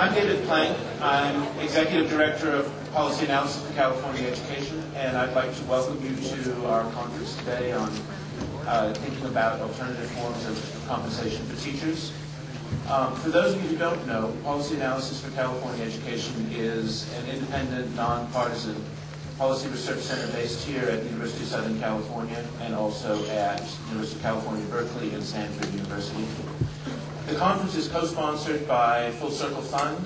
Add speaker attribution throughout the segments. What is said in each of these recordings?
Speaker 1: I'm David Plank. I'm Executive Director of Policy Analysis for California Education, and I'd like to welcome you to our conference today on thinking about alternative forms of compensation for teachers. For those of you who don't know, Policy Analysis for California Education is an independent, nonpartisan policy research center based here at the University of Southern California and also at University of California, Berkeley and Stanford University. The conference is co-sponsored by Full Circle Fund,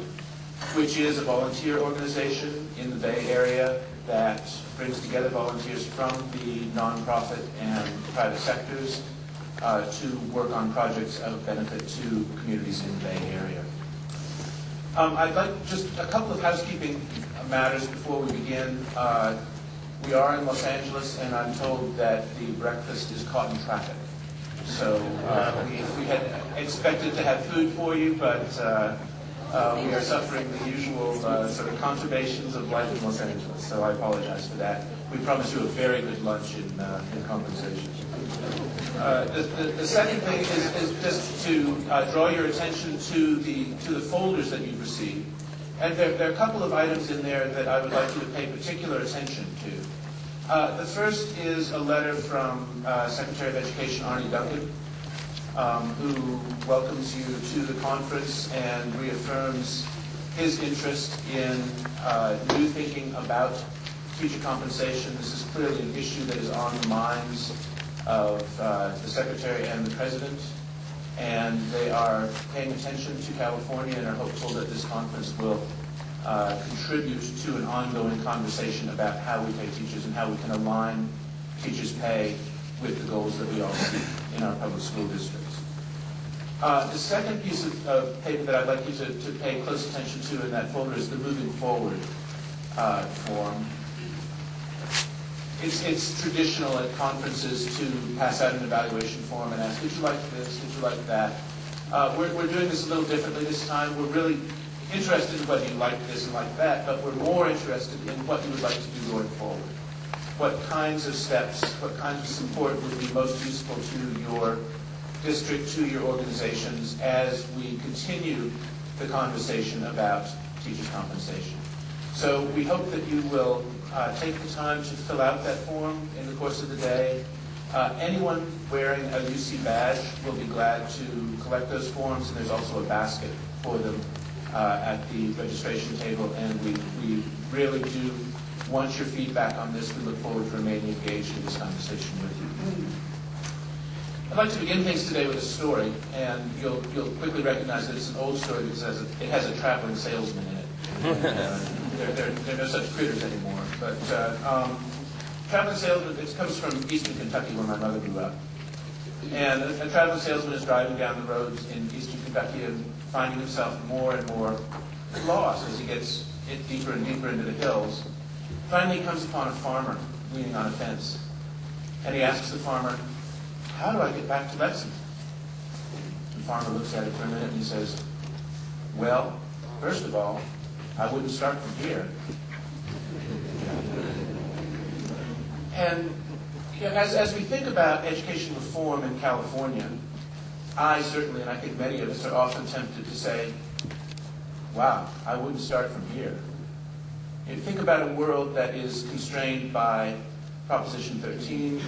Speaker 1: which is a volunteer organization in the Bay Area that brings together volunteers from the nonprofit and private sectors to work on projects of benefit to communities in the Bay Area. I'd like just a couple of housekeeping matters before we begin. We are in Los Angeles, and I'm told that the breakfast is caught in traffic. So we had expected to have food for you, but we are suffering the usual sort of conturbations of life in Los Angeles. So I apologize for that. We promise you a very good lunch in compensation. The second thing is just to draw your attention to the folders that you've received. And there are a couple of items in there that I would like you to pay particular attention to. The first is a letter from Secretary of Education Arne Duncan, who welcomes you to the conference and reaffirms his interest in new thinking about teacher compensation. This is clearly an issue that is on the minds of the Secretary and the President, and they are paying attention to California and are hopeful that this conference will contribute to an ongoing conversation about how we pay teachers and how we can align teachers' pay with the goals that we all see in our public school districts. The second piece of paper that I'd like you to pay close attention to in that folder is the moving forward form. It's traditional at conferences to pass out an evaluation form and ask, did you like this, did you like that? We're doing this a little differently this time. We're really interested in whether you like this and like that, but we're more interested in what you would like to do going forward. What kinds of steps, what kinds of support would be most useful to your district, to your organizations, as we continue the conversation about teachers' compensation. So we hope that you will take the time to fill out that form in the course of the day. Anyone wearing a UC badge will be glad to collect those forms, and there's also a basket for them at the registration table, and we really do want your feedback on this. We look forward to remaining engaged in this conversation with you. I'd like to begin things today with a story, and you'll quickly recognize that it's an old story because it has a traveling salesman in it. There are no such critters anymore. But traveling salesman, it comes from eastern Kentucky where my mother grew up. And a traveling salesman is driving down the roads in eastern Kentucky and finding himself more and more lost as he gets deeper and deeper into the hills. Finally, he comes upon a farmer leaning on a fence. And he asks the farmer, how do I get back to Lexington? The farmer looks at it for a minute and he says, well, first of all, I wouldn't start from here. And as we think about education reform in California, I certainly, and I think many of us, are often tempted to say, wow, I wouldn't start from here. You think about a world that is constrained by Proposition 13,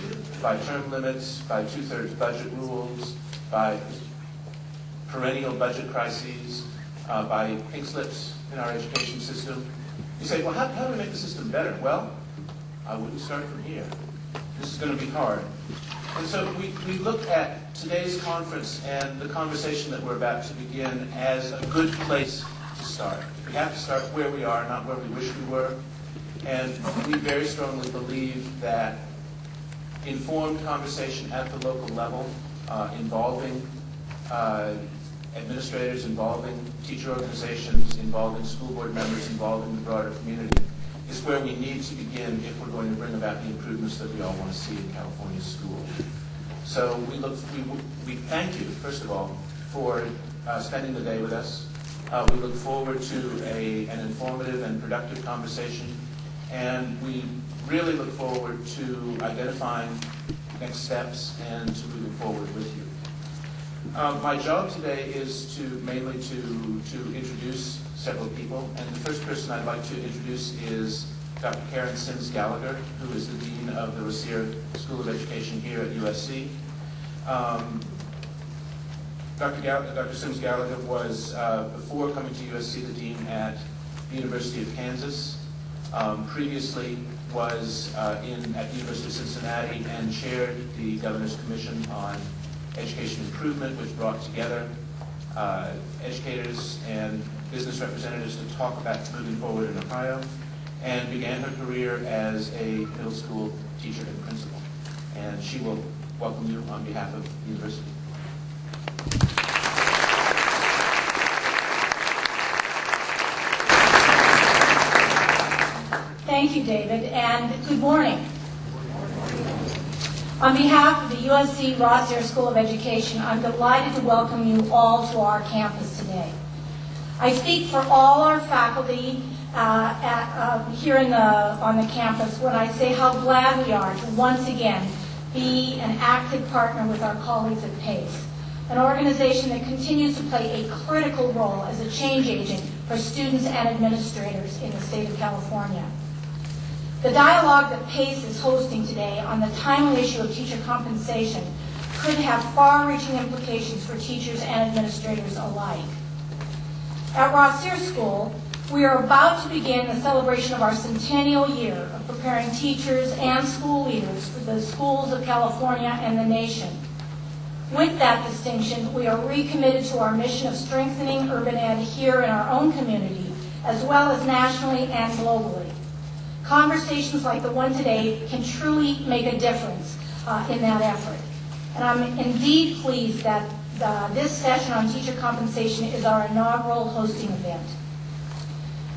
Speaker 1: by term limits, by two-thirds budget rules, by perennial budget crises, by pink slips in our education system. You say, well, how do we make the system better? Well, I wouldn't start from here. This is going to be hard. And so we look at today's conference and the conversation that we're about to begin as a good place to start. We have to start where we are, not where we wish we were. And we very strongly believe that informed conversation at the local level, involving administrators, involving teacher organizations, involving school board members, involving the broader community, is where we need to begin if we're going to bring about the improvements that we all want to see in California schools. So we thank you, first of all, for spending the day with us. We look forward to an informative and productive conversation, and we really look forward to identifying next steps and to moving forward with you. My job today is mainly to introduce several people. And the first person I'd like to introduce is Dr. Stintz Gallagher, who is the Dean of the Rossier School of Education here at USC. Dr. Stintz Gallagher was, before coming to USC, the Dean at the University of Kansas. Previously was at the University of Cincinnati and chaired the Governor's Commission on Education Improvement, which brought together educators and business representatives to talk about moving forward in Ohio, and began her career as a middle school teacher and principal. And she will welcome you on behalf of the university.
Speaker 2: Thank you, David, and good morning. On behalf of the USC Rossier School of Education, I'm delighted to welcome you all to our campus today. I speak for all our faculty here on the campus when I say how glad we are to once again be an active partner with our colleagues at PACE, an organization that continues to play a critical role as a change agent for students and administrators in the state of California. The dialogue that PACE is hosting today on the timely issue of teacher compensation could have far-reaching implications for teachers and administrators alike. At Rossier School, we are about to begin the celebration of our centennial year of preparing teachers and school leaders for the schools of California and the nation. With that distinction, we are recommitted to our mission of strengthening urban ed here in our own community, as well as nationally and globally. Conversations like the one today can truly make a difference in that effort. And I'm indeed pleased that this session on teacher compensation is our inaugural hosting event.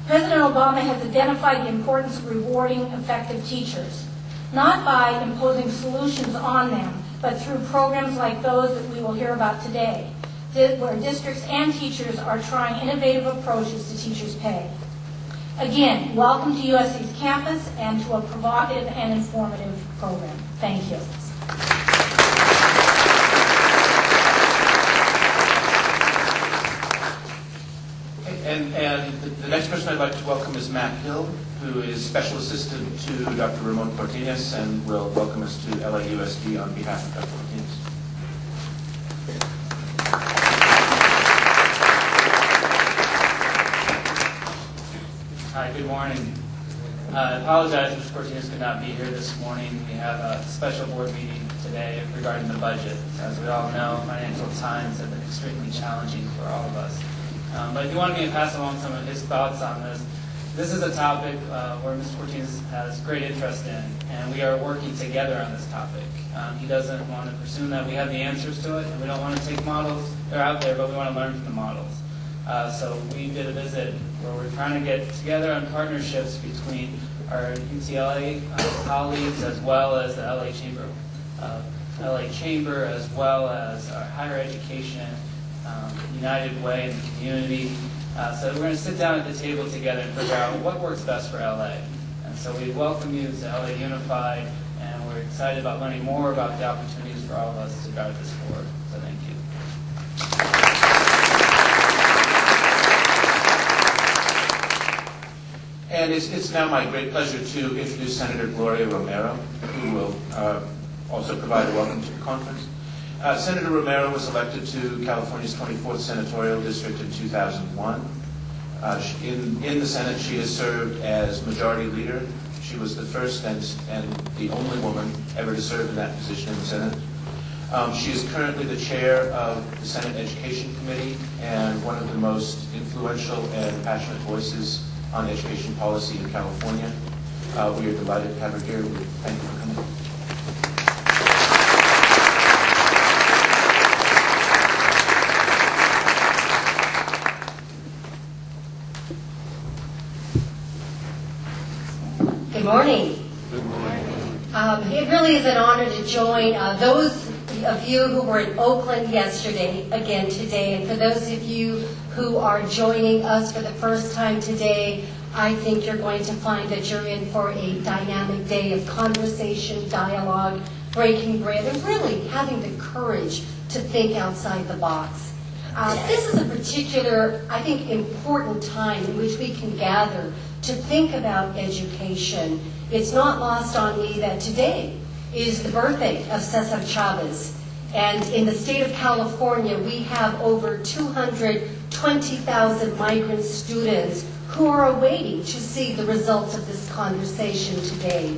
Speaker 2: President Obama has identified the importance of rewarding effective teachers, not by imposing solutions on them, but through programs like those that we will hear about today, where districts and teachers are trying innovative approaches to teachers' pay. Again, welcome to USC's campus and to a provocative and informative program. Thank you.
Speaker 1: And the next person I'd like to welcome is Matt Hill, who is Special Assistant to Dr. Ramon Cortines and will welcome us to LAUSD on behalf of Dr. Cortines.
Speaker 3: Hi, good morning. I apologize Mr. Cortines could not be here this morning. We have a special board meeting today regarding the budget. As we all know, financial times have been extremely challenging for all of us. But if you wanted me to pass along some of his thoughts on this, this is a topic where Mr. Cortines has great interest in, and we are working together on this topic. He doesn't want to presume that we have the answers to it, and we don't want to take models. They're out there, but we want to learn from the models. So we did a visit where we're trying to get together on partnerships between our UCLA colleagues as well as the LA Chamber, as well as our higher education, United Way in the community. So we're going to sit down at the table together and figure out what works best for LA. And so we welcome you to LA Unified, and we're excited about learning more about the opportunities for all of us to drive this forward. So thank you.
Speaker 1: And it's now my great pleasure to introduce Senator Gloria Romero, who will also provide a welcome to the conference. Senator Romero was elected to California's 24th Senatorial District in 2001. In the Senate, she has served as Majority Leader. She was the first and the only woman ever to serve in that position in the Senate. She is currently the chair of the Senate Education Committee and one of the most influential and passionate voices on education policy in California. We are delighted to have her here. Thank you for coming.
Speaker 4: Good morning.
Speaker 1: Good morning.
Speaker 4: It really is an honor to join those of you who were in Oakland yesterday, again today, and for those of you who are joining us for the first time today, I think you're going to find that you're in for a dynamic day of conversation, dialogue, breaking bread, and really having the courage to think outside the box. This is a particular, I think, important time in which we can gather to think about education. It's not lost on me that today is the birthday of Cesar Chavez. And in the state of California, we have over 220,000 migrant students who are awaiting to see the results of this conversation today.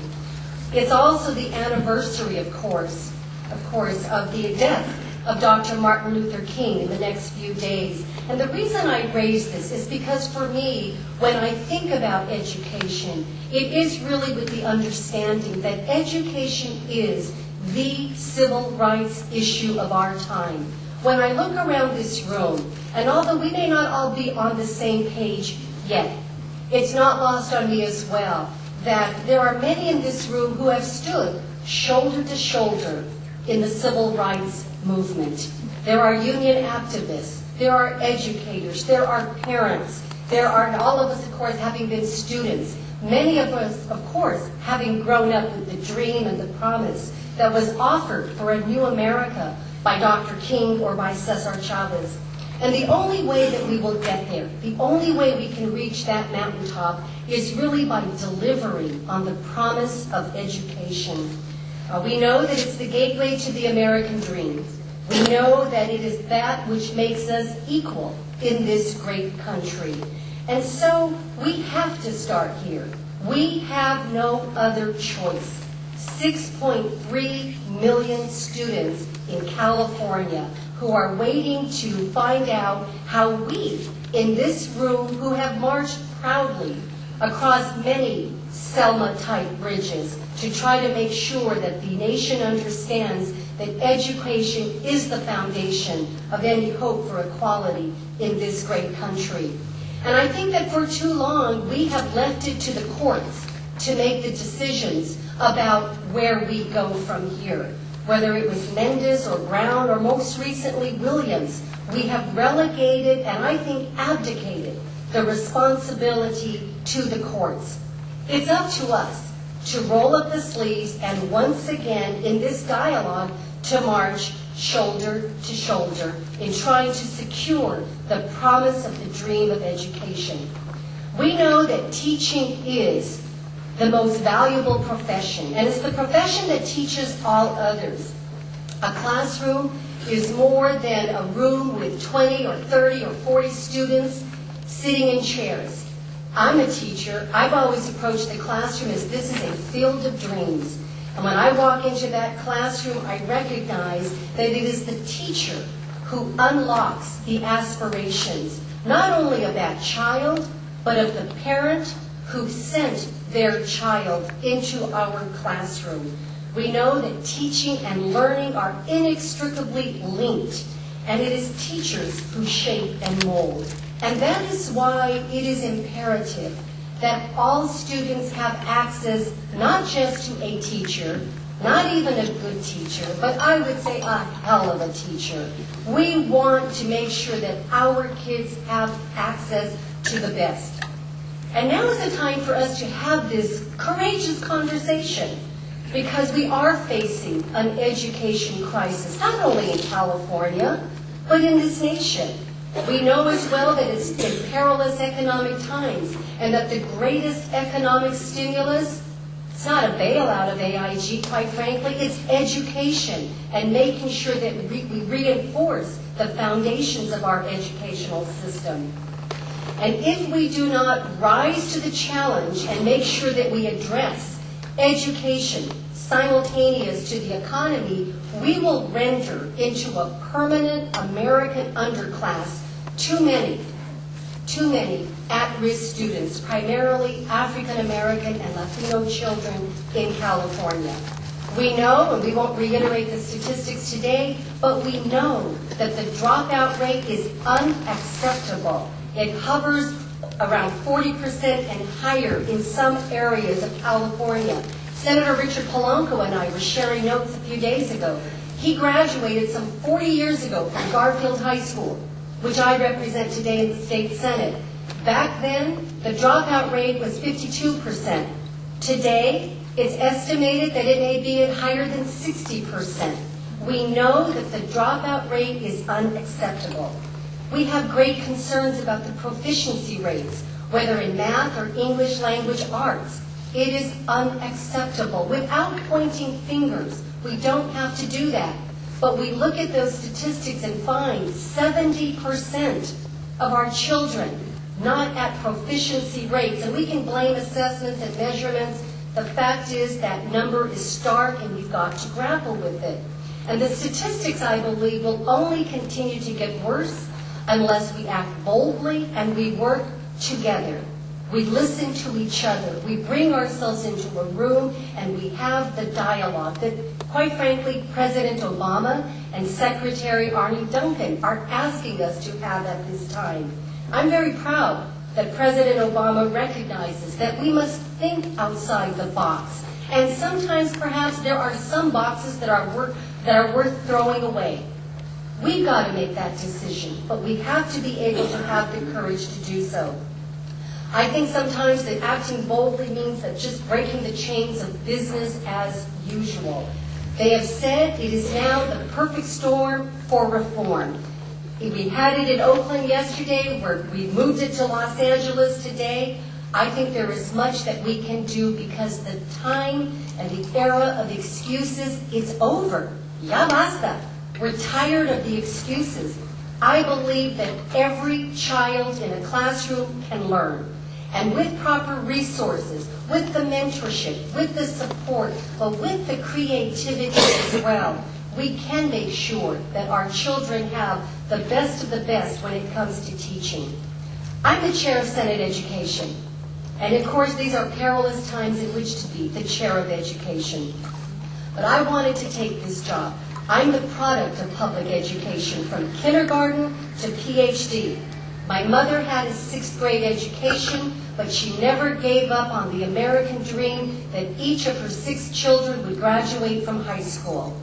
Speaker 4: It's also the anniversary, of course, of the death of Dr. Martin Luther King in the next few days. And the reason I raise this is because for me, when I think about education, it is really with the understanding that education is the civil rights issue of our time. When I look around this room, and although we may not all be on the same page yet, it's not lost on me as well that there are many in this room who have stood shoulder to shoulder in the civil rights movement. There are union activists, there are educators, there are parents, there are all of us, of course, having been students, many of us, of course, having grown up with the dream and the promise that was offered for a new America by Dr. King or by Cesar Chavez. And the only way that we will get there, the only way we can reach that mountaintop is really by delivering on the promise of education. We know that it's the gateway to the American dream. We know that it is that which makes us equal in this great country. And so we have to start here. We have no other choice. 6.3 million students in California who are waiting to find out how we, in this room, who have marched proudly across many Selma-type bridges to try to make sure that the nation understands that education is the foundation of any hope for equality in this great country. And I think that for too long, we have left it to the courts to make the decisions about where we go from here. Whether it was Mendez or Brown or most recently Williams, we have relegated and I think abdicated the responsibility to the courts. It's up to us to roll up the sleeves and once again in this dialogue to march shoulder to shoulder in trying to secure the promise of the dream of education. We know that teaching is the most valuable profession, and it's the profession that teaches all others. A classroom is more than a room with 20 or 30 or 40 students sitting in chairs. I'm a teacher. I've always approached the classroom as this is a field of dreams. And when I walk into that classroom, I recognize that it is the teacher who unlocks the aspirations, not only of that child, but of the parent who sent their child into our classroom. We know that teaching and learning are inextricably linked, and it is teachers who shape and mold. And that is why it is imperative that all students have access not just to a teacher, not even a good teacher, but I would say a hell of a teacher. We want to make sure that our kids have access to the best. And now is the time for us to have this courageous conversation because we are facing an education crisis, not only in California, but in this nation. We know as well that it's in perilous economic times and that the greatest economic stimulus, it's not a bailout of AIG, quite frankly, it's education and making sure that we reinforce the foundations of our educational system. And if we do not rise to the challenge and make sure that we address education simultaneous to the economy, we will render into a permanent American underclass too many at-risk students, primarily African American and Latino children in California. We know, and we won't reiterate the statistics today, but we know that the dropout rate is unacceptable. It hovers around 40% and higher in some areas of California. Senator Richard Polanco and I were sharing notes a few days ago. He graduated some 40 years ago from Garfield High School, which I represent today in the state Senate. Back then, the dropout rate was 52%. Today, it's estimated that it may be at higher than 60%. We know that the dropout rate is unacceptable. We have great concerns about the proficiency rates, whether in math or English language arts. It is unacceptable. Without pointing fingers, we don't have to do that. But we look at those statistics and find 70% of our children not at proficiency rates. And we can blame assessments and measurements. The fact is that number is stark and we've got to grapple with it. And the statistics, I believe, will only continue to get worse unless we act boldly and we work together. We listen to each other. We bring ourselves into a room and we have the dialogue that, quite frankly, President Obama and Secretary Arne Duncan are asking us to have at this time. I'm very proud that President Obama recognizes that we must think outside the box. And sometimes, perhaps, there are some boxes that are worth throwing away. We've got to make that decision, but we have to be able to have the courage to do so. I think sometimes that acting boldly means that just breaking the chains of business as usual. They have said it is now the perfect storm for reform. We had it in Oakland yesterday, we moved it to Los Angeles today. I think there is much that we can do because the time and the era of excuses is over. Ya basta. We're tired of the excuses. I believe that every child in a classroom can learn. And with proper resources, with the mentorship, with the support, but with the creativity as well, we can make sure that our children have the best of the best when it comes to teaching. I'm the chair of Senate Education. And of course, these are perilous times in which to be the chair of education. But I wanted to take this job. I'm the product of public education from kindergarten to PhD. My mother had a 6th grade education, but she never gave up on the American dream that each of her 6 children would graduate from high school.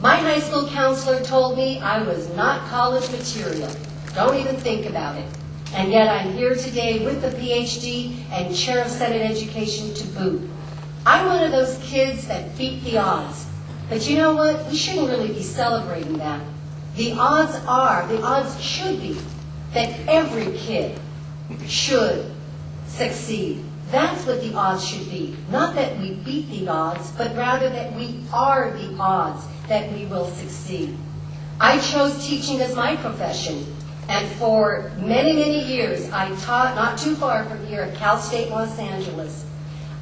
Speaker 4: My high school counselor told me I was not college material. Don't even think about it. And yet I'm here today with a PhD and chair of Senate Education to boot. I'm one of those kids that beat the odds. But you know what? We shouldn't really be celebrating that. The odds should be that every kid should succeed. That's what the odds should be. Not that we beat the odds, but rather that we are the odds that we will succeed. I chose teaching as my profession. And for many, many years, I taught not too far from here at Cal State Los Angeles.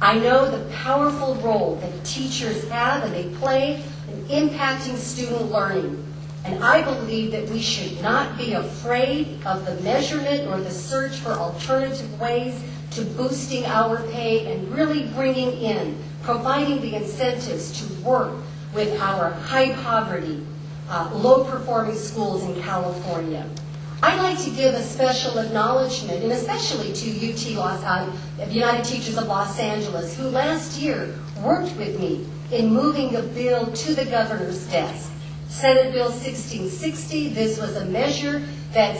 Speaker 4: I know the powerful role that teachers have and they play in impacting student learning. And I believe that we should not be afraid of the measurement or the search for alternative ways to boosting our pay and really bringing in, providing the incentives to work with our high poverty, low-performing schools in California. I'd like to give a special acknowledgement, and especially to United Teachers of Los Angeles, who last year worked with me in moving the bill to the governor's desk. Senate Bill 1660, this was a measure that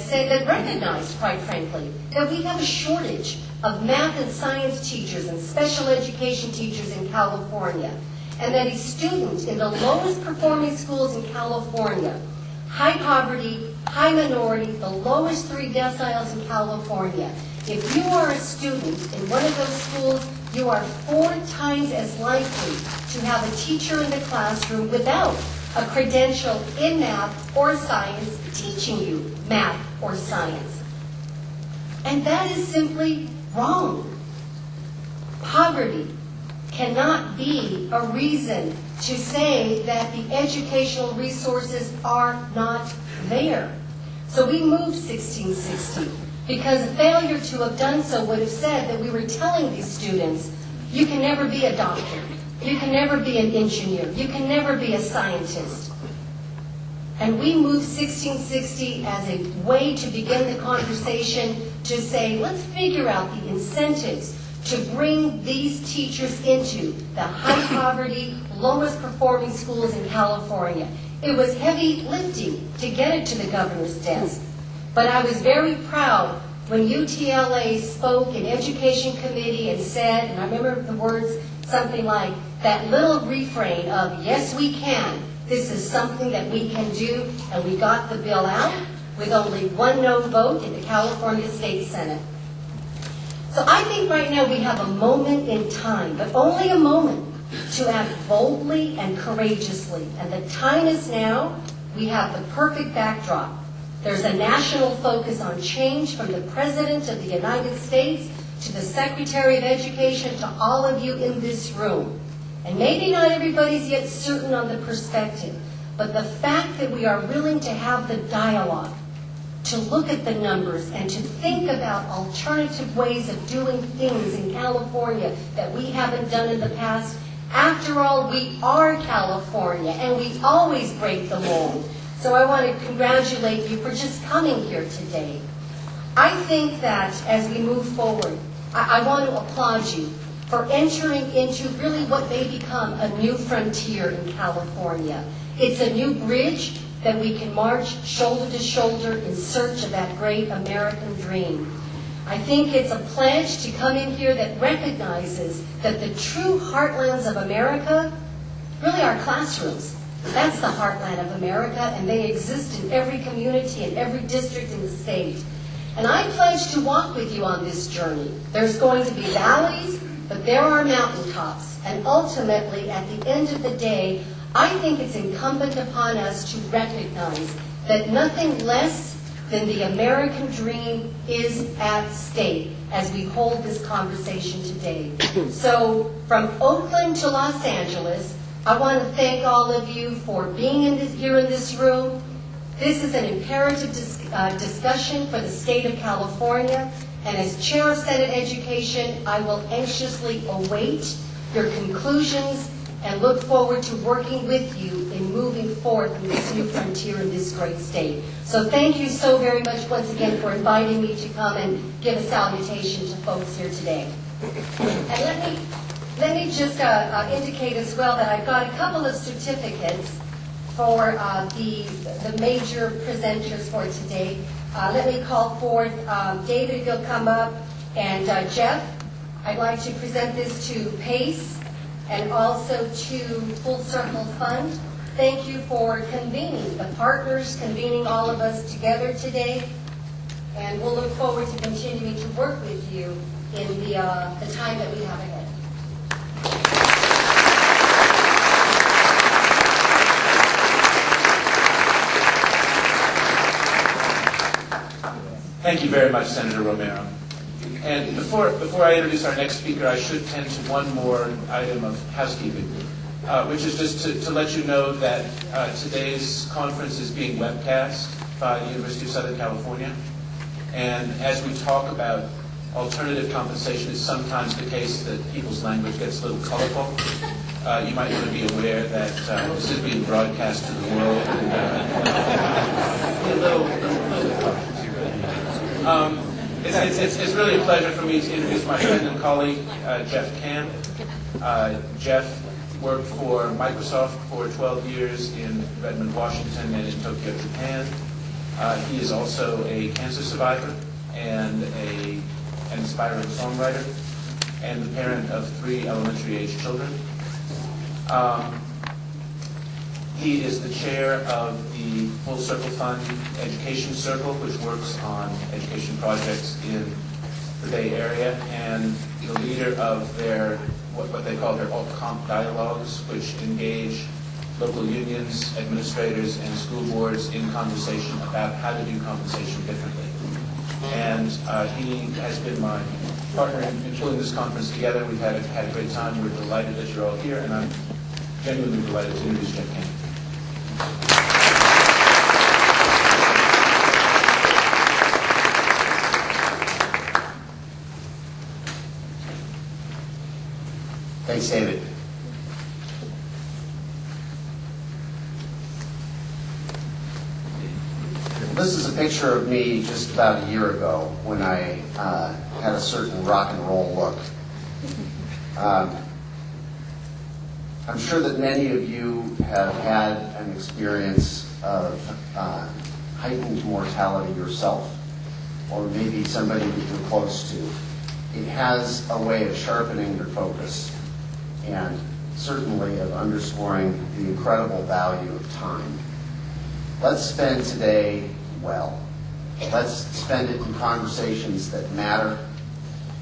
Speaker 4: recognized, quite frankly, that we have a shortage of math and science teachers and special education teachers in California, and that a student in the lowest performing schools in California, high poverty, high minority, the lowest 3 deciles in California. If you are a student in one of those schools, you are 4 times as likely to have a teacher in the classroom without a credential in math or science teaching you math or science. And that is simply wrong. Poverty cannot be a reason to say that the educational resources are not there. So we moved 1660 because failure to have done so would have said that we were telling these students, you can never be a doctor, you can never be an engineer, you can never be a scientist. And we moved 1660 as a way to begin the conversation to say, let's figure out the incentives to bring these teachers into the high poverty, lowest performing schools in California. It was heavy lifting to get it to the governor's desk. But I was very proud when UTLA spoke in Education Committee and said, and I remember the words, something like that little refrain of, yes, we can. This is something that we can do, and we got the bill out. with only one no vote in the California State Senate. So I think right now we have a moment in time, but only a moment, to act boldly and courageously. And the time is now. We have the perfect backdrop. There's a national focus on change from the President of the United States to the Secretary of Education to all of you in this room. And maybe not everybody's yet certain on the perspective, but the fact that we are willing to have the dialogue, to look at the numbers and to think about alternative ways of doing things in California that we haven't done in the past. After all, we are California, and we always break the mold. So I want to congratulate you for just coming here today. I think that as we move forward, I want to applaud you for entering into really what may become a new frontier in California. It's a new bridge that we can march shoulder to shoulder in search of that great American dream. I think it's a pledge to come in here that recognizes that the true heartlands of America really are classrooms. That's the heartland of America, and they exist in every community and every district in the state. And I pledge to walk with you on this journey. There's going to be valleys, but there are mountaintops. And ultimately, at the end of the day, I think it's incumbent upon us to recognize that nothing less than the American dream is at stake as we hold this conversation today. So from Oakland to Los Angeles, I want to thank all of you for being here in this room. This is an imperative discussion for the state of California, and as Chair of Senate Education, I will anxiously await your conclusions and look forward to working with you in moving forward in this new frontier in this great state. So thank you so very much once again for inviting me to come and give a salutation to folks here today. And let me just indicate as well that I've got a couple of certificates for the major presenters for today. Let me call forth David, if you'll come up, and Jeff. I'd like to present this to PACE and also to Full Circle Fund. Thank you for convening, the partners convening all of us together today. And we'll look forward to continuing to work with you in the time that we have ahead.
Speaker 1: Thank you very much, Senator Romero. And before I introduce our next speaker, I should tend to one more item of housekeeping, which is just to let you know that today's conference is being webcast by the University of Southern California. And as we talk about alternative compensation, it's sometimes the case that people's language gets a little colorful. You might want to be aware that this is being broadcast to the world. It's really a pleasure for me to introduce my friend and colleague, Jeff Kan. Jeff worked for Microsoft for 12 years in Redmond, Washington, and in Tokyo, Japan. He is also a cancer survivor and an inspiring songwriter, and the parent of 3 elementary-age children. He is the chair of the Full Circle Fund Education Circle, which works on education projects in the Bay Area, and the leader of their what they call their alt-comp dialogues, which engage local unions, administrators, and school boards in conversation about how to do compensation differently. And he has been my partner in pulling this conference together. We've had a great time. We're delighted that you're all here, and I'm genuinely delighted to introduce Jeff Kan.
Speaker 5: Thanks, David. This is a picture of me just about a year ago when I had a certain rock and roll look. I'm sure that many of you have had an experience of heightened mortality yourself, or maybe somebody that you're close to. It has a way of sharpening your focus and certainly of underscoring the incredible value of time. Let's spend today well. Let's spend it in conversations that matter.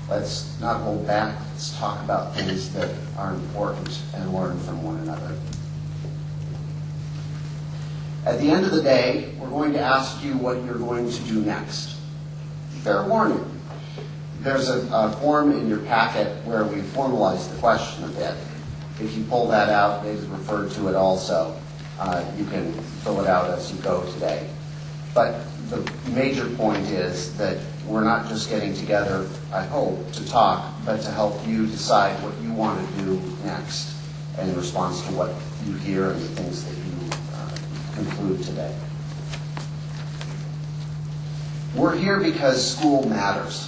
Speaker 5: Let's not hold back. Let's talk about things that are important and learn from one another. At the end of the day, we're going to ask you what you're going to do next. Fair warning. There's a form in your packet where we formalized the question a bit. If you pull that out, David referred to it also. You can fill it out as you go today. But the major point is that we're not just getting together, I hope, to talk, but to help you decide what you want to do next in response to what you hear and the things that you conclude today. We're here because school matters.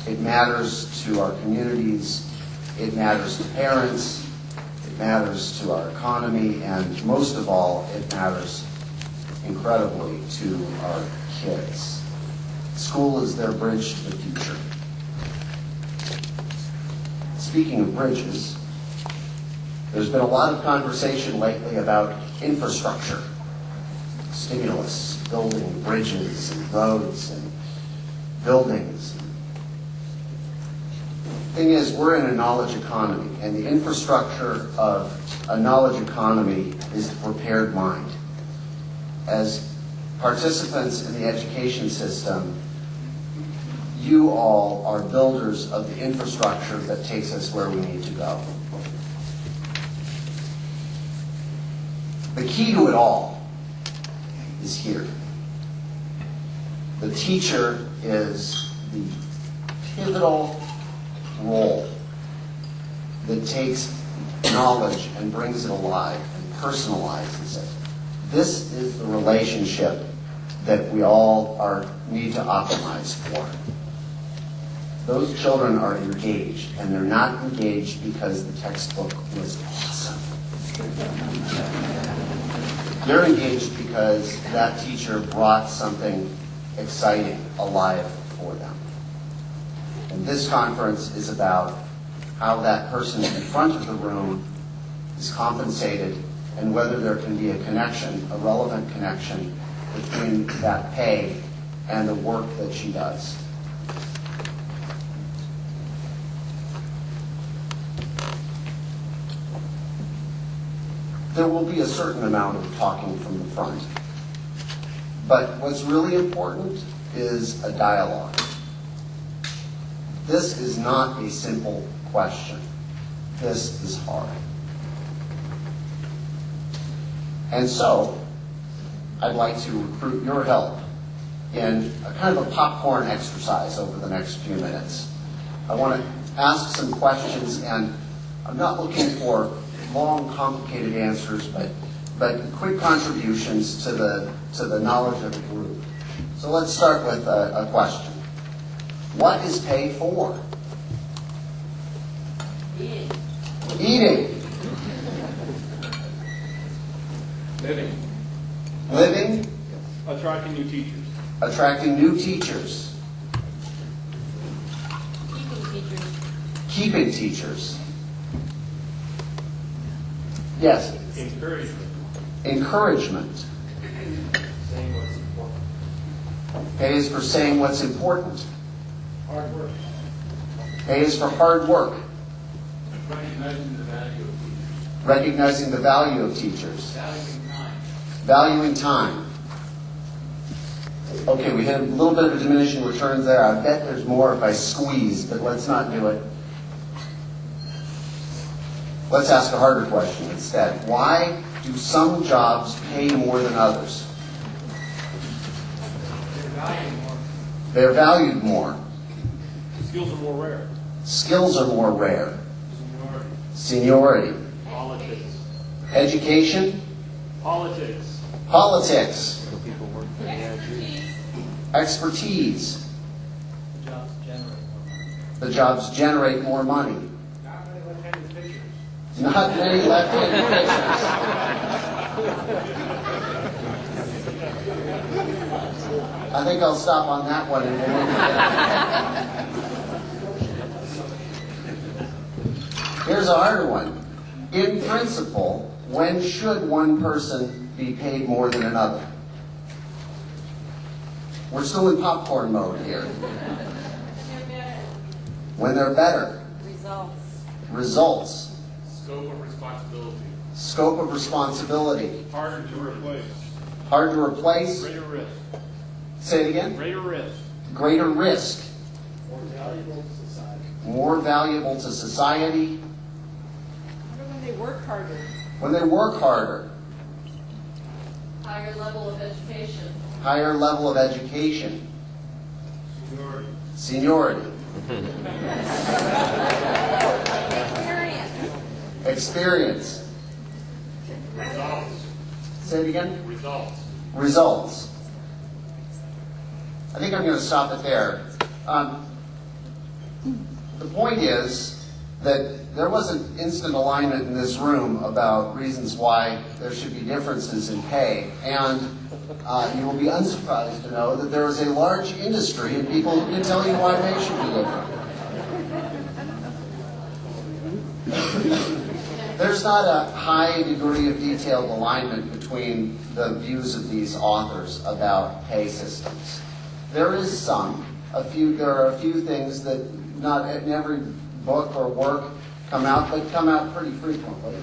Speaker 5: It matters to our communities, it matters to parents, it matters to our economy, and most of all, it matters incredibly to our kids. School is their bridge to the future. Speaking of bridges, there's been a lot of conversation lately about infrastructure, stimulus, building bridges and roads and buildings. The thing is, we're in a knowledge economy, and the infrastructure of a knowledge economy is the prepared mind. As participants in the education system, you all are builders of the infrastructure that takes us where we need to go. The key to it all is here. The teacher is the pivotal role that takes knowledge and brings it alive and personalizes it. This is the relationship that we all need to optimize for. Those children are engaged, and they're not engaged because the textbook was awesome. They're engaged because that teacher brought something exciting alive for them. And this conference is about how that person in front of the room is compensated and whether there can be a connection, a relevant connection, between that pay and the work that she does. There will be a certain amount of talking from the front. But what's really important is a dialogue. This is not a simple question. This is hard. And so, I'd like to recruit your help in a kind of a popcorn exercise over the next few minutes. I want to ask some questions, and I'm not looking for long, complicated answers, but quick contributions to the knowledge of the group. So let's start with a question. What is pay for?
Speaker 6: Eating.
Speaker 5: Eating.
Speaker 6: Living.
Speaker 5: Living.
Speaker 6: Attracting new teachers.
Speaker 5: Attracting new teachers.
Speaker 6: Keeping teachers.
Speaker 5: Keeping teachers. Yes.
Speaker 6: Encouragement.
Speaker 5: Encouragement.
Speaker 6: Saying what's important.
Speaker 5: Pay is for saying what's important.
Speaker 6: Hard work.
Speaker 5: Pay is for hard work.
Speaker 6: Recognizing the value of teachers.
Speaker 5: Recognizing the value of teachers.
Speaker 6: Valuing time.
Speaker 5: Valuing time. Okay, we had a little bit of a diminishing returns there. I bet there's more if I squeeze, but let's not do it. Let's ask a harder question instead. Why do some jobs pay more than others?
Speaker 6: They're valued more.
Speaker 5: They're valued more.
Speaker 6: Skills are more rare.
Speaker 5: Skills are more rare.
Speaker 6: Seniority.
Speaker 5: Seniority.
Speaker 6: Politics.
Speaker 5: Education.
Speaker 6: Politics.
Speaker 5: Politics.
Speaker 6: Expertise.
Speaker 5: Expertise.
Speaker 6: The jobs generate more.
Speaker 5: The jobs generate more money.
Speaker 6: Not many left-handed pitchers.
Speaker 5: Not many left-handed pitchers. I think I'll stop on that one and we'll look at that. Here's a harder one. In principle, when should one person be paid more than another? We're still in popcorn mode here. When they're better. Results.
Speaker 6: Scope of responsibility.
Speaker 5: Scope of responsibility.
Speaker 6: Harder to replace.
Speaker 5: Hard to replace.
Speaker 6: Greater risk.
Speaker 5: Say it again.
Speaker 6: Greater risk.
Speaker 5: Greater risk.
Speaker 7: More valuable to society.
Speaker 5: More valuable to society.
Speaker 8: When they work harder.
Speaker 5: When they work harder.
Speaker 8: Higher level of education.
Speaker 5: Higher level of education.
Speaker 6: Seniority.
Speaker 5: Experience.
Speaker 6: Results.
Speaker 5: Say it again.
Speaker 6: Results.
Speaker 5: Results. I think I'm going to stop it there. The point is that there wasn't instant alignment in this room about reasons why there should be differences in pay, and you will be unsurprised to know that there is a large industry and people who can tell you why pay should be different. There's not a high degree of detailed alignment between the views of these authors about pay systems. There is some. There are a few things that not in every book or work come out, but come out pretty frequently.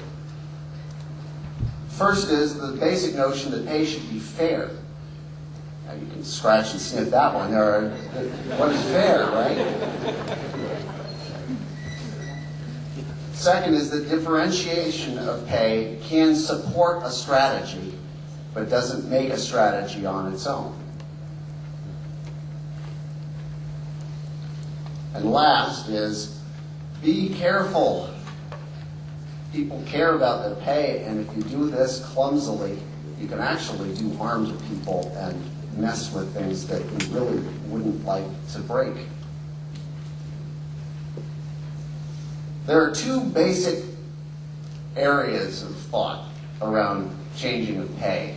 Speaker 5: First is the basic notion that pay should be fair. Now you can scratch and sniff that one. What is fair, right? Second is that differentiation of pay can support a strategy, but doesn't make a strategy on its own. And last is, be careful. People care about their pay, and if you do this clumsily, you can actually do harm to people and mess with things that we really wouldn't like to break. There are two basic areas of thought around changing of pay,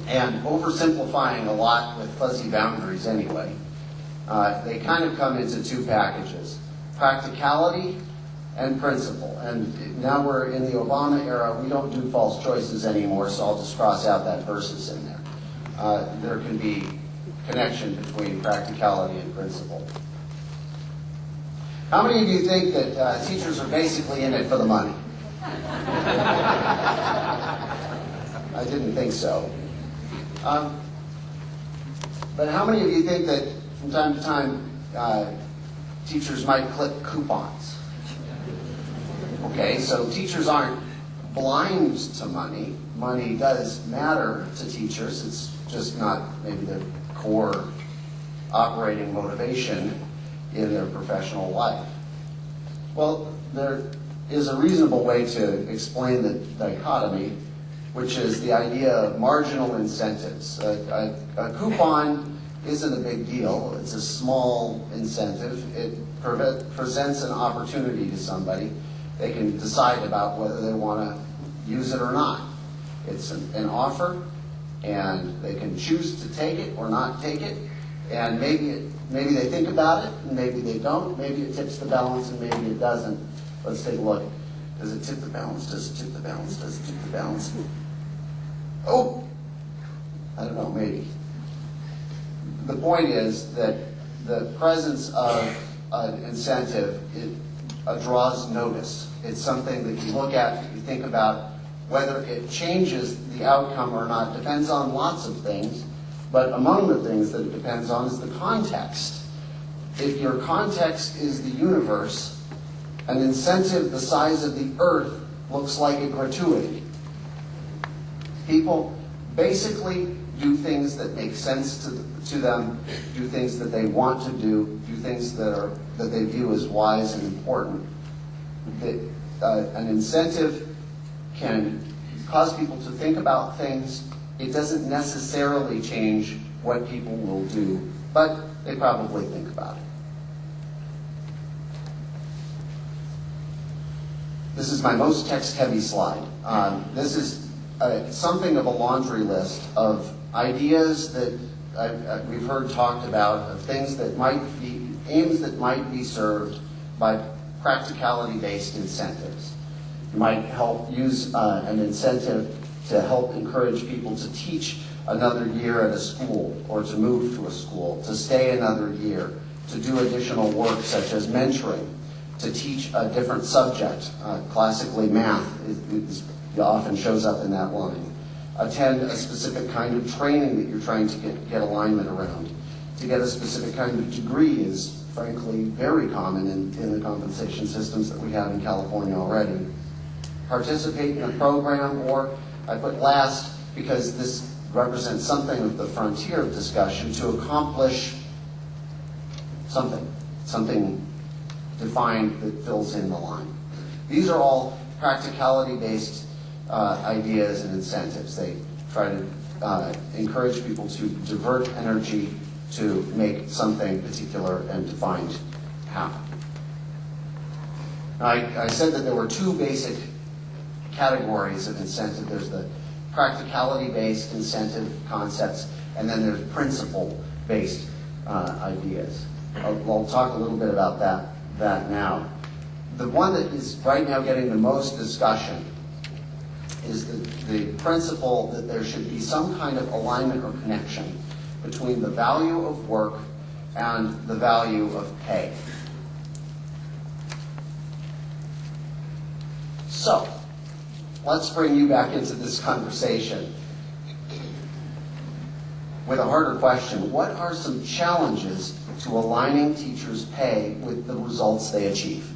Speaker 5: and oversimplifying a lot with fuzzy boundaries anyway. They kind of come into two packages: practicality and principle. And now we're in the Obama era. We don't do false choices anymore, so I'll just cross out that verses in there. There can be connection between practicality and principle. How many of you think that teachers are basically in it for the money? I didn't think so. But how many of you think that from time to time teachers might clip coupons? Okay, so teachers aren't blind to money. Money does matter to teachers. It's just not maybe the core operating motivation in their professional life. Well, there is a reasonable way to explain the dichotomy, which is the idea of marginal incentives. A coupon isn't a big deal. It's a small incentive. It presents an opportunity to somebody. They can decide about whether they want to use it or not. It's an offer, and they can choose to take it or not take it. And maybe they think about it, and maybe they don't. Maybe it tips the balance, and maybe it doesn't. Let's take a look. Does it tip the balance? Does it tip the balance? Does it tip the balance? Oh! I don't know, maybe. The point is that the presence of an incentive, it draws notice. It's something that you look at, you think about whether it changes the outcome or not. Depends on lots of things. But among the things that it depends on is the context. If your context is the universe, an incentive the size of the earth looks like a gratuity. People basically do things that make sense to them, do things that they want to do things that they view as wise and important. An incentive can cause people to think about things. It doesn't necessarily change what people will do, but they probably think about it. This is my most text-heavy slide. This is something of a laundry list of ideas that we've heard talked about, of things that might be, aims that might be served by practicality-based incentives. You might help use an incentive to help encourage people to teach another year at a school or to move to a school, to stay another year, to do additional work such as mentoring, to teach a different subject, classically math often shows up in that line, attend a specific kind of training that you're trying to get alignment around, to get a specific kind of degree is frankly very common in the compensation systems that we have in California already. Participate in a program, or I put last because this represents something of the frontier of discussion, to accomplish something defined that fills in the line. These are all practicality-based ideas and incentives. They try to encourage people to divert energy to make something particular and defined happen. Now, I said that there were two basic categories of incentive. There's the practicality-based incentive concepts, and then there's principle-based ideas. I'll talk a little bit about that now. The one that is right now getting the most discussion is the principle that there should be some kind of alignment or connection between the value of work and the value of pay. So, let's bring you back into this conversation with a harder question. What are some challenges to aligning teachers' pay with the results they achieve?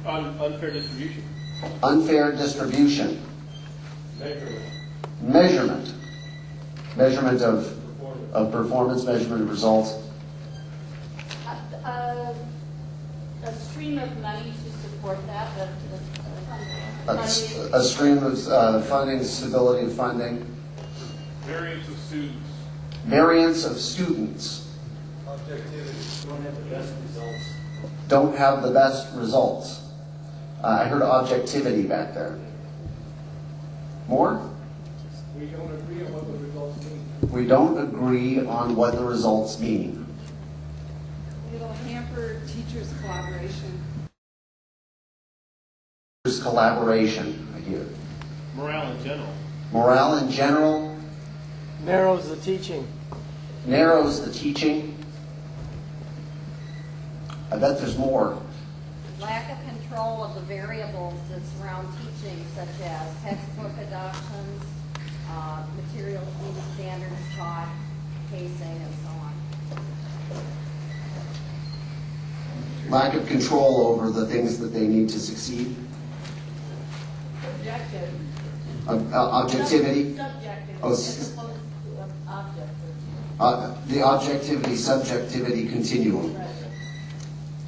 Speaker 6: Unfair distribution.
Speaker 5: Unfair distribution.
Speaker 6: Measurement.
Speaker 5: Measurement of performance, measurement of results.
Speaker 8: A stream of money to support that.
Speaker 5: A stream of funding, stability of funding.
Speaker 6: Variance of students.
Speaker 5: Variance of students.
Speaker 7: Objectivity. Don't have the best results.
Speaker 5: Don't have the best results. I heard objectivity back there. More?
Speaker 7: We don't agree on what the results mean.
Speaker 5: We don't agree on what the results mean.
Speaker 8: It'll hamper teachers' collaboration.
Speaker 5: There's collaboration, I hear.
Speaker 6: Morale in general.
Speaker 5: Morale in general.
Speaker 9: Narrows the teaching.
Speaker 5: Narrows the teaching. I bet there's more.
Speaker 10: Lack of control of the variables that surround teaching, such as textbook adoptions, materials being standards taught, pacing, and so on.
Speaker 5: Lack of control over the things that they need to succeed.
Speaker 8: Subjective.
Speaker 5: Objectivity.
Speaker 8: Subjective.
Speaker 5: Oh,
Speaker 8: As opposed to objective.
Speaker 5: The objectivity, subjectivity continuum.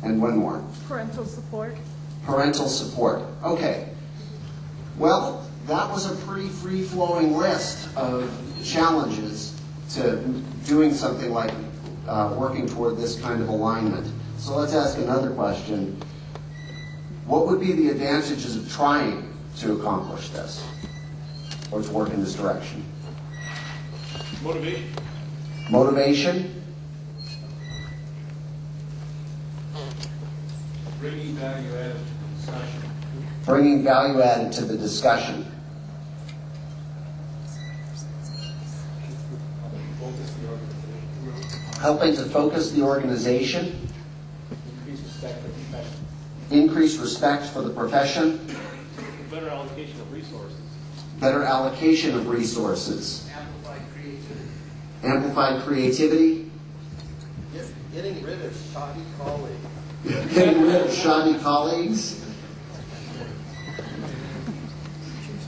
Speaker 5: And one more.
Speaker 8: Parental support.
Speaker 5: Parental support. Okay. Well, that was a pretty free-flowing list of challenges to doing something like working toward this kind of alignment. So let's ask another question. What would be the advantages of trying to accomplish this or to work in this direction?
Speaker 6: Motivation.
Speaker 5: Motivation.
Speaker 6: Bringing value added to the discussion.
Speaker 5: Bringing value added to the discussion. Helping to focus the organization. Increase respect for the profession.
Speaker 6: Better allocation of resources.
Speaker 5: Better allocation of resources.
Speaker 7: Amplified creativity.
Speaker 5: Amplified creativity.
Speaker 7: Getting rid of shoddy colleagues.
Speaker 5: Getting rid of shoddy colleagues.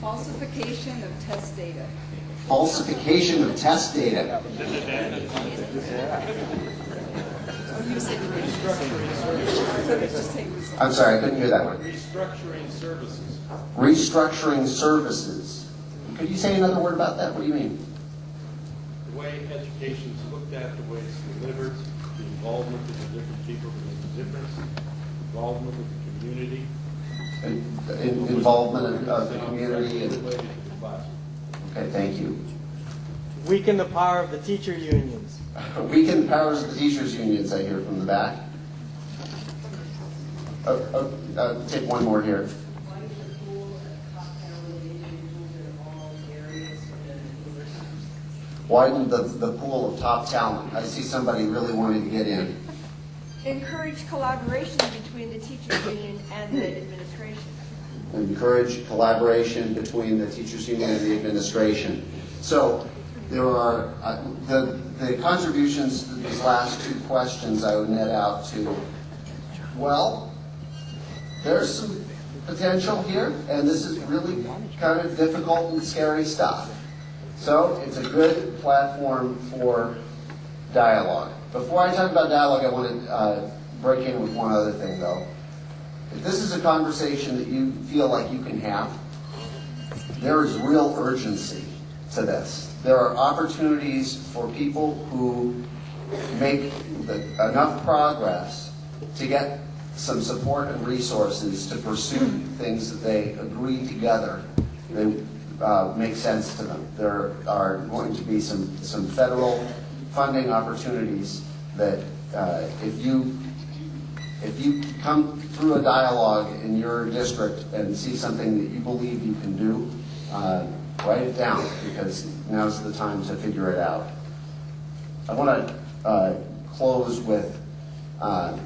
Speaker 8: Falsification of test data.
Speaker 5: Falsification of test data. I'm sorry, I couldn't hear that one.
Speaker 6: Restructuring services.
Speaker 5: Restructuring services. Could you say another word about that? What do you mean?
Speaker 6: The way education is looked at, the way it's delivered, the involvement of the different people that make a difference, involvement of the community.
Speaker 5: Involvement of the community.
Speaker 6: Related to the class.
Speaker 5: Okay, thank you.
Speaker 9: Weaken the power of the teacher unions.
Speaker 5: Weaken the powers of the teachers' unions, I hear from the back. Take one more here. Widen the pool of top talent. I see somebody really wanting to get in.
Speaker 11: Encourage collaboration between the teachers union and the administration.
Speaker 5: Encourage collaboration between the teachers union and the administration. So there are the contributions to these last two questions I would net out to, well, there's some potential here, and this is really kind of difficult and scary stuff. So it's a good platform for dialogue. Before I talk about dialogue, I want to break in with one other thing, though. If this is a conversation that you feel like you can have, there is real urgency to this. There are opportunities for people who make enough progress to get some support and resources to pursue things that they agree together that make sense to them. There are going to be some federal funding opportunities that if you come through a dialogue in your district and see something that you believe you can do, write it down, because now's the time to figure it out. I want to close with a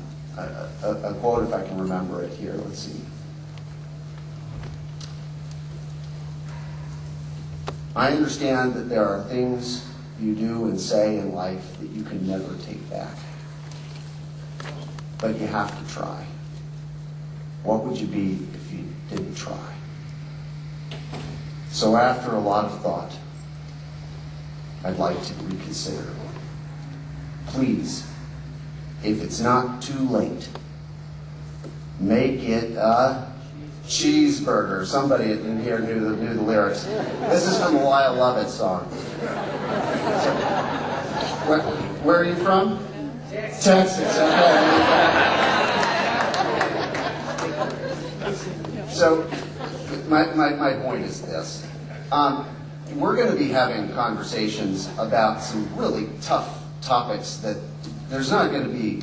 Speaker 5: quote, if I can remember it here. Let's see. I understand that there are things you do and say in life that you can never take back. But you have to try. What would you be if you didn't try? So after a lot of thought, I'd like to reconsider. Please, if it's not too late, make it a cheeseburger. Somebody in here knew the lyrics. This is from the Lyle Lovett song. Where are you from? Texas. Okay. So, my point is this. We're going to be having conversations about some really tough topics that there's not going to be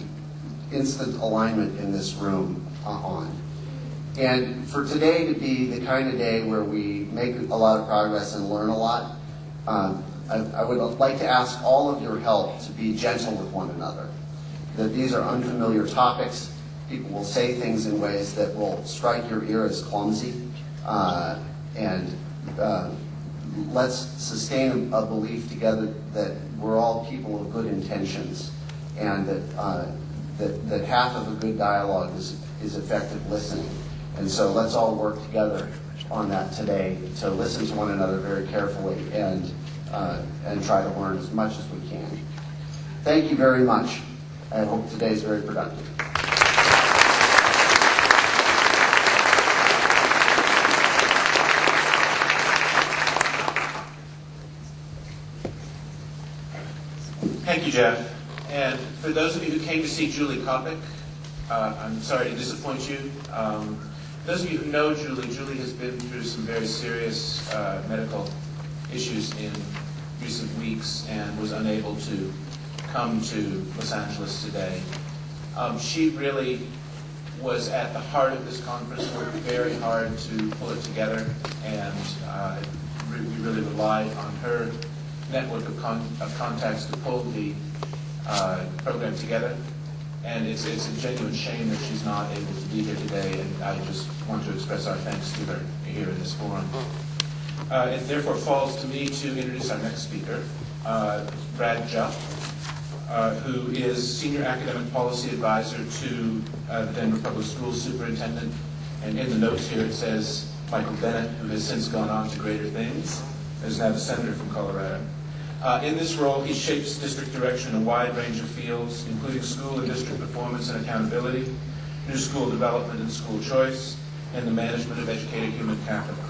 Speaker 5: instant alignment in this room on. And for today to be the kind of day where we make a lot of progress and learn a lot, I would like to ask all of your help to be gentle with one another. That these are unfamiliar topics. People will say things in ways that will strike your ear as clumsy. And let's sustain a belief together that we're all people of good intentions, and that half of a good dialogue is effective listening. And so let's all work together on that today to listen to one another very carefully and try to learn as much as we can. Thank you very much. I hope today is very productive.
Speaker 1: Thank you, Jeff. And for those of you who came to see Julie Kopic, I'm sorry to disappoint you. Those of you who know Julie has been through some very serious medical issues in recent weeks and was unable to come to Los Angeles today. She really was at the heart of this conference, worked very hard to pull it together, and we really relied on her network of contacts to pull the program together. And it's a genuine shame that she's not able to be here today, and I just want to express our thanks to her here in this forum. It therefore falls to me to introduce our next speaker, Brad Jupp, who is Senior Academic Policy Advisor to the Denver Public Schools Superintendent. And in the notes here it says Michael Bennett, who has since gone on to greater things, is now the Senator from Colorado. In this role, he shapes district direction in a wide range of fields, including school and district performance and accountability, new school development and school choice, and the management of educated human capital.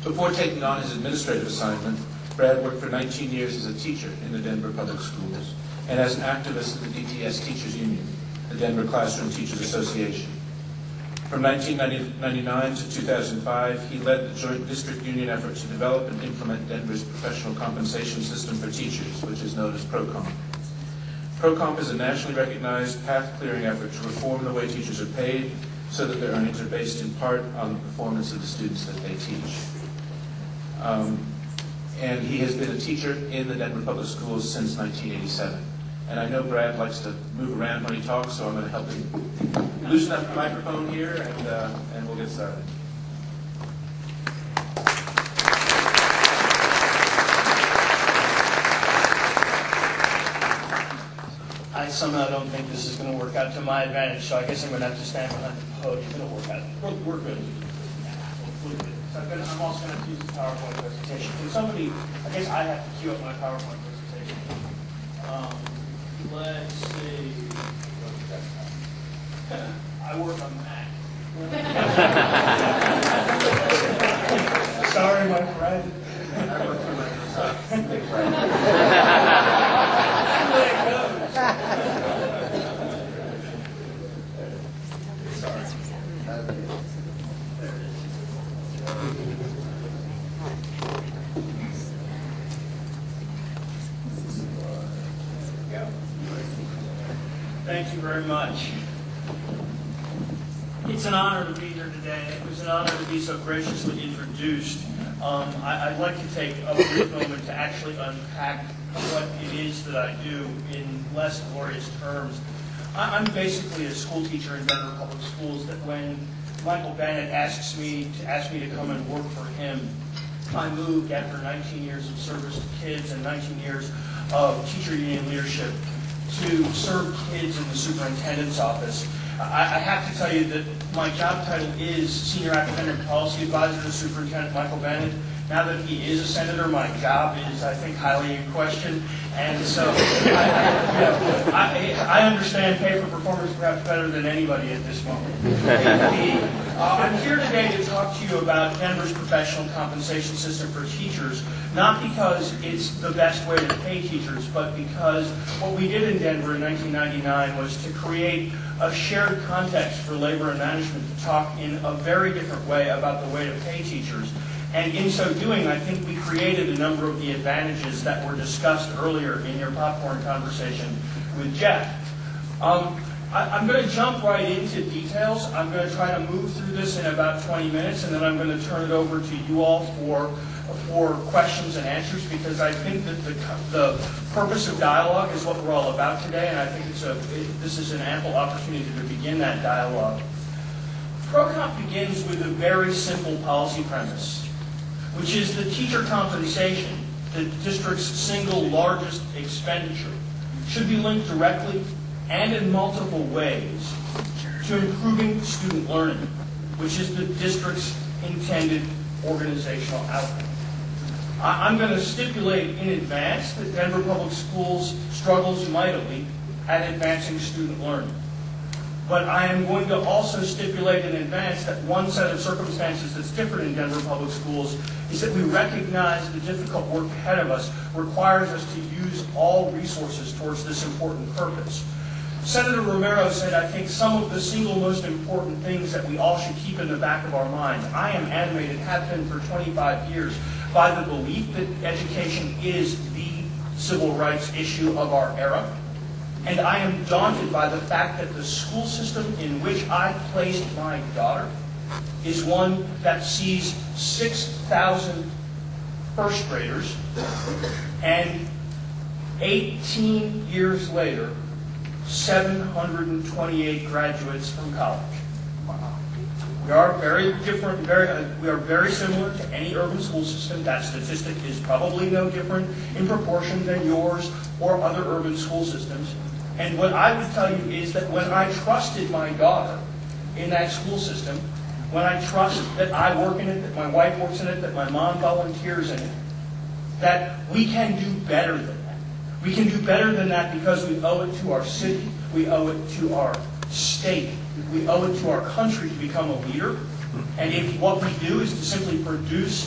Speaker 1: Before taking on his administrative assignment, Brad worked for 19 years as a teacher in the Denver Public Schools and as an activist in the DTS Teachers Union, the Denver Classroom Teachers Association. From 1999 to 2005, he led the joint district union effort to develop and implement Denver's professional compensation system for teachers, which is known as ProComp. ProComp is a nationally recognized path-clearing effort to reform the way teachers are paid so that their earnings are based in part on the performance of the students that they teach. and he has been a teacher in the Denver Public Schools since 1987. And I know Brad likes to move around when he talks, so I'm going to help him loosen up the microphone here, and we'll get started.
Speaker 12: I somehow don't think this is going to work out to my advantage, so I guess I'm going to have to stand behind the podium. It'll work out. We're good. So I'm also going to use the PowerPoint presentation. Can somebody, I guess I have to cue up my PowerPoint presentation. Let's see. I work on Mac. Sorry, my friend. I work for Microsoft. Thank you very much. It's an honor to be here today. It was an honor to be so graciously introduced. I'd like to take a brief moment to actually unpack what it is that I do in less glorious terms. I'm basically a school teacher in Denver Public Schools that when Michael Bennett asked me to come and work for him, I moved after 19 years of service to kids and 19 years of teacher union leadership to serve kids in the superintendent's office. I have to tell you that my job title is Senior Academic Policy Advisor to Superintendent Michael Bennett. Now that he is a senator, my job is, I think, highly in question. And so I understand pay for performance perhaps better than anybody at this moment. I'm here today to talk to you about Denver's professional compensation system for teachers, not because it's the best way to pay teachers, but because what we did in Denver in 1999 was to create a shared context for labor and management to talk in a very different way about the way to pay teachers. And in so doing, I think we created a number of the advantages that were discussed earlier in your popcorn conversation with Jeff. I'm going to jump right into details. I'm going to try to move through this in about 20 minutes, and then I'm going to turn it over to you all for questions and answers, because I think that the purpose of dialogue is what we're all about today, and I think this is an ample opportunity to begin that dialogue. ProComp begins with a very simple policy premise, which is that teacher compensation, the district's single largest expenditure, should be linked directly and in multiple ways to improving student learning, which is the district's intended organizational outcome. I'm going to stipulate in advance that Denver Public Schools struggles mightily at advancing student learning. But I am going to also stipulate in advance that one set of circumstances that's different in Denver Public Schools is that we recognize the difficult work ahead of us requires us to use all resources towards this important purpose. Senator Romero said, I think, some of the single most important things that we all should keep in the back of our minds. I am animated, have been for 25 years, by the belief that education is the civil rights issue of our era. And I am daunted by the fact that the school system in which I placed my daughter is one that sees 6,000 first graders and 18 years later, 728 graduates from college. We are very different, we are very similar to any urban school system. That statistic is probably no different in proportion than yours or other urban school systems. And what I would tell you is that when I trusted my daughter in that school system, when I trust that I work in it, that my wife works in it, that my mom volunteers in it, that we can do better than that. We can do better than that because we owe it to our city, we owe it to our state, we owe it to our country to become a leader. And if what we do is to simply produce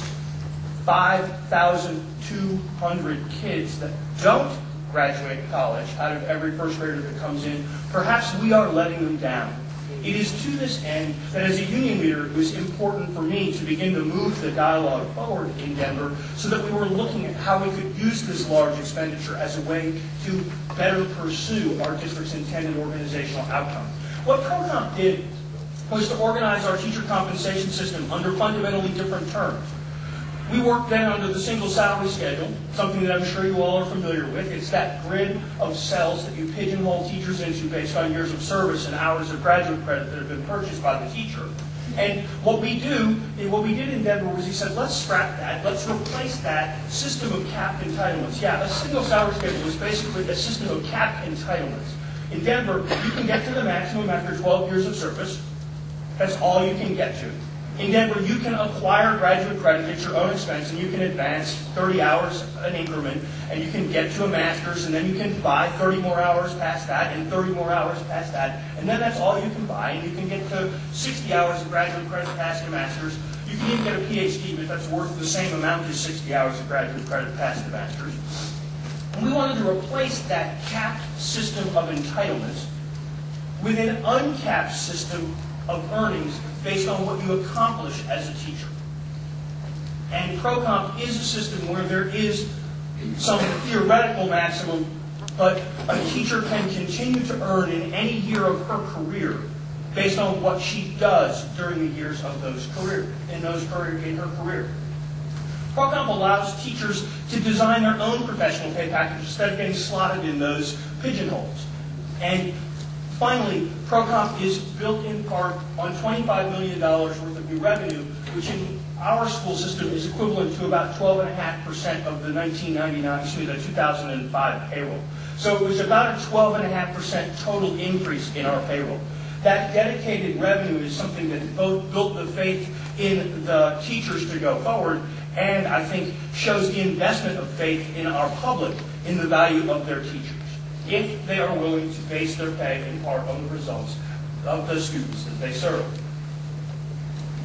Speaker 12: 5,200 kids that don't graduate college out of every first grader that comes in, perhaps we are letting them down. It is to this end that as a union leader, it was important for me to begin to move the dialogue forward in Denver so that we were looking at how we could use this large expenditure as a way to better pursue our district's intended organizational outcome. What ProComp did was to organize our teacher compensation system under fundamentally different terms. We work then under the single salary schedule, something that I'm sure you all are familiar with. It's that grid of cells that you pigeonhole teachers into based on years of service and hours of graduate credit that have been purchased by the teacher. And what we did in Denver was he said, let's scrap that, let's replace that system of capped entitlements. Yeah, a single salary schedule is basically a system of capped entitlements. In Denver, you can get to the maximum after 12 years of service. That's all you can get to. In Denver, you can acquire graduate credit at your own expense, and you can advance 30 hours an increment, and you can get to a master's, and then you can buy 30 more hours past that, and 30 more hours past that, and then that's all you can buy, and you can get to 60 hours of graduate credit past your master's. You can even get a PhD, but that's worth the same amount as 60 hours of graduate credit past the master's. And we wanted to replace that capped system of entitlements with an uncapped system of earnings based on what you accomplish as a teacher. And ProComp is a system where there is some theoretical maximum, but a teacher can continue to earn in any year of her career based on what she does during the years of in her career. ProComp allows teachers to design their own professional pay package instead of getting slotted in those pigeonholes. And finally, ProComp is built in part on $25 million worth of new revenue, which in our school system is equivalent to about 12.5% of the 2005 payroll. So it was about a 12.5% total increase in our payroll. That dedicated revenue is something that both built the faith in the teachers to go forward, and I think shows the investment of faith in our public in the value of their teachers, if they are willing to base their pay in part on the results of the students that they serve.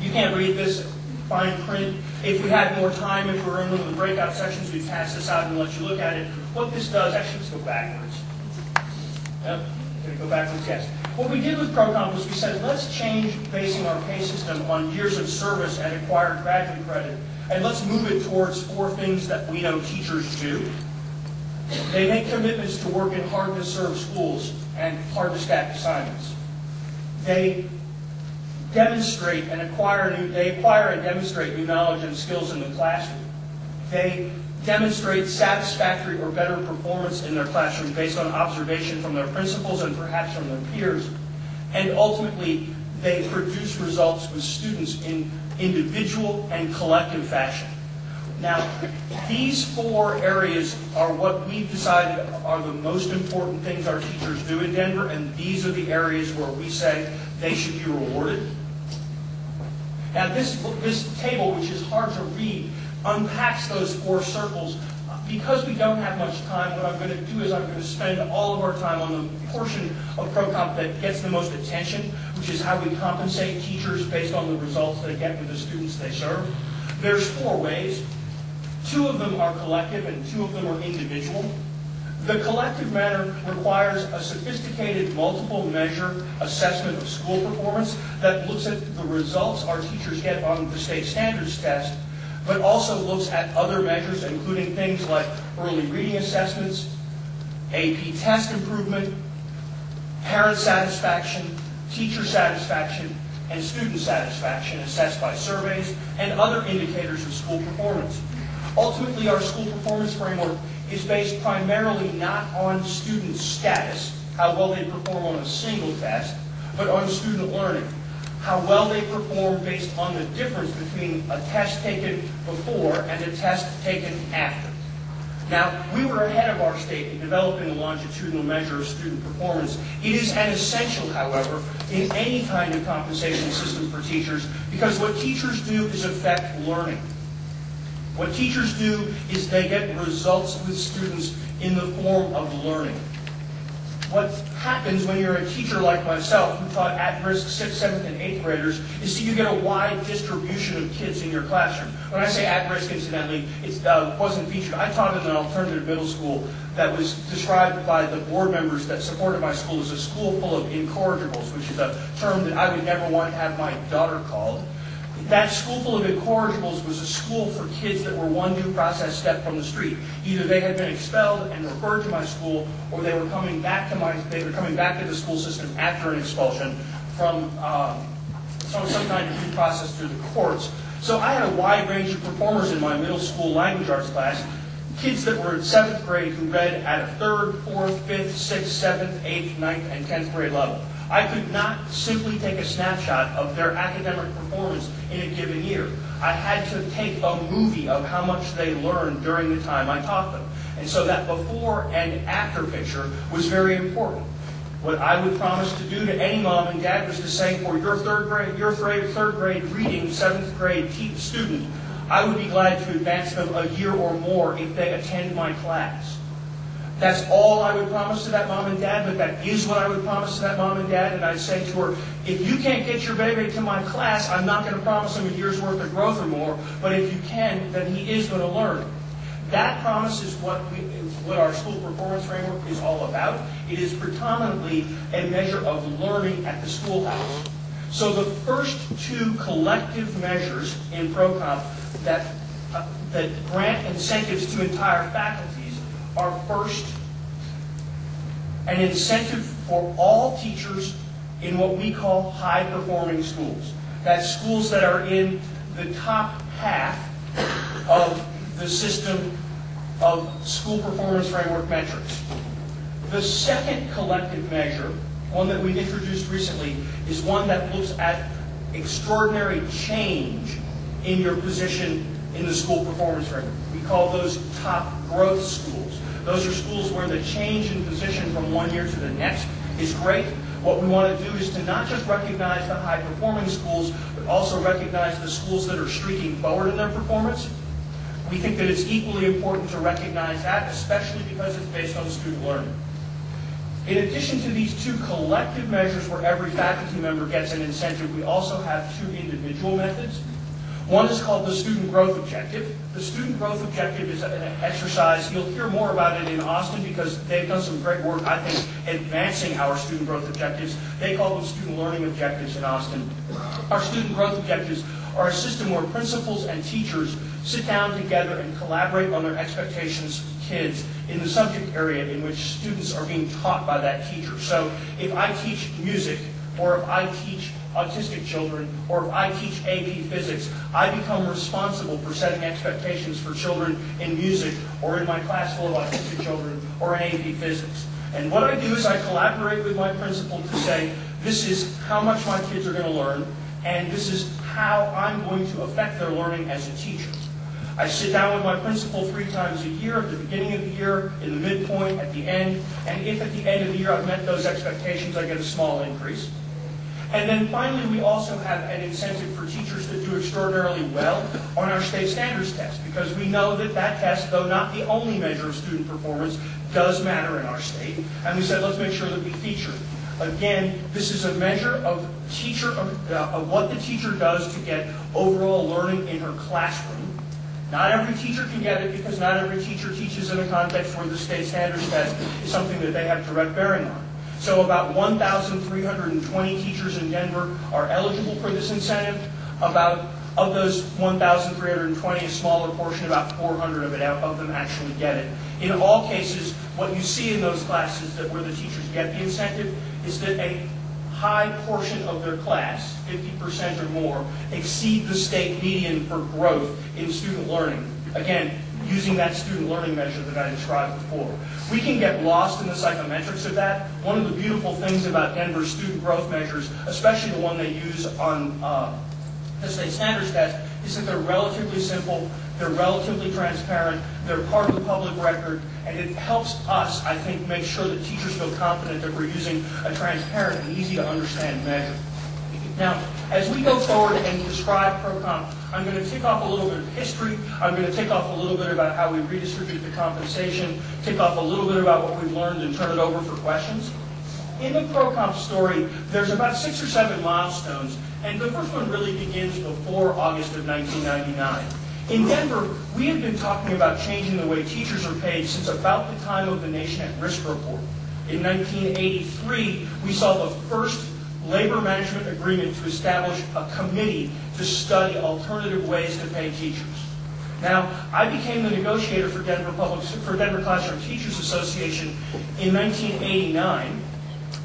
Speaker 12: You can't read this fine print. If we had more time, if we were in one of the breakout sections, we'd pass this out and let you look at it. What this does, actually, let's go backwards. Yep, going to go backwards, yes. What we did with ProComp was we said, let's change basing our pay system on years of service and acquired graduate credit, and let's move it towards 4 things that we know teachers do. They make commitments to work in hard-to-serve schools and hard-to-stack assignments. They acquire and demonstrate new knowledge and skills in the classroom. They demonstrate satisfactory or better performance in their classroom based on observation from their principals and perhaps from their peers. And ultimately, they produce results with students in individual and collective fashion. Now, these 4 areas are what we've decided are the most important things our teachers do in Denver, and these are the areas where we say they should be rewarded. Now, this table, which is hard to read, unpacks those 4 circles. Because we don't have much time, what I'm going to do is I'm going to spend all of our time on the portion of ProComp that gets the most attention, which is how we compensate teachers based on the results they get with the students they serve. There's 4 ways. 2 of them are collective and 2 of them are individual. The collective manner requires a sophisticated multiple measure assessment of school performance that looks at the results our teachers get on the state standards test, but also looks at other measures, including things like early reading assessments, AP test improvement, parent satisfaction, teacher satisfaction, and student satisfaction assessed by surveys, and other indicators of school performance. Ultimately, our school performance framework is based primarily not on student status, how well they perform on a single test, but on student learning, how well they perform based on the difference between a test taken before and a test taken after. Now, we were ahead of our state in developing a longitudinal measure of student performance. It is an essential, however, in any kind of compensation system for teachers, because what teachers do is affect learning. What teachers do is they get results with students in the form of learning. What happens when you're a teacher like myself, who taught at-risk 6th, 7th, and 8th graders, is that you get a wide distribution of kids in your classroom. When I say at-risk, incidentally, it wasn't featured. I taught in an alternative middle school that was described by the board members that supported my school as a school full of incorrigibles, which is a term that I would never want to have my daughter called. That school full of incorrigibles was a school for kids that were one due process step from the street. Either they had been expelled and referred to my school, or they were coming back to the school system after an expulsion from some kind of due process through the courts. So I had a wide range of performers in my middle school language arts class, kids that were in 7th grade who read at a 3rd, 4th, 5th, 6th, 7th, 8th, 9th, and 10th grade level. I could not simply take a snapshot of their academic performance in a given year. I had to take a movie of how much they learned during the time I taught them. And so that before and after picture was very important. What I would promise to do to any mom and dad was to say, for your third grade reading, 7th grade student, I would be glad to advance them a year or more if they attend my class. That's all I would promise to that mom and dad, but that is what I would promise to that mom and dad. And I'd say to her, if you can't get your baby to my class, I'm not going to promise him a year's worth of growth or more, but if you can, then he is going to learn. That promise is what our school performance framework is all about. It is predominantly a measure of learning at the schoolhouse. So the first two collective measures in ProComp that grant incentives to entire faculties are first an incentive for all teachers in what we call high-performing schools. That's schools that are in the top half of the system of school performance framework metrics. The second collective measure, one that we've introduced recently, is one that looks at extraordinary change in your position in the school performance framework. We call those top growth schools. Those are schools where the change in position from one year to the next is great. What we want to do is to not just recognize the high-performing schools, but also recognize the schools that are streaking forward in their performance. We think that it's equally important to recognize that, especially because it's based on student learning. In addition to these two collective measures where every faculty member gets an incentive, we also have two individual methods. One is called the Student Growth Objective. The Student Growth Objective is an exercise. You'll hear more about it in Austin because they've done some great work, I think, advancing our Student Growth Objectives. They call them Student Learning Objectives in Austin. Our Student Growth Objectives are a system where principals and teachers sit down together and collaborate on their expectations of kids in the subject area in which students are being taught by that teacher. So if I teach music, or if I teach autistic children, or if I teach AP physics, I become responsible for setting expectations for children in music, or in my class full of autistic children, or in AP physics. And what I do is I collaborate with my principal to say, this is how much my kids are going to learn, and this is how I'm going to affect their learning as a teacher. I sit down with my principal 3 times a year, at the beginning of the year, in the midpoint, at the end, and if at the end of the year I've met those expectations, I get a small increase. And then finally, we also have an incentive for teachers that do extraordinarily well on our state standards test, because we know that that test, though not the only measure of student performance, does matter in our state. And we said, let's make sure that we feature it. Again, this is a measure of what the teacher does to get overall learning in her classroom. Not every teacher can get it because not every teacher teaches in a context where the state standards test is something that they have direct bearing on. So about 1,320 teachers in Denver are eligible for this incentive. Of those 1,320, a smaller portion, about 400 of them actually get it. In all cases, what you see in those classes where the teachers get the incentive is that a high portion of their class, 50% or more, exceed the state median for growth in student learning. Again, using that student learning measure that I described before. We can get lost in the psychometrics of that. One of the beautiful things about Denver's student growth measures, especially the one they use on the state standards test, is that they're relatively simple, they're relatively transparent, they're part of the public record, and it helps us, I think, make sure that teachers feel confident that we're using a transparent and easy to understand measure. Now, as we go forward and describe ProComp, I'm going to tick off a little bit of history. I'm going to tick off a little bit about how we redistribute the compensation, tick off a little bit about what we've learned, and turn it over for questions. In the ProComp story, there's about 6 or 7 milestones, and the first one really begins before August of 1999. In Denver, we had been talking about changing the way teachers are paid since about the time of the Nation at Risk report. In 1983, we saw the first labor management agreement to establish a committee to study alternative ways to pay teachers. Now, I became the negotiator for Denver Classroom Teachers Association in 1989,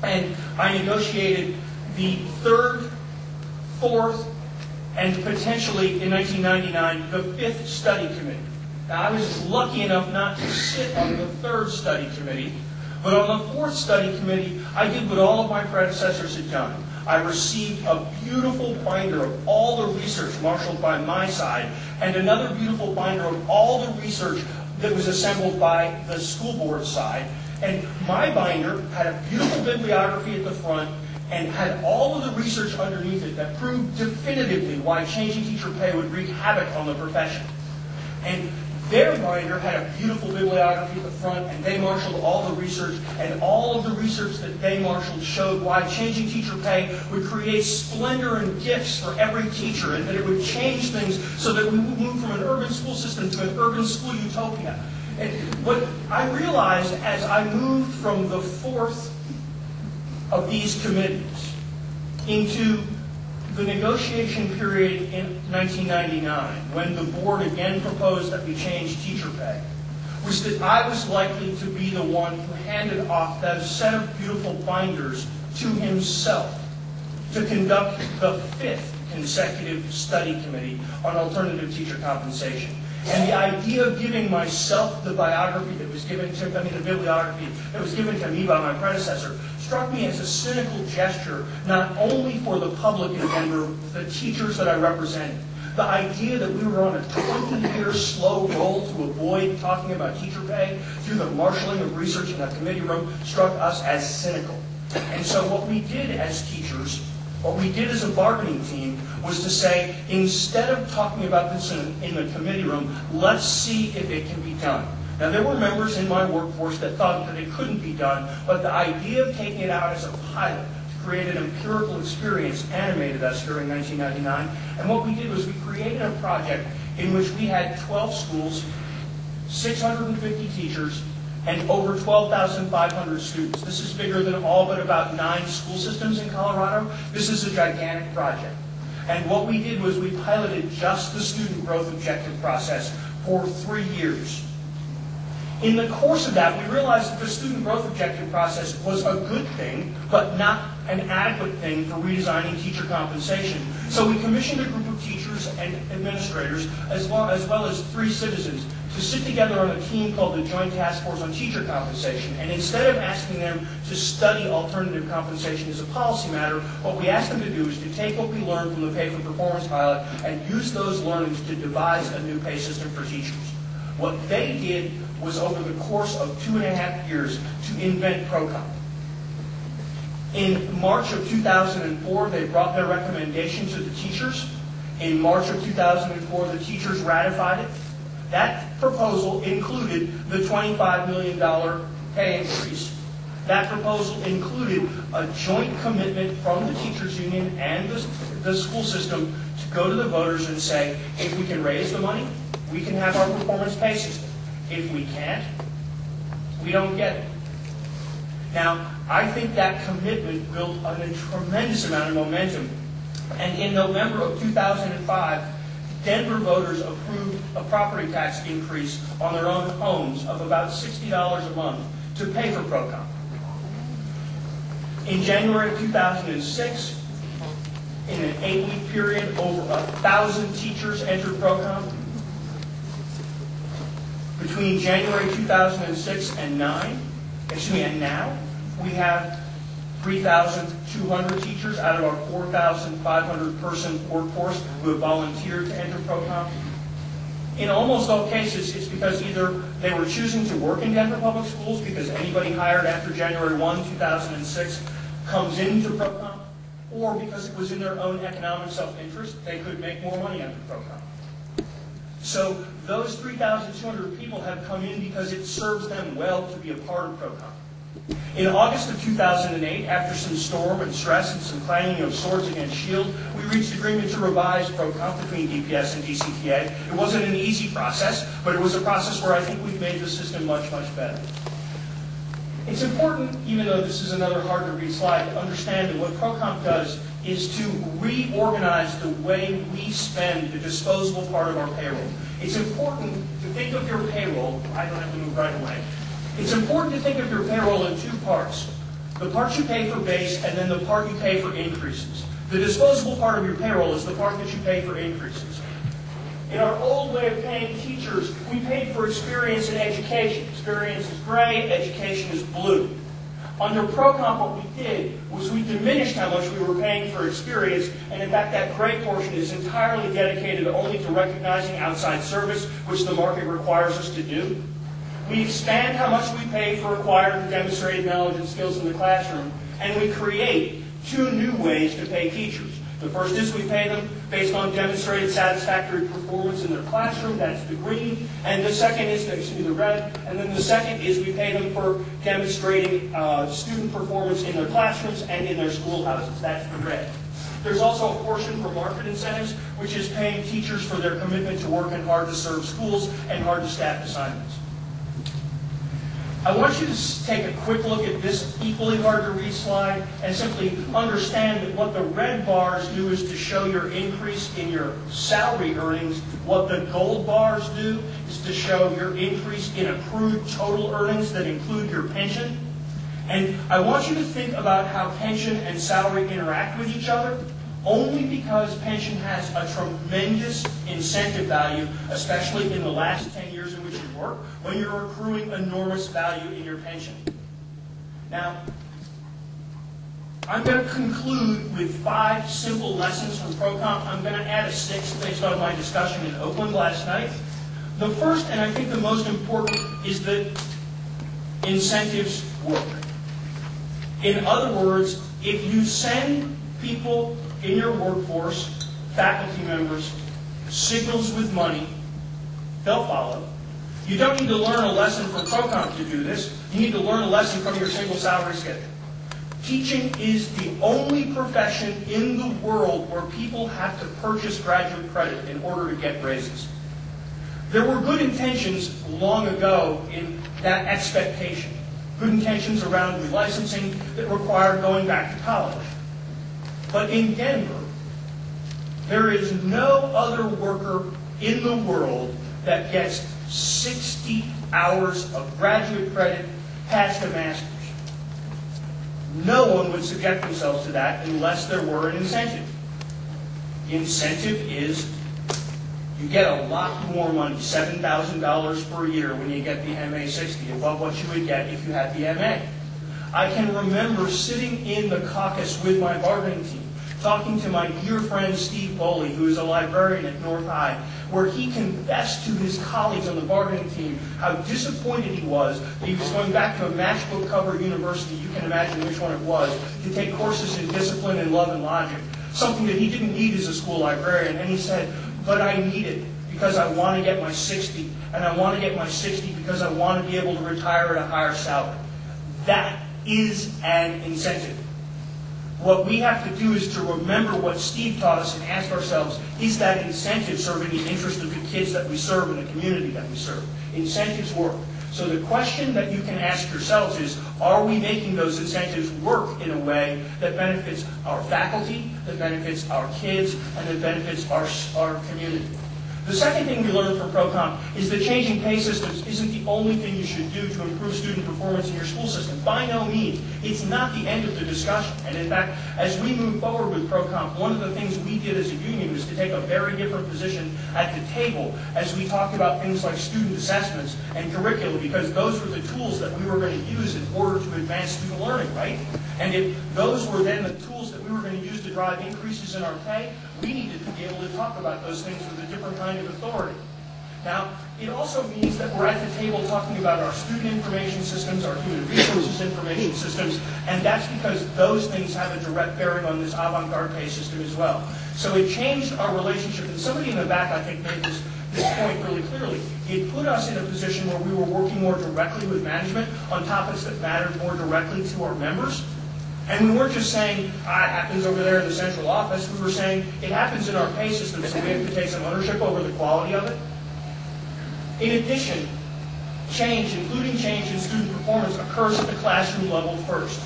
Speaker 12: and I negotiated the 3rd, 4th, and potentially in 1999, the 5th study committee. Now, I was lucky enough not to sit on the 3rd study committee, but on the 4th study committee, I did what all of my predecessors had done. I received a beautiful binder of all the research marshaled by my side, and another beautiful binder of all the research that was assembled by the school board side. And my binder had a beautiful bibliography at the front and had all of the research underneath it that proved definitively why changing teacher pay would wreak havoc on the profession. And their binder had a beautiful bibliography at the front, and they marshaled all the research, and all of the research that they marshaled showed why changing teacher pay would create splendor and gifts for every teacher, and that it would change things so that we would move from an urban school system to an urban school utopia. And what I realized as I moved from the 4th of these committees into the negotiation period in 1999, when the board again proposed that we change teacher pay, was that I was likely to be the one who handed off that set of beautiful binders to himself to conduct the 5th consecutive study committee on alternative teacher compensation. And the idea of giving myself the biography that was given to, the bibliography that was given to me by my predecessor struck me as a cynical gesture, not only for the public in Denver, the teachers that I represented. The idea that we were on a 20-year slow roll to avoid talking about teacher pay through the marshaling of research in a committee room struck us as cynical. And so what we did as teachers, what we did as a bargaining team, was to say, instead of talking about this in the committee room, let's see if it can be done. Now, there were members in my workforce that thought that it couldn't be done, but the idea of taking it out as a pilot to create an empirical experience animated us during 1999. And what we did was we created a project in which we had 12 schools, 650 teachers, and over 12,500 students. This is bigger than all but about 9 school systems in Colorado. This is a gigantic project. And what we did was we piloted just the student growth objective process for 3 years. In the course of that, we realized that the student growth objective process was a good thing, but not an adequate thing for redesigning teacher compensation. So we commissioned a group of teachers and administrators, as well as 3 citizens, to sit together on a team called the Joint Task Force on Teacher Compensation. And instead of asking them to study alternative compensation as a policy matter, what we asked them to do is to take what we learned from the Pay for Performance pilot and use those learnings to devise a new pay system for teachers. What they did was, over the course of 2.5 years, to invent ProComp. In March of 2004, they brought their recommendation to the teachers. In March of 2004, the teachers ratified it. That proposal included the $25 million pay increase. That proposal included a joint commitment from the teachers union and the school system to go to the voters and say, if we can raise the money, we can have our performance pay system. If we can't, we don't get it. Now, I think that commitment built a tremendous amount of momentum. And in November of 2005, Denver voters approved a property tax increase on their own homes of about $60 a month to pay for ProComp. In January of 2006, in an 8-week period, over 1,000 teachers entered ProComp. Between January 2006 and now, we have 3,200 teachers out of our 4,500 person workforce who have volunteered to enter ProComp. In almost all cases, it's because either they were choosing to work in Denver Public Schools because anybody hired after January 1, 2006 comes into ProComp, or because it was in their own economic self-interest, they could make more money under ProComp. So those 3,200 people have come in because it serves them well to be a part of ProComp. In August of 2008, after some storm and stress and some clanging of swords against shield, we reached agreement to revise ProComp between DPS and DCTA. It wasn't an easy process, but it was a process where I think we've made the system much, much better. It's important, even though this is another hard-to-read slide, to understand that what ProComp does is to reorganize the way we spend the disposable part of our payroll. It's important to think of your payroll. I don't have to move right away. It's important to think of your payroll in 2 parts. The part you pay for base and then the part you pay for increases. The disposable part of your payroll is the part that you pay for increases. In our old way of paying teachers, we paid for experience in education. Experience is gray, education is blue. Under ProComp, what we did was we diminished how much we were paying for experience, and in fact that gray portion is entirely dedicated only to recognizing outside service, which the market requires us to do. We expand how much we pay for acquired and demonstrated knowledge and skills in the classroom, and we create two new ways to pay teachers. The first is we pay them based on demonstrated satisfactory performance in their classroom, that's the green, and the second is, the red, and then the second is we pay them for demonstrating student performance in their classrooms and in their schoolhouses, that's the red. There's also a portion for market incentives, which is paying teachers for their commitment to work in hard-to-serve schools and hard-to-staff assignments. I want you to take a quick look at this equally hard-to-read slide and simply understand that what the red bars do is to show your increase in your salary earnings. What the gold bars do is to show your increase in accrued total earnings that include your pension. And I want you to think about how pension and salary interact with each other, only because pension has a tremendous incentive value, especially in the last 10 years in which you work, when you're accruing enormous value in your pension. Now, I'm going to conclude with 5 simple lessons from ProComp. I'm going to add a 6th based on my discussion in Oakland last night. The first, and I think the most important, is that incentives work. In other words, if you send people in your workforce, faculty members, signals with money, they'll follow. You don't need to learn a lesson from ProComp to do this. You need to learn a lesson from your single salary schedule. Teaching is the only profession in the world where people have to purchase graduate credit in order to get raises. There were good intentions long ago in that expectation. Good intentions around relicensing that required going back to college. But in Denver, there is no other worker in the world that gets 60 hours of graduate credit past a master's. No one would subject themselves to that unless there were an incentive. The incentive is you get a lot more money, $7,000 per year when you get the MA 60, above what you would get if you had the MA. I can remember sitting in the caucus with my bargaining team, talking to my dear friend Steve Boley, who is a librarian at North High, where he confessed to his colleagues on the bargaining team how disappointed he was that he was going back to a matchbook cover university, you can imagine which one it was, to take courses in discipline and love and logic, something that he didn't need as a school librarian. And he said, but I need it because I want to get my 60, and I want to get my 60 because I want to be able to retire at a higher salary. That is an incentive. What we have to do is to remember what Steve taught us and ask ourselves, is that incentive serving the interest of the kids that we serve and the community that we serve? Incentives work. So the question that you can ask yourselves is, are we making those incentives work in a way that benefits our faculty, that benefits our kids, and that benefits our community? The second thing we learned from ProComp is that changing pay systems isn't the only thing you should do to improve student performance in your school system. By no means. It's not the end of the discussion. And in fact, as we move forward with ProComp, one of the things we did as a union was to take a very different position at the table as we talked about things like student assessments and curricula, because those were the tools that we were going to use in order to advance student learning, right? And if those were then the tools that we were going to use to drive increases in our pay, we needed to be able to talk about those things with a different kind of authority. Now, it also means that we're at the table talking about our student information systems, our human resources information systems, and that's because those things have a direct bearing on this avant-garde pay system as well. So it changed our relationship, and somebody in the back, I think, made this point really clearly. It put us in a position where we were working more directly with management on topics that mattered more directly to our members. And we weren't just saying, it happens over there in the central office. We were saying, it happens in our pay system, so we have to take some ownership over the quality of it. In addition, change, including change in student performance, occurs at the classroom level first.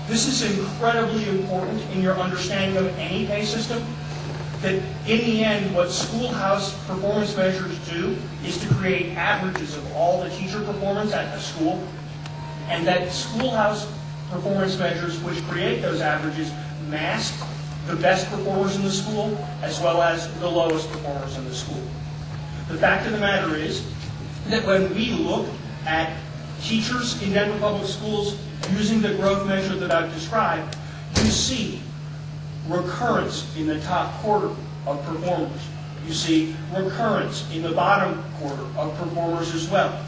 Speaker 12: This is incredibly important in your understanding of any pay system, that in the end, what schoolhouse performance measures do is to create averages of all the teacher performance at the school, and that schoolhouse performance measures which create those averages mask the best performers in the school as well as the lowest performers in the school. The fact of the matter is that when we look at teachers in Denver Public Schools using the growth measure that I've described, you see recurrence in the top quarter of performers. You see recurrence in the bottom quarter of performers as well.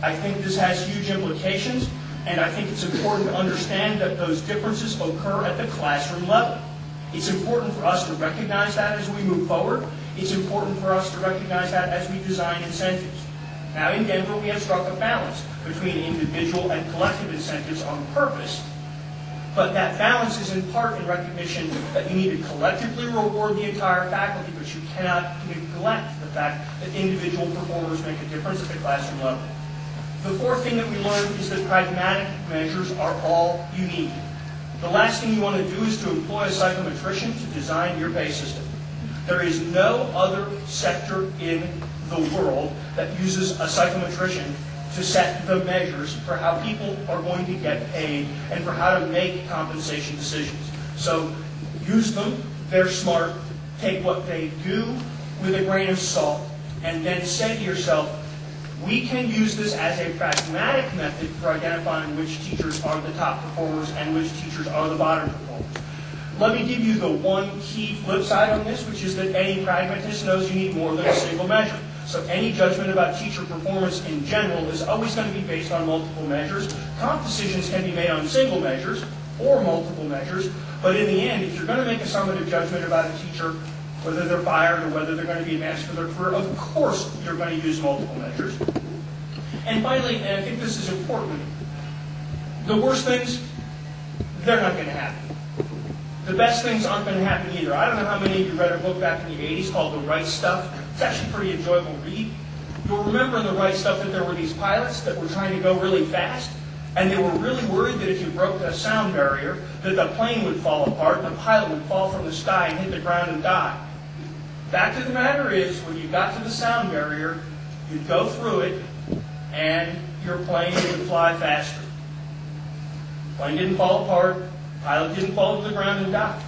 Speaker 12: I think this has huge implications, and I think it's important to understand that those differences occur at the classroom level. It's important for us to recognize that as we move forward. It's important for us to recognize that as we design incentives. Now, in Denver, we have struck a balance between individual and collective incentives on purpose, but that balance is in part in recognition that you need to collectively reward the entire faculty, but you cannot neglect the fact that individual performers make a difference at the classroom level. The fourth thing that we learned is that pragmatic measures are all you need. The last thing you want to do is to employ a psychometrician to design your pay system. There is no other sector in the world that uses a psychometrician to set the measures for how people are going to get paid and for how to make compensation decisions. So use them, they're smart, take what they do with a grain of salt, and then say to yourself, we can use this as a pragmatic method for identifying which teachers are the top performers and which teachers are the bottom performers. Let me give you the one key flip side on this, which is that any pragmatist knows you need more than a single measure. So any judgment about teacher performance in general is always going to be based on multiple measures. Comp decisions can be made on single measures or multiple measures, but in the end, if you're going to make a summative judgment about a teacher, whether they're fired or whether they're going to be advanced for their career, of course you're going to use multiple measures. And finally, and I think this is important, the worst things, they're not going to happen. The best things aren't going to happen either. I don't know how many of you read a book back in the 80s called The Right Stuff. It's actually a pretty enjoyable read. You'll remember in The Right Stuff that there were these pilots that were trying to go really fast, and they were really worried that if you broke the sound barrier, that the plane would fall apart, and the pilot would fall from the sky and hit the ground and die. Fact of the matter is, when you got to the sound barrier, you'd go through it, and your plane would fly faster. Plane didn't fall apart, pilot didn't fall to the ground and die.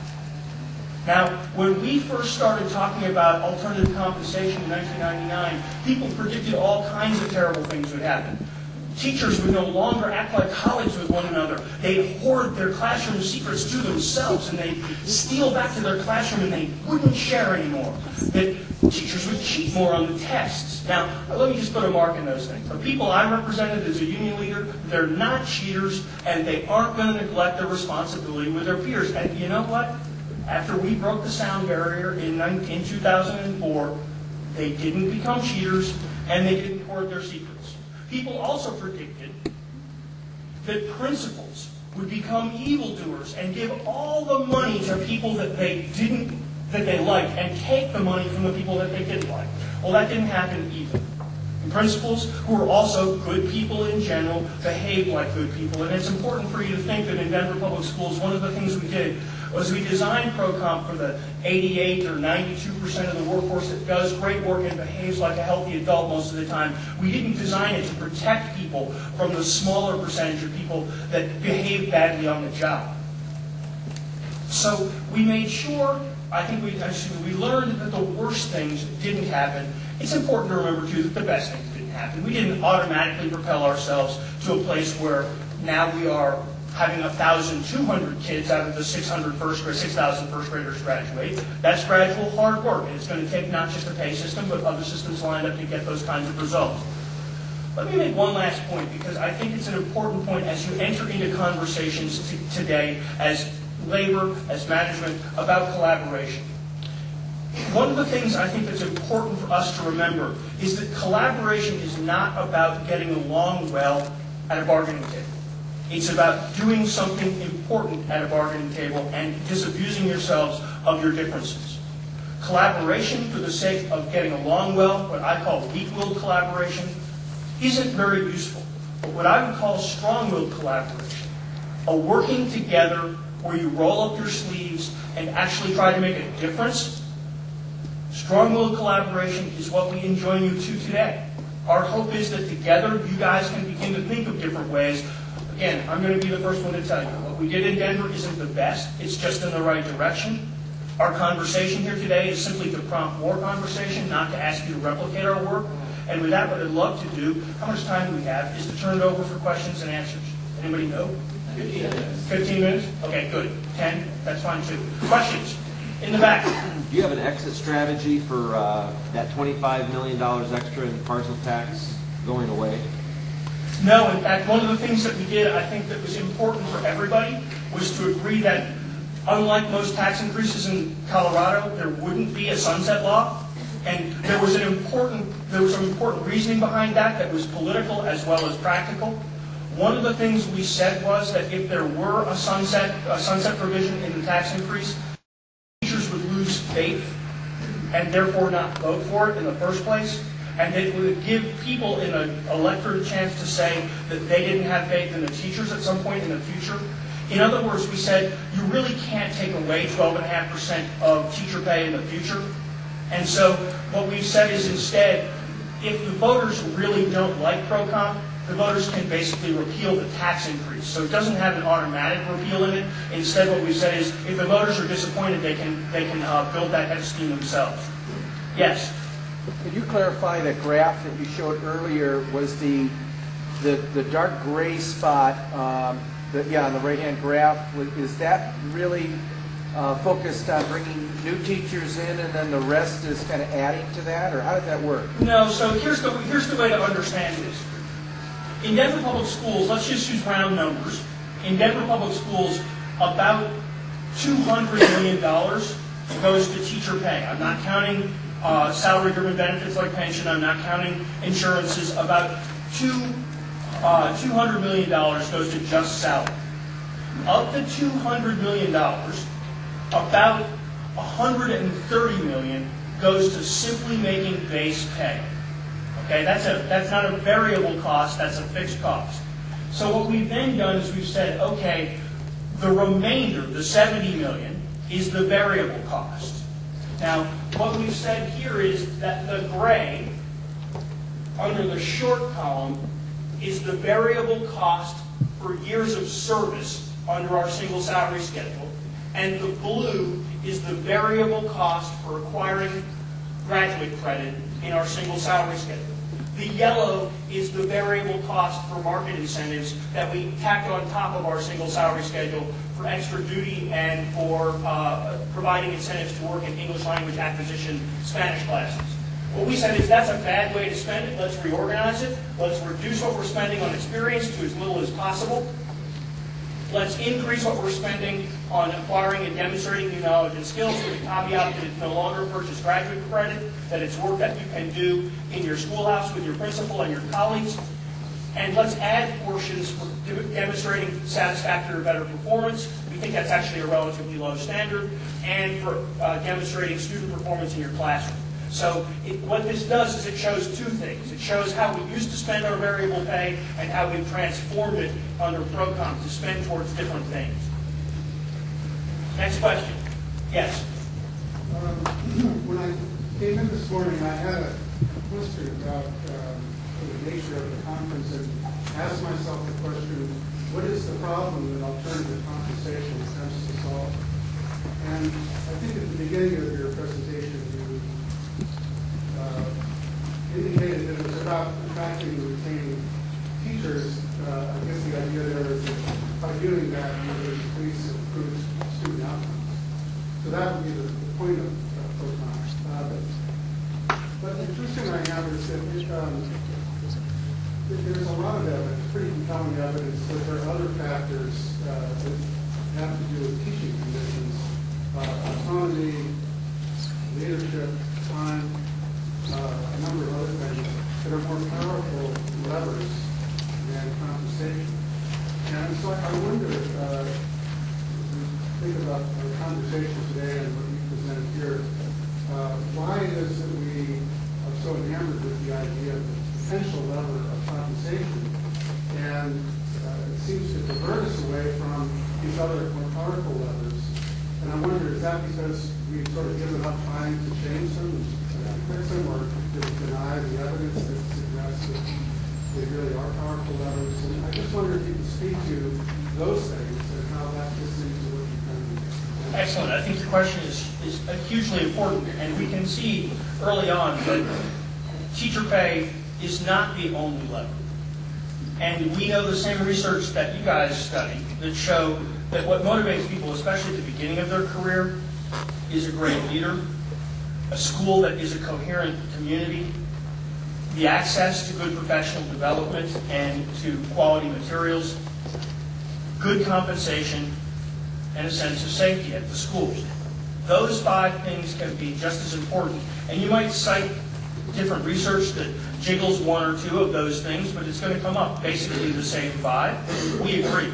Speaker 12: Now, when we first started talking about alternative compensation in 1999, people predicted all kinds of terrible things would happen. Teachers would no longer act like colleagues with one another. They'd hoard their classroom secrets to themselves, and they'd steal back to their classroom, and they wouldn't share anymore. That teachers would cheat more on the tests. Now, let me just put a mark in those things. The people I represented as a union leader, they're not cheaters, and they aren't going to neglect their responsibility with their peers. And you know what? After we broke the sound barrier in 2004, they didn't become cheaters, and they didn't hoard their secrets. People also predicted that principals would become evildoers and give all the money to people that they liked, and take the money from the people that they didn't like. Well, that didn't happen either. And principals, who were also good people in general, behaved like good people. And it's important for you to think that in Denver Public Schools, one of the things we did was we designed ProComp for the 88 or 92% of the workforce that does great work and behaves like a healthy adult most of the time. We didn't design it to protect people from the smaller percentage of people that behave badly on the job. So we made sure, I think we learned that the worst things didn't happen. It's important to remember, too, that the best things didn't happen. We didn't automatically propel ourselves to a place where now we are having 1,200 kids out of the 6,000 first graders graduate. That's gradual hard work, and it's going to take not just the pay system, but other systems lined up to get those kinds of results. Let me make one last point, because I think it's an important point as you enter into conversations today as labor, as management, about collaboration. One of the things I think that's important for us to remember is that collaboration is not about getting along well at a bargaining table. It's about doing something important at a bargaining table and disabusing yourselves of your differences. Collaboration for the sake of getting along well, what I call weak-willed collaboration, isn't very useful. But what I would call strong-willed collaboration, a working together where you roll up your sleeves and actually try to make a difference, strong-willed collaboration is what we enjoin you to today. Our hope is that together you guys can begin to think of different ways Again, I'm going to be the first one to tell you, what we did in Denver isn't the best. It's just in the right direction. Our conversation here today is simply to prompt more conversation, not to ask you to replicate our work. And with that, what I'd love to do, how much time we have, is to turn it over for questions and answers. Anybody know? 15 minutes. 15 minutes? Okay, good. 10? That's fine too. Questions? In the back.
Speaker 13: Do you have an exit strategy for that $25 million extra in parcel tax going away?
Speaker 12: No, in fact, one of the things that we did, I think that was important for everybody, was to agree that unlike most tax increases in Colorado, there wouldn't be a sunset law. And there was some important reasoning behind that was political as well as practical. One of the things we said was that if there were a sunset provision in the tax increase, teachers would lose faith and therefore not vote for it in the first place. And it would give people in an electorate a chance to say that they didn't have faith in the teachers at some point in the future. In other words, we said you really can't take away 12.5% of teacher pay in the future. And so what we've said is instead, if the voters really don't like pro-comp, the voters can basically repeal the tax increase. So it doesn't have an automatic repeal in it. Instead, what we've said is if the voters are disappointed, they can build that head scheme themselves. Yes?
Speaker 14: Could you clarify the graph that you showed earlier was the dark gray spot, on the right-hand graph, is that really focused on bringing new teachers in and then the rest is kind of adding to that, or how does that work?
Speaker 12: No, so here's the way to understand this. In Denver Public Schools, let's just use round numbers. In Denver Public Schools, about $200 million goes to teacher pay. I'm not counting salary-driven benefits like pension. I'm not counting insurances. About $200 million goes to just salary. Of the $200 million, about $130 million goes to simply making base pay. Okay, that's not a variable cost, that's a fixed cost. So what we've then done is we've said, okay, the remainder, the $70 million, is the variable cost. Now, what we've said here is that the gray, under the short column, is the variable cost for years of service under our single salary schedule, and the blue is the variable cost for acquiring graduate credit in our single salary schedule. The yellow is the variable cost for market incentives that we tacked on top of our single salary schedule for extra duty and for providing incentives to work in English language acquisition Spanish classes. What we said is that's a bad way to spend it. Let's reorganize it. Let's reduce what we're spending on experience to as little as possible. Let's increase what we're spending on acquiring and demonstrating new knowledge and skills with the caveat that it's no longer purchase graduate credit, that it's work that you can do in your schoolhouse with your principal and your colleagues. And let's add portions for demonstrating satisfactory or better performance. We think that's actually a relatively low standard. And for demonstrating student performance in your classroom. So what this does is it shows two things. It shows how we used to spend our variable pay and how we've transformed it under ProComp to spend towards different things. Next question. Yes?
Speaker 15: When I came in this morning, I had a question about the nature of the conference and asked myself the question, what is the problem that alternative compensation attempts to solve? And I think at the beginning of your presentation, you indicated that it was about attracting and retaining teachers. I guess the idea there is that by doing that, you would increase and improve student outcomes. So that would be the point of ProComp. But the question I have is that there's a lot of evidence, pretty compelling evidence, that there are other factors that have to do with teaching conditions, autonomy, leadership, time, a number of other things that are more powerful levers than compensation. And so I wonder, as we think about our conversation today and what you presented here, why is it we are so enamored with the idea of the potential lever of compensation, and it seems to divert us away from these other more powerful levers. And I wonder, is that because we've sort of given up trying to change them, fix them, or deny the evidence that suggests that they really are powerful levers? And I just wonder if you could speak to
Speaker 12: question is hugely important, and we can see early on that teacher pay is not the only lever. And we know the same research that you guys study that show that what motivates people, especially at the beginning of their career, is a great leader, a school that is a coherent community, the access to good professional development and to quality materials, good compensation, and a sense of safety at the schools. Those 5 things can be just as important. And you might cite different research that jiggles 1 or 2 of those things, but it's going to come up basically the same 5. We agree.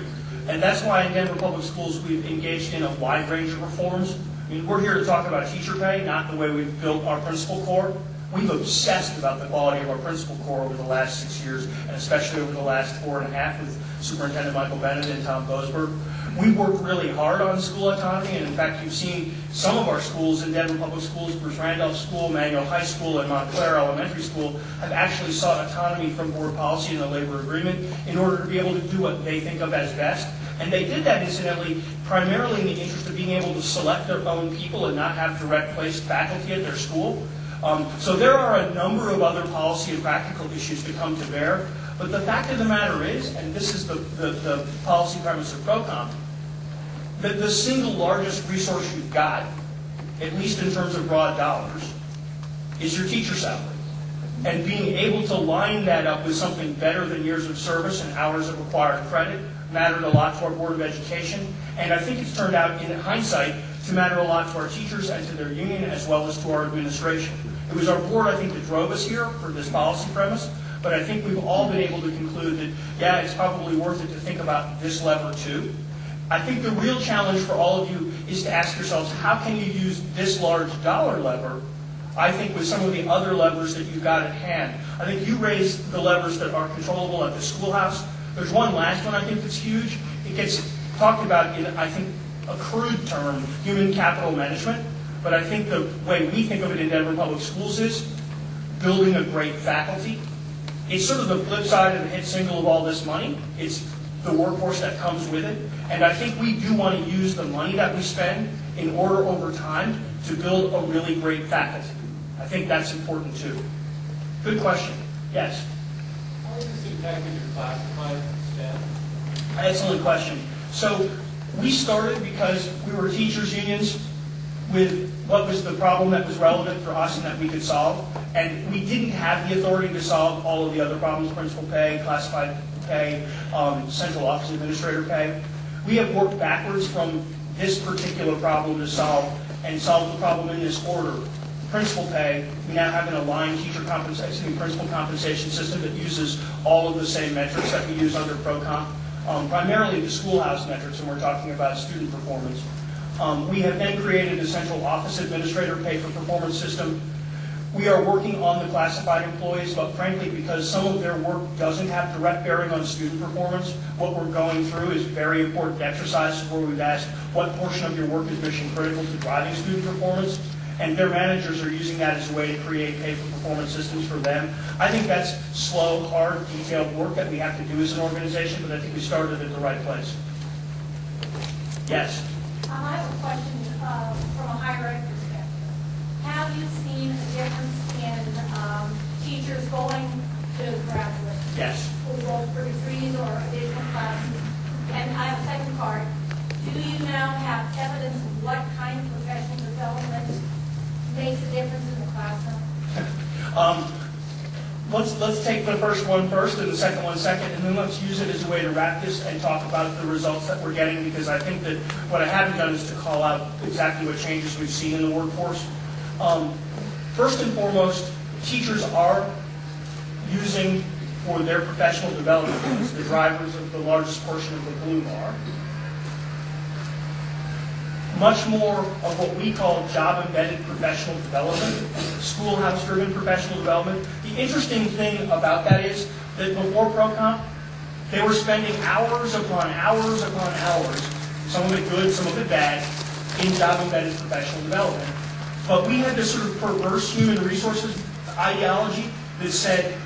Speaker 12: And that's why in Denver Public Schools we've engaged in a wide range of reforms. I mean, we're here to talk about teacher pay, not the way we've built our principal corps. We've obsessed about the quality of our principal corps over the last 6 years, and especially over the last 4.5 with Superintendent Michael Bennett and Tom Boasberg. We've worked really hard on school autonomy, and in fact, you've seen some of our schools in Denver Public Schools, Bruce Randolph School, Manual High School, and Montclair Elementary School, have actually sought autonomy from board policy in the labor agreement in order to be able to do what they think of as best. And they did that, incidentally, primarily in the interest of being able to select their own people and not have direct placed faculty at their school. So there are a number of other policy and practical issues that come to bear. But the fact of the matter is, and this is the policy premise of ProComp, that the single largest resource you've got, at least in terms of raw dollars, is your teacher salary. And being able to line that up with something better than years of service and hours of required credit mattered a lot to our Board of Education. And I think it's turned out, in hindsight, to matter a lot to our teachers and to their union as well as to our administration. It was our board, I think, that drove us here for this policy premise. But I think we've all been able to conclude that, yeah, it's probably worth it to think about this lever too. I think the real challenge for all of you is to ask yourselves, how can you use this large dollar lever, I think, with some of the other levers that you've got at hand. I think you raised the levers that are controllable at the schoolhouse. There's one last one I think that's huge. It gets talked about in, I think, a crude term, human capital management. But I think the way we think of it in Denver Public Schools is building a great faculty. It's sort of the flip side of the hit single of all this money. It's the workforce that comes with it. And I think we do want to use the money that we spend in order over time to build a really great faculty. I think that's important too. Good question. Yes?
Speaker 6: How is this impacting your classified staff?
Speaker 12: Excellent question. So we started because we were teachers' unions with what was the problem that was relevant for us and that we could solve. And we didn't have the authority to solve all of the other problems, principal pay, classified pay, central office administrator pay. We have worked backwards from this particular problem to solve, and solve the problem in this order. Principal pay, we now have an aligned teacher compensation, principal compensation system that uses all of the same metrics that we use under ProComp, primarily the schoolhouse metrics, and we're talking about student performance. We have then created a central office administrator pay for performance system. We are working on the classified employees, but frankly, because some of their work doesn't have direct bearing on student performance, what we're going through is very important exercises where we've asked what portion of your work is mission critical to driving student performance, and their managers are using that as a way to create pay for performance systems for them. I think that's slow, hard, detailed work that we have to do as an organization, but I think we started at the right place. Yes?
Speaker 2: I have a question from a higher ed perspective. Have you seen a difference in teachers going to graduate?
Speaker 12: Yes.
Speaker 2: Who go for degrees or additional classes? And I have a second part. Do you now have evidence of what kind of professional development makes a difference in the classroom?
Speaker 12: Let's take the first one first and the second one second, and then let's use it as a way to wrap this and talk about the results that we're getting, because I think that what I haven't done is to call out exactly what changes we've seen in the workforce. First and foremost, teachers are using for their professional development, as the drivers of the largest portion of the blue bar, much more of what we call job-embedded professional development, schoolhouse-driven professional development. The interesting thing about that is that before ProComp, they were spending hours upon hours upon hours, some of it good, some of it bad, in job-embedded professional development. But we had this sort of perverse human resources ideology that said,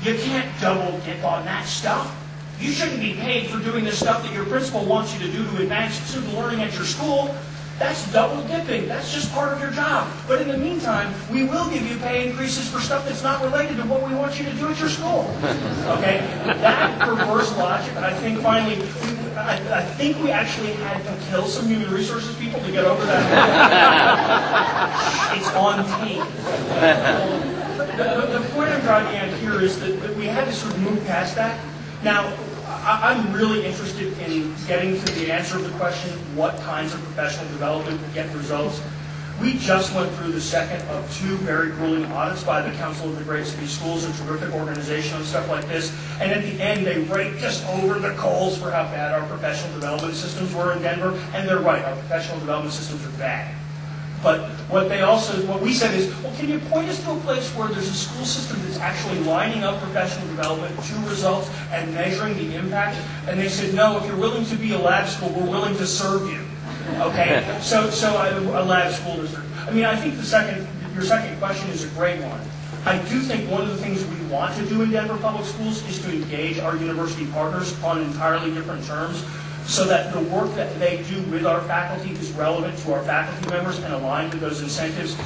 Speaker 12: you can't double dip on that stuff. You shouldn't be paid for doing the stuff that your principal wants you to do to advance student learning at your school. That's double dipping. That's just part of your job. But in the meantime, we will give you pay increases for stuff that's not related to what we want you to do at your school. Okay? That perverse logic, I think finally, I think we actually had to kill some human resources people to get over that. It's on tape. The point I'm driving at here is that we had to sort of move past that. Now, I'm really interested in getting to the answer of the question, what kinds of professional development get results. We just went through the second of 2 very grueling audits by the Council of the Great City Schools, a terrific organization and stuff like this. And at the end, they rate just over the coals for how bad our professional development systems were in Denver. And they're right, our professional development systems are bad. But what we said is, well, can you point us to a place where there's a school system that's actually lining up professional development to results and measuring the impact? And they said, no, if you're willing to be a lab school, we're willing to serve you. Okay, so a lab school is. I mean, I think your second question is a great one. I do think one of the things we want to do in Denver Public Schools is to engage our university partners on entirely different terms, so that the work that they do with our faculty is relevant to our faculty members and aligned with those incentives.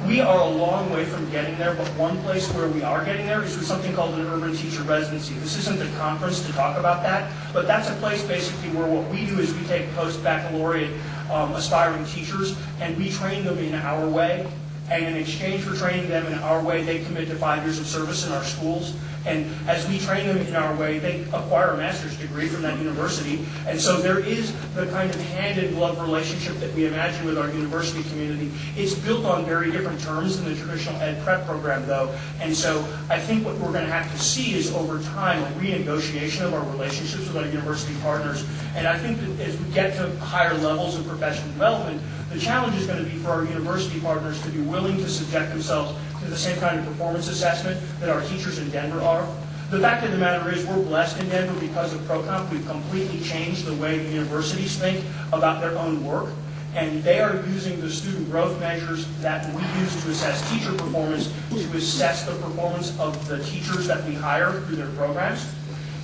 Speaker 12: We are a long way from getting there, but one place where we are getting there is with something called an urban teacher residency. This isn't the conference to talk about that, but that's a place basically where what we do is we take post-baccalaureate aspiring teachers and we train them in our way. And in exchange for training them in our way, they commit to 5 years of service in our schools. And as we train them in our way, they acquire a master's degree from that university. And so there is the kind of hand-in-glove relationship that we imagine with our university community. It's built on very different terms than the traditional ed prep program, though. And so I think what we're going to have to see is, over time, a renegotiation of our relationships with our university partners. And I think that as we get to higher levels of professional development, the challenge is going to be for our university partners to be willing to subject themselves to the same kind of performance assessment that our teachers in Denver are. The fact of the matter is we're blessed in Denver because of ProComp. We've completely changed the way the universities think about their own work. And they are using the student growth measures that we use to assess teacher performance to assess the performance of the teachers that we hire through their programs.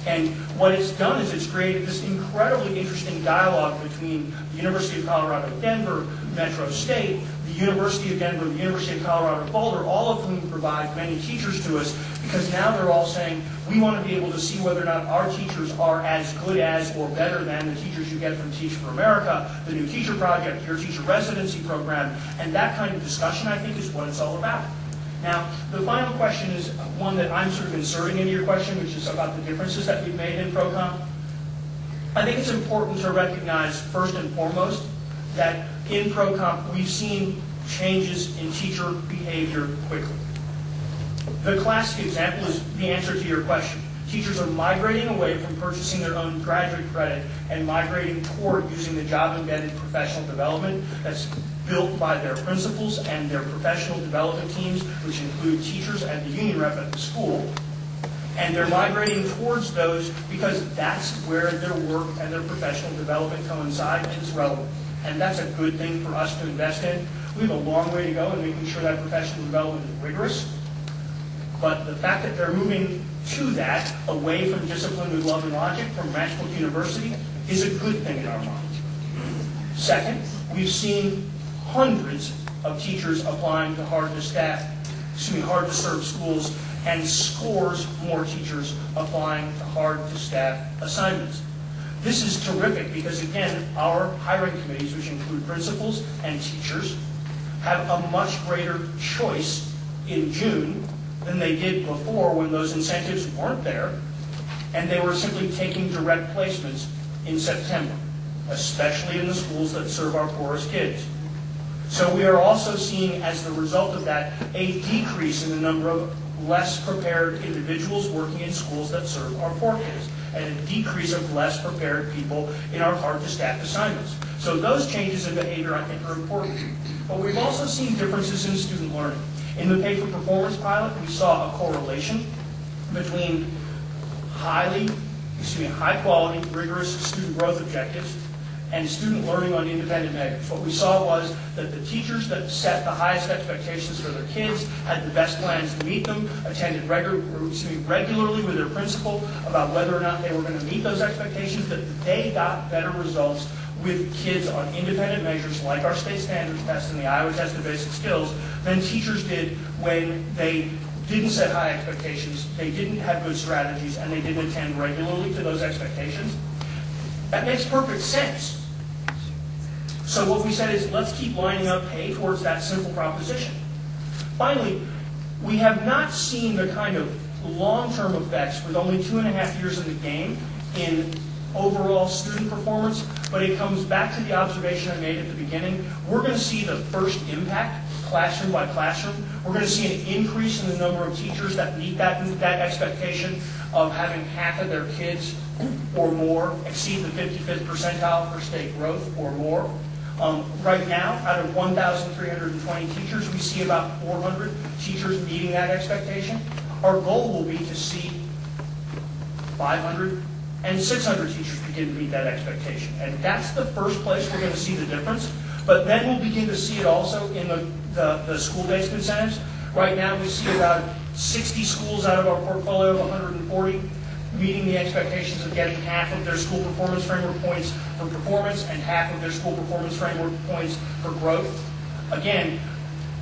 Speaker 12: And what it's done is it's created this incredibly interesting dialogue between the University of Colorado Denver, Metro State, the University of Denver, the University of Colorado Boulder, all of whom provide many teachers to us, because now they're all saying, we want to be able to see whether or not our teachers are as good as or better than the teachers you get from Teach for America, the New Teacher Project, your teacher residency program, and that kind of discussion, I think, is what it's all about. Now, the final question is one that I'm sort of inserting into your question, which is about the differences that we've made in ProComp. I think it's important to recognize, first and foremost, that in ProComp we've seen changes in teacher behavior quickly. The classic example is the answer to your question. Teachers are migrating away from purchasing their own graduate credit and migrating toward using the job-embedded professional development that's built by their principals and their professional development teams, which include teachers and the union rep at the school. And they're migrating towards those because that's where their work and their professional development coincide and is relevant. And that's a good thing for us to invest in. We have a long way to go in making sure that professional development is rigorous. But the fact that they're moving to that, away from discipline with love and logic from Ranchville University, is a good thing in our minds. Second, we've seen hundreds of teachers applying to hard-to-serve schools, and scores more teachers applying to hard-to-staff assignments. This is terrific because, again, our hiring committees, which include principals and teachers, have a much greater choice in June than they did before when those incentives weren't there, and they were simply taking direct placements in September, especially in the schools that serve our poorest kids. So we are also seeing, as the result of that, a decrease in the number of less prepared individuals working in schools that serve our poor kids, and a decrease of less prepared people in our hard-to-staff assignments. So those changes in behavior, I think, are important. But we've also seen differences in student learning. In the Pay for Performance pilot, we saw a correlation between high-quality, rigorous student growth objectives and student learning on independent measures. What we saw was that the teachers that set the highest expectations for their kids had the best plans to meet them, attended regularly with their principal about whether or not they were going to meet those expectations, that they got better results with kids on independent measures like our state standards test and the Iowa test of basic skills than teachers did when they didn't set high expectations, they didn't have good strategies, and they didn't attend regularly to those expectations. That makes perfect sense. So what we said is, let's keep lining up pay towards that simple proposition. Finally, we have not seen the kind of long-term effects with only 2.5 years in the game in overall student performance, but it comes back to the observation I made at the beginning. We're going to see the first impact, classroom by classroom. We're going to see an increase in the number of teachers that meet that expectation of having half of their kids or more exceed the 55th percentile for state growth or more. Right now, out of 1,320 teachers, we see about 400 teachers meeting that expectation. Our goal will be to see 500 and 600 teachers begin to meet that expectation. And that's the first place we're going to see the difference. But then we'll begin to see it also in the school-based incentives. Right now we see about 60 schools out of our portfolio of 140 meeting the expectations of getting half of their school performance framework points for performance and half of their school performance framework points for growth. Again,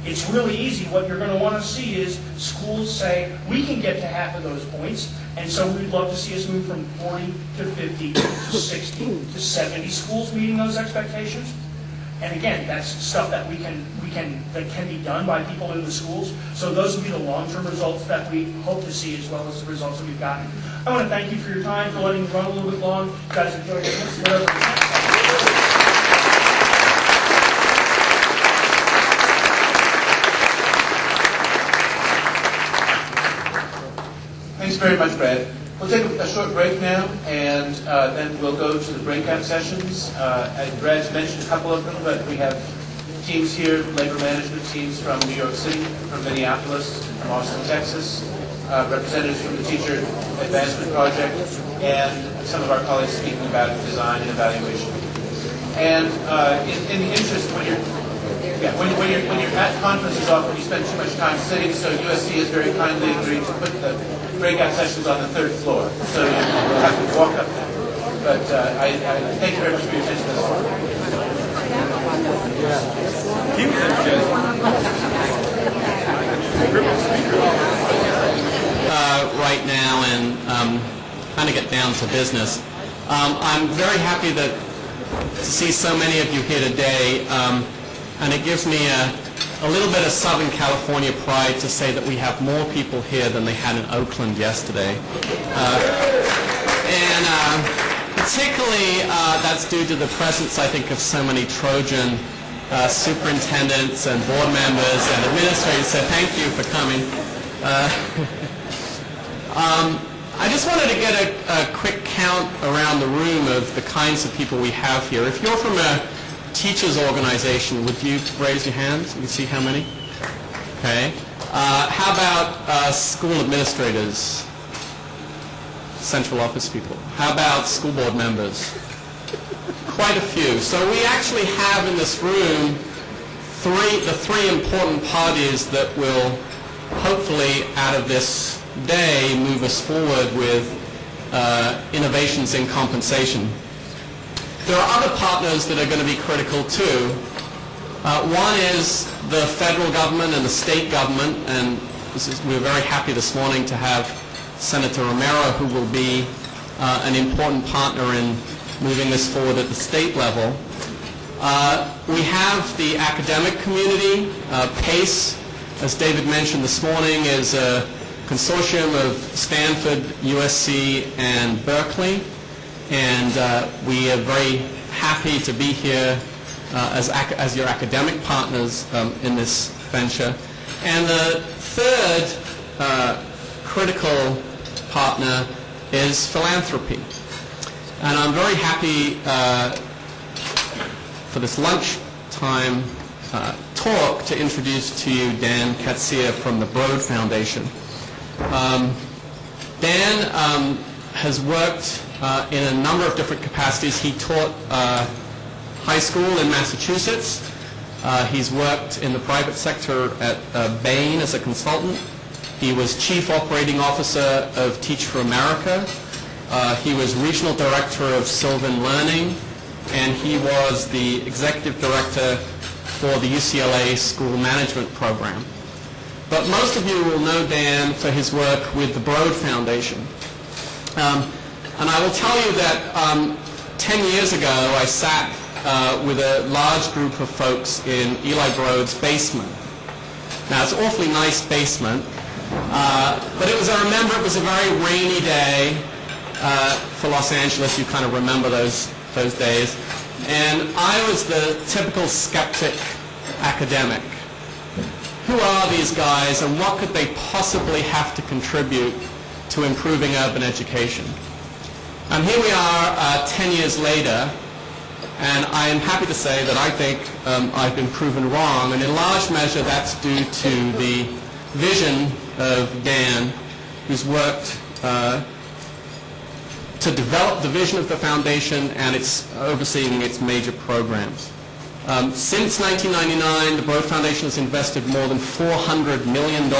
Speaker 12: it's really easy. What you're going to want to see is schools say, we can get to half of those points, and so we'd love to see us move from 40 to 50 to 60 to 70 schools meeting those expectations. And again, that's stuff that that can be done by people in the schools. So those will be the long-term results that we hope to see, as well as the results that we've gotten. I want to thank you for your time, for letting me run a little bit long. You guys enjoyed it.
Speaker 1: Thanks very much, Brad. We'll take a short break now, and then we'll go to the breakout sessions. And Brad's mentioned a couple of them, but we have teams here, labor management teams from New York City, from Minneapolis, from Austin, Texas, representatives from the Teacher Advancement Project, and some of our colleagues speaking about design and evaluation. And in the interest, when you're at conferences, often you spend too much time sitting, so USC has very kindly agreed to put the breakout sessions on the 3rd floor, so you have to walk up there. But I thank you very much for your attention this morning.
Speaker 16: Right now and kind of get down to business. I'm very happy to see so many of you here today, and it gives me a little bit of Southern California pride to say that we have more people here than they had in Oakland yesterday. And particularly that's due to the presence, I think, of so many Trojan superintendents and board members and administrators. So thank you for coming. I just wanted to get a quick count around the room of the kinds of people we have here. If you're from a teachers organization, would you raise your hands? We can see how many. Okay. How about school administrators, central office people? How about school board members? Quite a few. So we actually have in this room the three important parties that will hopefully out of this day move us forward with innovations in compensation. There are other partners that are going to be critical too. One is the federal government and the state government, and we're very happy this morning to have Senator Romero, who will be an important partner in moving this forward at the state level. We have the academic community. PACE, as David mentioned this morning, is a consortium of Stanford, USC, and Berkeley. And we are very happy to be here as your academic partners in this venture. And the third critical partner is philanthropy. And I'm very happy for this lunchtime talk to introduce to you Dan Katsia from the Broad Foundation. Dan has worked in a number of different capacities. He taught high school in Massachusetts. He's worked in the private sector at Bain as a consultant. He was Chief Operating Officer of Teach for America. He was Regional Director of Sylvan Learning. and he was the executive director for the UCLA School Management Program. But most of you will know Dan for his work with the Broad Foundation. And I will tell you that 10 years ago I sat with a large group of folks in Eli Broad's basement. Now, it's an awfully nice basement, but I remember it was a very rainy day for Los Angeles. You kind of remember those days. And I was the typical skeptic academic. Who are these guys, and what could they possibly have to contribute to improving urban education? And here we are 10 years later, and I am happy to say that I think I've been proven wrong, and in large measure that's due to the vision of Dan, who's worked to develop the vision of the foundation and it's overseeing its major programs. Since 1999, the Broad Foundation has invested more than $400 million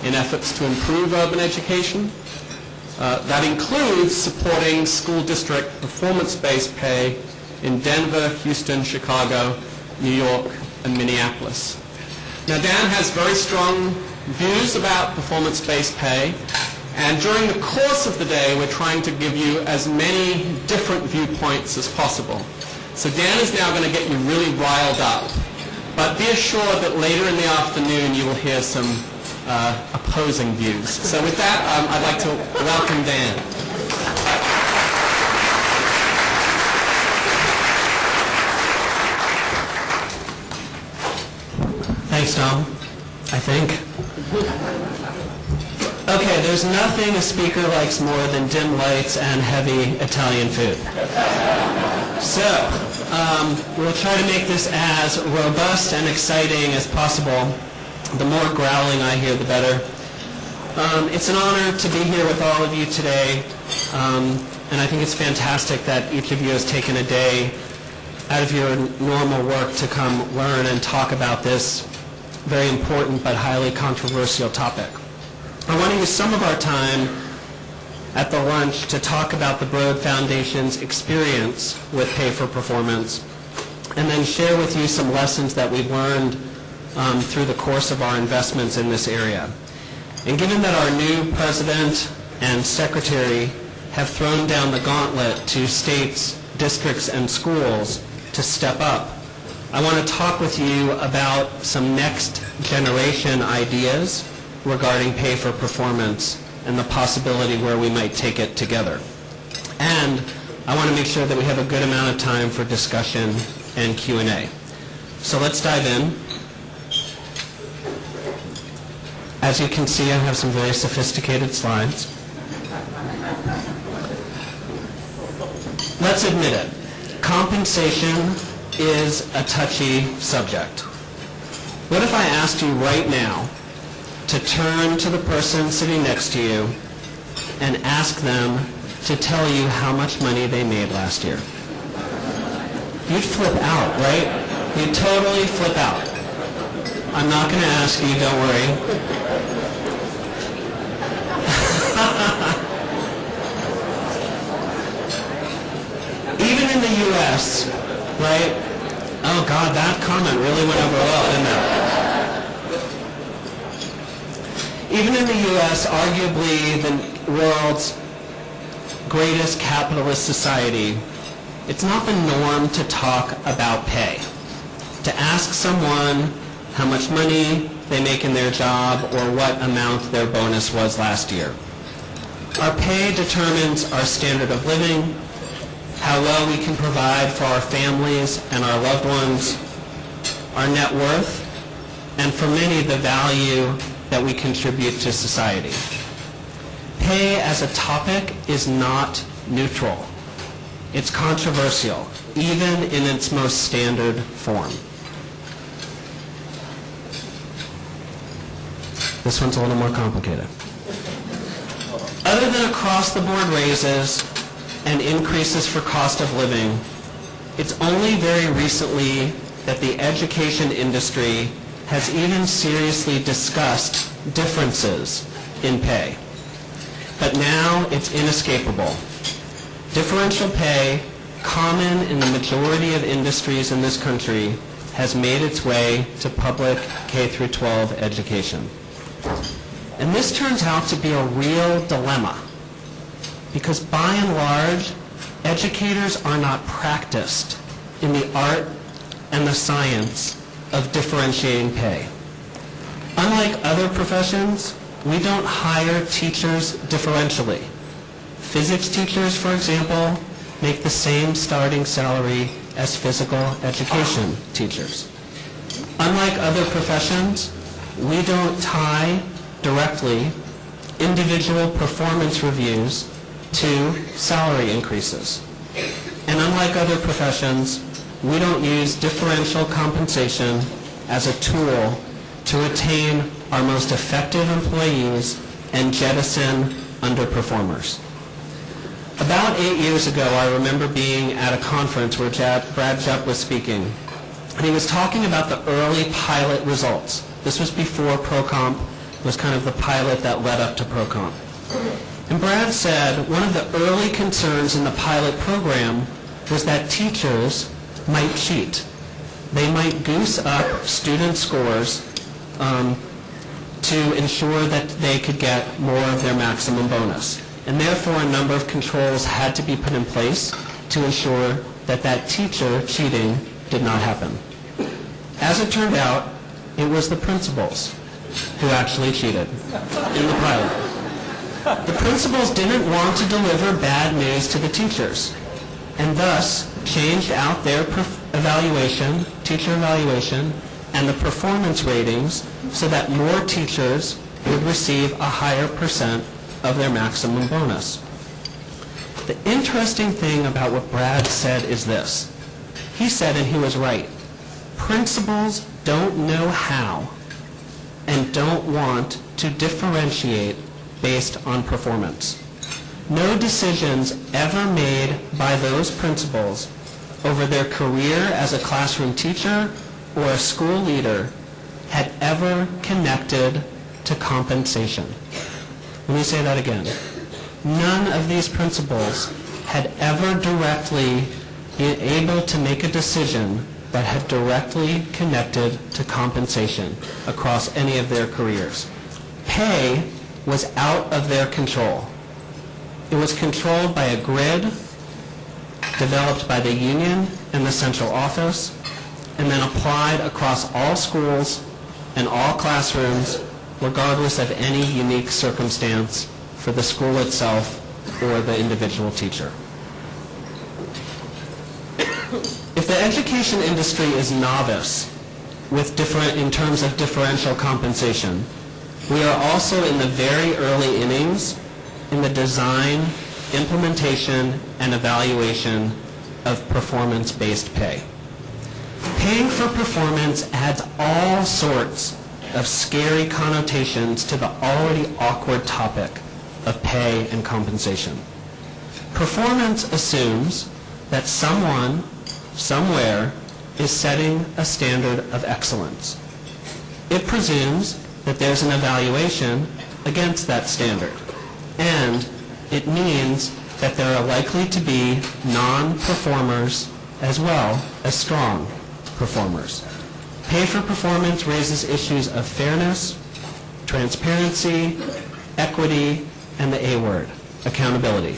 Speaker 16: in efforts to improve urban education. That includes supporting school district performance-based pay in Denver, Houston, Chicago, New York, and Minneapolis. Now, Dan has very strong views about performance-based pay, and during the course of the day, we're trying to give you as many different viewpoints as possible. So Dan is now going to get you really riled up, but be assured that later in the afternoon you will hear some opposing views. So with that, I'd like to welcome Dan.
Speaker 17: Thanks, Tom, I think. Okay, there's nothing a speaker likes more than dim lights and heavy Italian food. So, we'll try to make this as robust and exciting as possible. The more growling I hear, the better. It's an honor to be here with all of you today, and I think it's fantastic that each of you has taken a day out of your normal work to come learn and talk about this very important but highly controversial topic. I want to use some of our time at the lunch to talk about the Broad Foundation's experience with pay for performance, and then share with you some lessons that we've learned through the course of our investments in this area. And given that our new president and secretary have thrown down the gauntlet to states, districts, and schools to step up, I want to talk with you about some next generation ideas regarding pay for performance and the possibility where we might take it together. And I want to make sure that we have a good amount of time for discussion and Q&A. So let's dive in. As you can see, I have some very sophisticated slides. Let's admit it. Compensation is a touchy subject. What if I asked you right now to turn to the person sitting next to you and ask them to tell you how much money they made last year? You'd flip out, right? You'd totally flip out. I'm not going to ask you, don't worry. Even in the U.S., right? Oh God, that comment really went over well, didn't it? Even in the U.S., arguably the world's greatest capitalist society, it's not the norm to talk about pay. To ask someone how much money they make in their job or what amount their bonus was last year. Our pay determines our standard of living, how well we can provide for our families and our loved ones, our net worth, and for many, the value that we contribute to society. Pay as a topic is not neutral. It's controversial, even in its most standard form. This one's a little more complicated. Other than across-the-board raises and increases for cost of living, it's only very recently that the education industry has even seriously discussed differences in pay. But now it's inescapable. Differential pay common in the majority of industries in this country, has made its way to public K-12 education. And this turns out to be a real dilemma, because by and large, educators are not practiced in the art and the science of differentiating pay. Unlike other professions, we don't hire teachers differentially. Physics teachers, for example, make the same starting salary as physical education teachers. Unlike other professions, we don't tie directly individual performance reviews to salary increases. And unlike other professions, we don't use differential compensation as a tool to retain our most effective employees and jettison underperformers. About 8 years ago, I remember being at a conference where Brad Jupp was speaking, and he was talking about the early pilot results. This was before ProComp was kind of the pilot that led up to ProComp. And Brad said one of the early concerns in the pilot program was that teachers might cheat. They might goose up student scores to ensure that they could get more of their maximum bonus. And therefore, a number of controls had to be put in place to ensure that that teacher cheating did not happen. As it turned out, it was the principals who actually cheated in the pilot. The principals didn't want to deliver bad news to the teachers, and thus changed out their evaluation, teacher evaluation, and the performance ratings so that more teachers would receive a higher percent of their maximum bonus. The interesting thing about what Brad said is this. He said, and he was right, principals don't know how and don't want to differentiate based on performance. No decisions ever made by those principals over their career as a classroom teacher or a school leader had ever connected to compensation. Let me say that again. None of these principals had ever directly been able to make a decision that had directly connected to compensation across any of their careers. Pay was out of their control. It was controlled by a grid developed by the union and the central office, and then applied across all schools and all classrooms, regardless of any unique circumstance for the school itself or the individual teacher. If the education industry is novice in terms of differential compensation, we are also in the very early innings in the design, implementation, and evaluation of performance-based pay. Paying for performance adds all sorts of scary connotations to the already awkward topic of pay and compensation. Performance assumes that someone, somewhere, is setting a standard of excellence. It presumes that there's an evaluation against that standard, and it means that there are likely to be non-performers as well as strong performers. Pay for performance raises issues of fairness, transparency, equity, and the A word, accountability.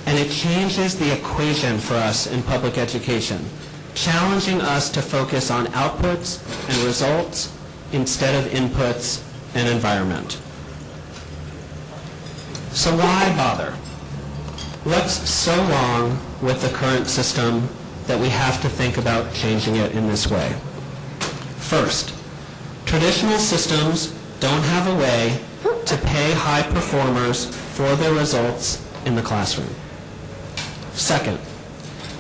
Speaker 17: And it changes the equation for us in public education, challenging us to focus on outputs and results instead of inputs and environment. So why bother? What's so wrong with the current system that we have to think about changing it in this way? First, traditional systems don't have a way to pay high performers for their results in the classroom. Second,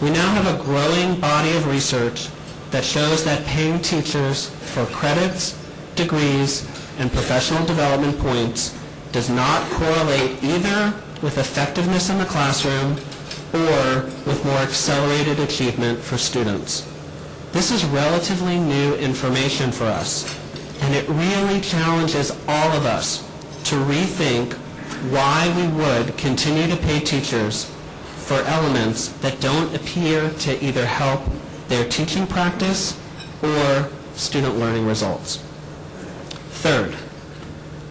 Speaker 17: we now have a growing body of research that shows that paying teachers for credits, degrees, and professional development points does not correlate either with effectiveness in the classroom or with more accelerated achievement for students. This is relatively new information for us, and it really challenges all of us to rethink why we would continue to pay teachers for elements that don't appear to either help their teaching practice or student learning results. Third,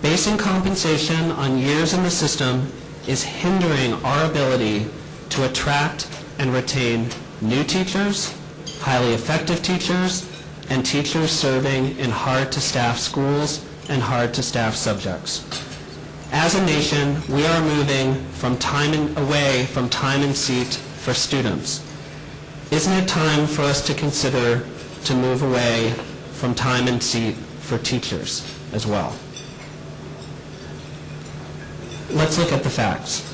Speaker 17: basing compensation on years in the system is hindering our ability to attract and retain new teachers, highly effective teachers, and teachers serving in hard-to-staff schools and hard-to-staff subjects. As a nation, we are moving away from time and seat for students. Isn't it time for us to consider to move away from time and seat for teachers as well? Let's look at the facts.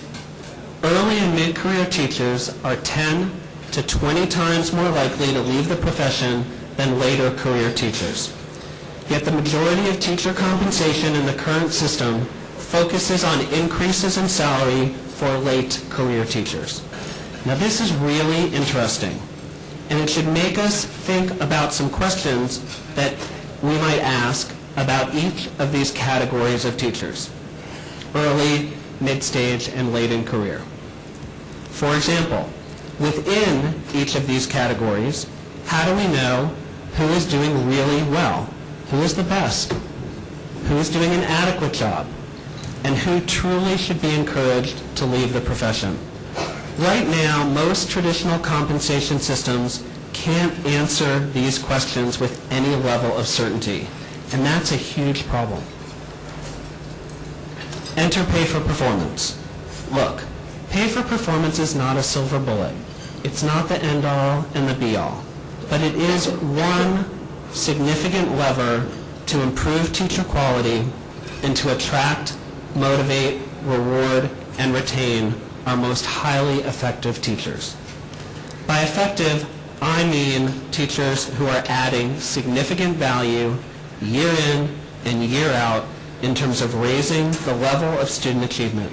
Speaker 17: Early and mid-career teachers are 10 to 20 times more likely to leave the profession than later career teachers. Yet the majority of teacher compensation in the current system focuses on increases in salary for late career teachers. Now this is really interesting, and it should make us think about some questions that we might ask about each of these categories of teachers: early, mid-stage, and late in career. For example, within each of these categories, how do we know who is doing really well, who is the best, who is doing an adequate job, and who truly should be encouraged to leave the profession? Right now, most traditional compensation systems can't answer these questions with any level of certainty, and that's a huge problem. Enter pay for performance. Look, pay for performance is not a silver bullet. It's not the end-all and the be-all, but it is one significant lever to improve teacher quality and to attract, motivate, reward, and retain our most highly effective teachers. By effective, I mean teachers who are adding significant value year in and year out in terms of raising the level of student achievement.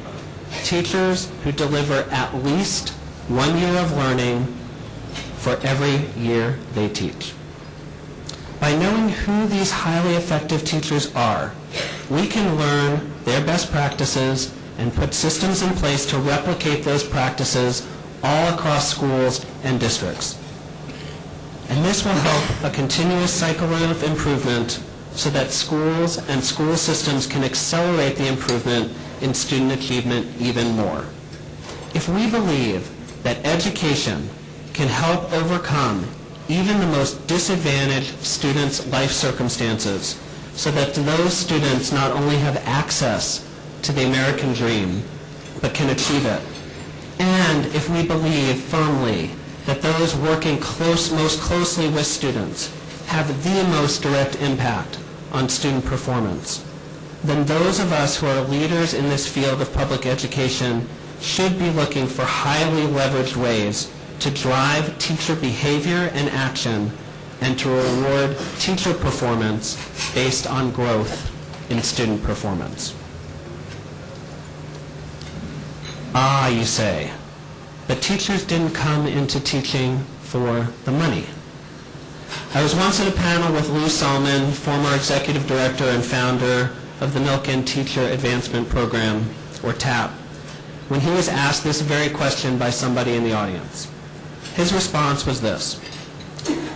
Speaker 17: Teachers who deliver at least 1 year of learning for every year they teach. By knowing who these highly effective teachers are, we can learn their best practices and put systems in place to replicate those practices all across schools and districts. And this will help a continuous cycle of improvement so that schools and school systems can accelerate the improvement in student achievement even more. If we believe that education can help overcome even the most disadvantaged students' life circumstances so that those students not only have access to the American dream, but can achieve it, and if we believe firmly that those working most closely with students have the most direct impact on student performance, then those of us who are leaders in this field of public education should be looking for highly leveraged ways to drive teacher behavior and action and to reward teacher performance based on growth in student performance. Ah, you say, but teachers didn't come into teaching for the money. I was once at a panel with Lou Salmon, former executive director and founder of the Milken Teacher Advancement Program, or TAP, when he was asked this very question by somebody in the audience. His response was this: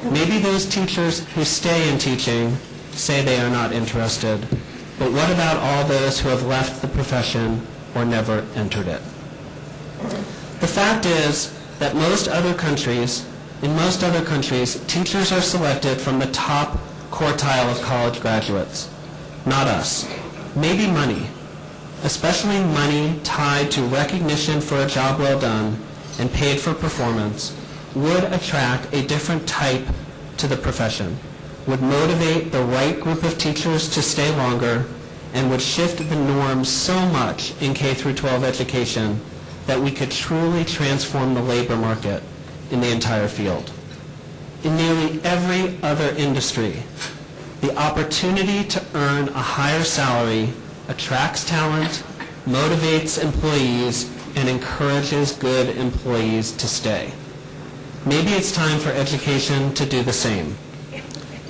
Speaker 17: maybe those teachers who stay in teaching say they are not interested, but what about all those who have left the profession or never entered it? The fact is that in most other countries, teachers are selected from the top quartile of college graduates. Not us. Maybe money, especially money tied to recognition for a job well done and paid for performance, would attract a different type to the profession, would motivate the right group of teachers to stay longer, and would shift the norms so much in K-12 education that we could truly transform the labor market in the entire field. In nearly every other industry, the opportunity to earn a higher salary attracts talent, motivates employees, and encourages good employees to stay. Maybe it's time for education to do the same.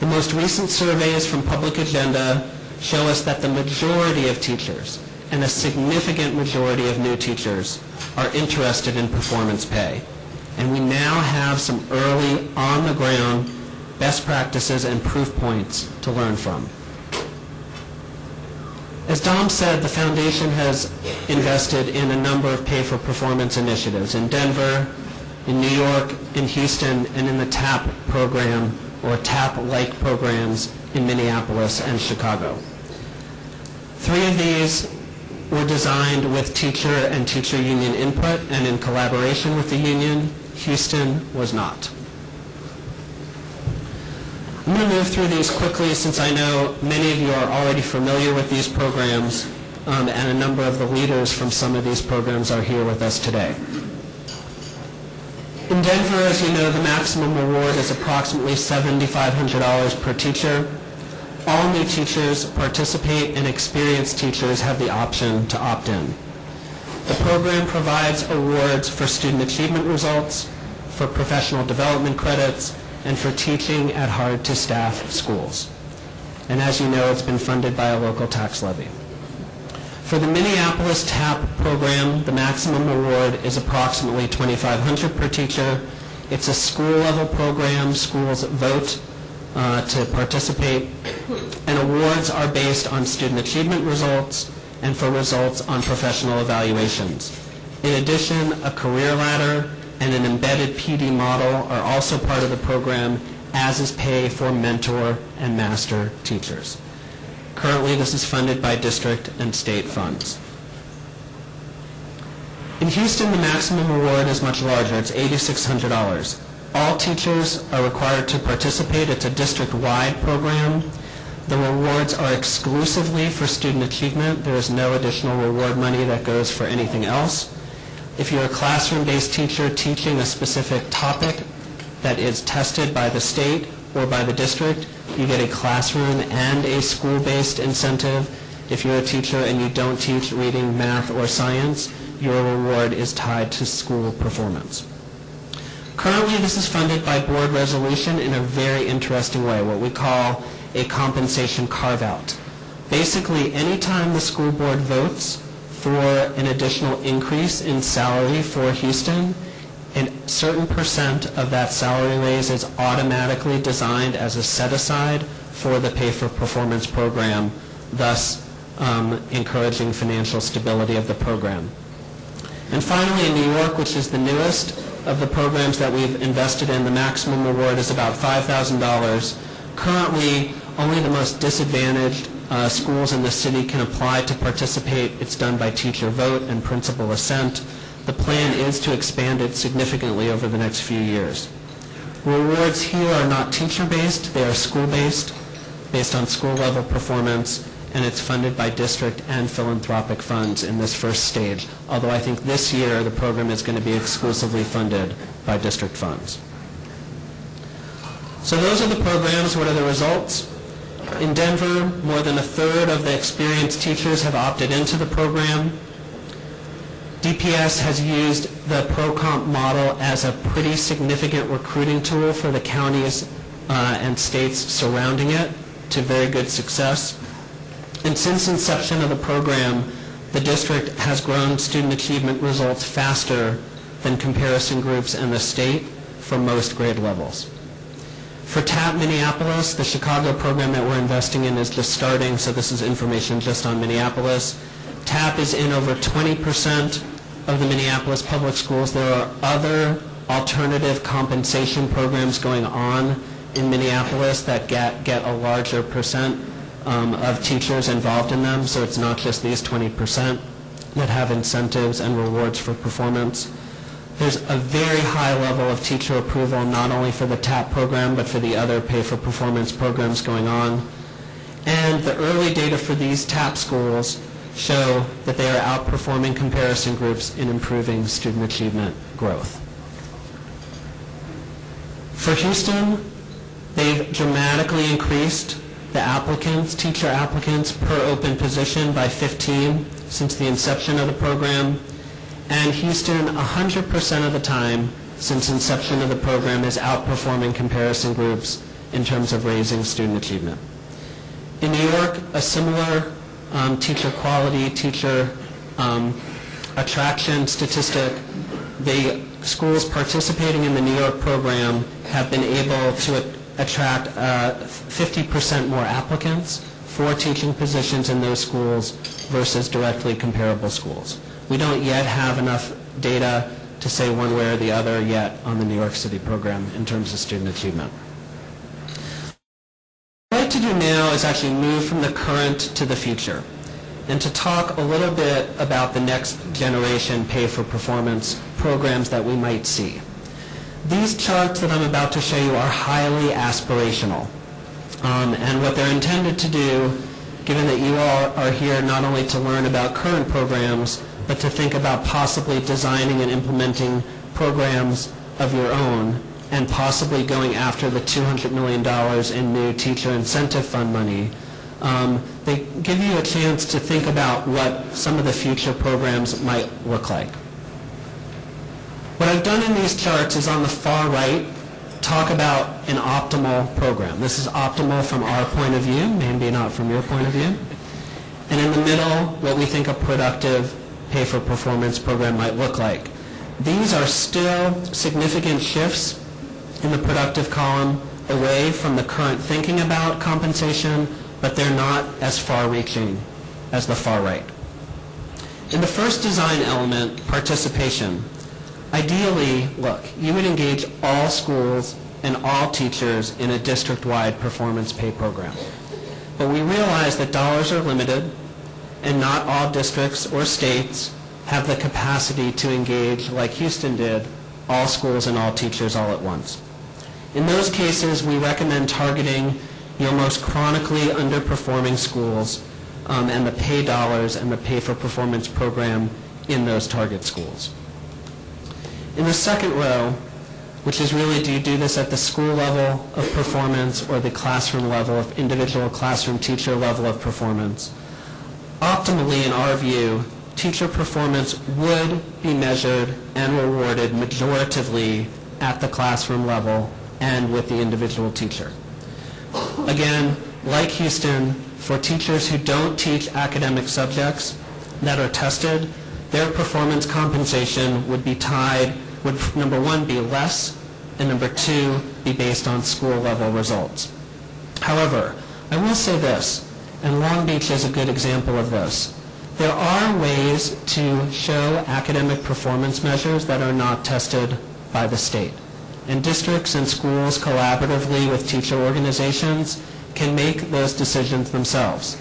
Speaker 17: The most recent surveys from Public Agenda show us that the majority of teachers, and a significant majority of new teachers are interested in performance pay. And we now have some early, on-the-ground best practices and proof points to learn from. As Dom said, the foundation has invested in a number of pay-for-performance initiatives in Denver, in New York, in Houston, and in the TAP program, or TAP-like programs in Minneapolis and Chicago. 3 of these were designed with teacher and teacher union input and in collaboration with the union. Houston was not. I'm going to move through these quickly since I know many of you are already familiar with these programs, and a number of the leaders from some of these programs are here with us today. In Denver, as you know, the maximum award is approximately $7,500 per teacher. All new teachers participate, and experienced teachers have the option to opt in. The program provides awards for student achievement results, for professional development credits, and for teaching at hard-to-staff schools. And as you know, it's been funded by a local tax levy. For the Minneapolis TAP program, the maximum award is approximately $2,500 per teacher. It's a school-level program. Schools vote to participate, and awards are based on student achievement results and for results on professional evaluations. In addition, a career ladder and an embedded PD model are also part of the program, as is pay for mentor and master teachers. Currently, this is funded by district and state funds. In Houston, the maximum award is much larger. It's $8,600. All teachers are required to participate. It's a district-wide program. The rewards are exclusively for student achievement. There is no additional reward money that goes for anything else. If you're a classroom-based teacher teaching a specific topic that is tested by the state or by the district, you get a classroom and a school-based incentive. If you're a teacher and you don't teach reading, math, or science, your reward is tied to school performance. Currently, this is funded by board resolution in a very interesting way, what we call a compensation carve-out. Basically, anytime the school board votes for an additional increase in salary for Houston, a certain percent of that salary raise is automatically designed as a set-aside for the pay-for-performance program, thus encouraging financial stability of the program. And finally, in New York, which is the newest of the programs that we've invested in, the maximum award is about $5,000. Currently, only the most disadvantaged schools in the city can apply to participate. It's done by teacher vote and principal assent. The plan is to expand it significantly over the next few years. Rewards here are not teacher-based, they are school-based, based on school-level performance, and it's funded by district and philanthropic funds in this first stage, although I think this year the program is going to be exclusively funded by district funds. So those are the programs. What are the results? In Denver, more than a third of the experienced teachers have opted into the program. DPS has used the ProComp model as a pretty significant recruiting tool for the counties and states surrounding it to very good success. And since inception of the program, the district has grown student achievement results faster than comparison groups in the state for most grade levels. For TAP Minneapolis, the Chicago program that we're investing in is just starting, so this is information just on Minneapolis. TAP is in over 20% of the Minneapolis public schools. There are other alternative compensation programs going on in Minneapolis that get a larger percent of teachers involved in them, so it's not just these 20% that have incentives and rewards for performance. There's a very high level of teacher approval, not only for the TAP program, but for the other pay-for-performance programs going on. And the early data for these TAP schools show that they are outperforming comparison groups in improving student achievement growth. For Houston, they've dramatically increased the applicants, teacher applicants per open position by 15 since the inception of the program. And Houston, 100% of the time since inception of the program, is outperforming comparison groups in terms of raising student achievement. In New York, a similar teacher quality, teacher attraction statistic, the schools participating in the New York program have been able to attract 50% more applicants for teaching positions in those schools versus directly comparable schools. We don't yet have enough data to say one way or the other yet on the New York City program in terms of student achievement. What I'd like to do now is actually move from the current to the future and to talk a little bit about the next generation pay-for-performance programs that we might see. These charts that I'm about to show you are highly aspirational. And what they're intended to do, given that you all are here not only to learn about current programs, but to think about possibly designing and implementing programs of your own, and possibly going after the $200 million in new teacher incentive fund money, they give you a chance to think about what some of the future programs might look like. What I've done in these charts is on the far right, talk about an optimal program. This is optimal from our point of view, maybe not from your point of view. And in the middle, what we think a productive pay-for-performance program might look like. These are still significant shifts in the productive column away from the current thinking about compensation, but they're not as far-reaching as the far right. In the first design element, participation, ideally, look, you would engage all schools and all teachers in a district-wide performance pay program. But we realize that dollars are limited, and not all districts or states have the capacity to engage, like Houston did, all schools and all teachers all at once. In those cases, we recommend targeting your most chronically underperforming schools and the pay dollars and the pay-for-performance program in those target schools. In the second row, which is really, do you do this at the school level of performance or the classroom level of individual classroom teacher level of performance? Optimally, in our view, teacher performance would be measured and rewarded majoritively at the classroom level and with the individual teacher. Again, like Houston, for teachers who don't teach academic subjects that are tested, their performance compensation would be tied, would number one be less, and number two be based on school level results. However, I will say this, and Long Beach is a good example of this. There are ways to show academic performance measures that are not tested by the state. And districts and schools collaboratively with teacher organizations can make those decisions themselves.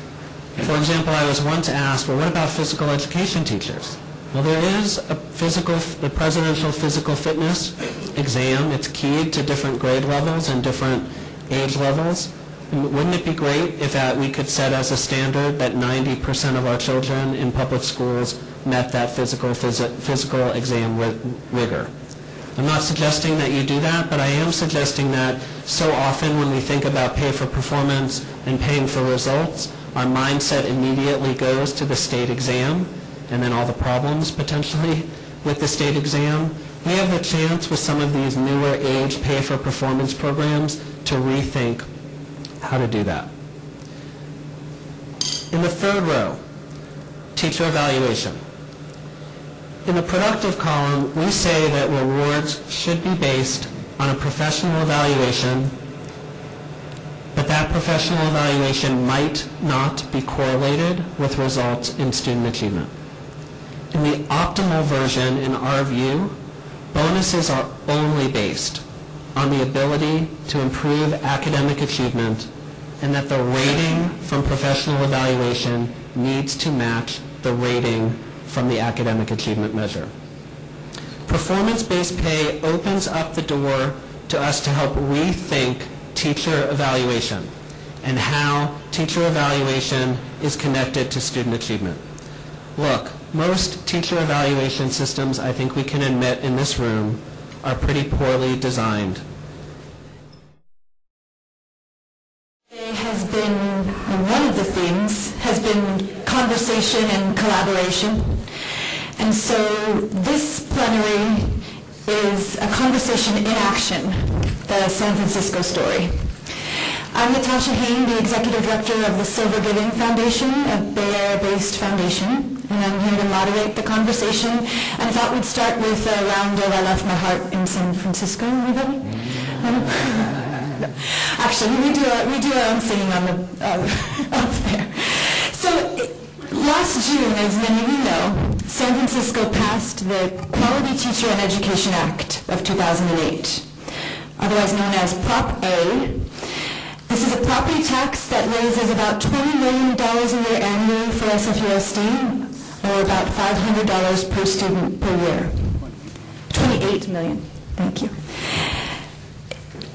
Speaker 17: For example, I was once asked, well, what about physical education teachers? Well, there is the presidential physical fitness exam. It's keyed to different grade levels and different age levels. And wouldn't it be great if we could set as a standard that 90% of our children in public schools met that physical exam rigor? I'm not suggesting that you do that, but I am suggesting that so often when we think about pay for performance and paying for results, our mindset immediately goes to the state exam and then all the problems potentially with the state exam. We have the chance with some of these newer age pay for performance programs to rethink how to do that. In the third row, teacher evaluation. In the productive column, we say that rewards should be based on a professional evaluation, but that professional evaluation might not be correlated with results in student achievement. In the optimal version, in our view, bonuses are only based on the ability to improve academic achievement, and that the rating from professional evaluation needs to match the rating from the academic achievement measure. Performance-based pay opens up the door to us to help rethink teacher evaluation and how teacher evaluation is connected to student achievement. Look, most teacher evaluation systems, I think we can admit in this room, are pretty poorly designed.
Speaker 18: Has been, one of the themes has been conversation and collaboration. And so this plenary is a conversation in action, the San Francisco story. I'm Natasha Hain, the Executive Director of the Silver Giving Foundation, a Bay Area-based foundation, and I'm here to moderate the conversation. And I thought we'd start with a round of I Left My Heart in San Francisco, everybody? Actually, we do our own singing on the up there. So last June, as many of you know, San Francisco passed the Quality Teacher and Education Act of 2008, otherwise known as Prop A. This is a property tax that raises about $20 million a year annually for SFUSD, or about $500 per student per year. $28 million. Thank you.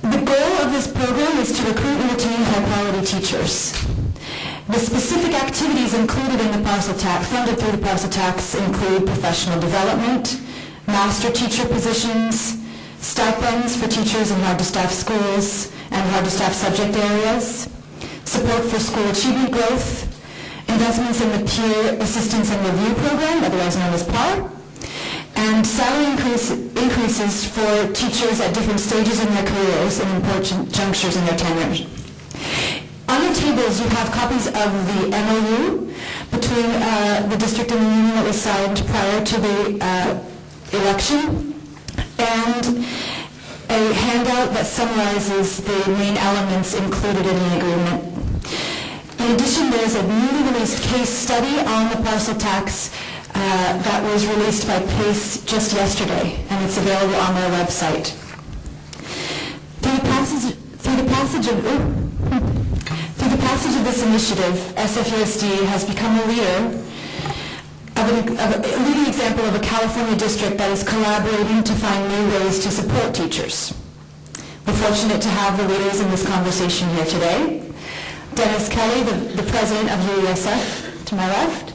Speaker 18: The goal of this program is to recruit and retain high-quality teachers. The specific activities included in the parcel tax, funded through the parcel tax, include professional development, master teacher positions, stipends for teachers in hard-to-staff schools and hard-to-staff subject areas, support for school achievement growth, investments in the Peer Assistance and Review Program, otherwise known as PAR, and salary increases for teachers at different stages in their careers and important junctures in their tenure. On your tables, you have copies of the MOU between the district and the union that was signed prior to the election, and a handout that summarizes the main elements included in the agreement. In addition, there's a newly released case study on the parcel tax that was released by PACE just yesterday, and it's available on their website. Through the passage of this initiative, SFUSD has become a leading example of a California district that is collaborating to find new ways to support teachers. We're fortunate to have the leaders in this conversation here today. Dennis Kelly, the president of USF, to my left.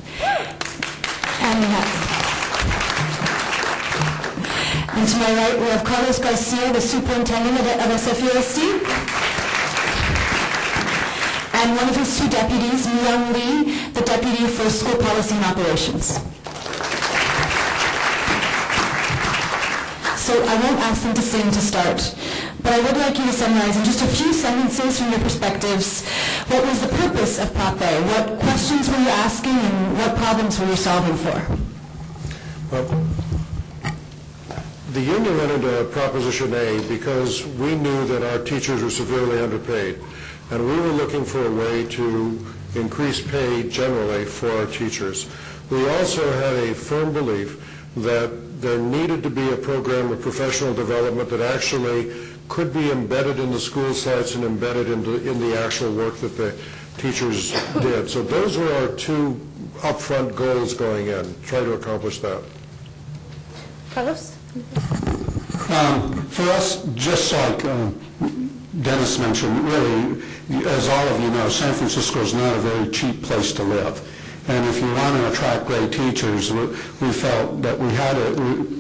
Speaker 18: And to my right, we have Carlos Garcia, the superintendent of SFUSD. And one of his two deputies, Myung Lee, the deputy for school policy and operations. So I won't ask them to sing to start, but I would like you to summarize in just a few sentences from your perspectives what was the purpose of Prop A? What questions were you asking and what problems were you solving for?
Speaker 15: Well, the union went into Proposition A because we knew that our teachers were severely underpaid, and we were looking for a way to increase pay generally for our teachers. We also had a firm belief that there needed to be a program of professional development that actually could be embedded in the school sites and embedded in the actual work that the teachers did. So those were our two upfront goals going in, try to accomplish that.
Speaker 18: Carlos?
Speaker 19: For us, just like Dennis mentioned, really, as all of you know, San Francisco is not a very cheap place to live. And if you want to attract great teachers, we felt that we had to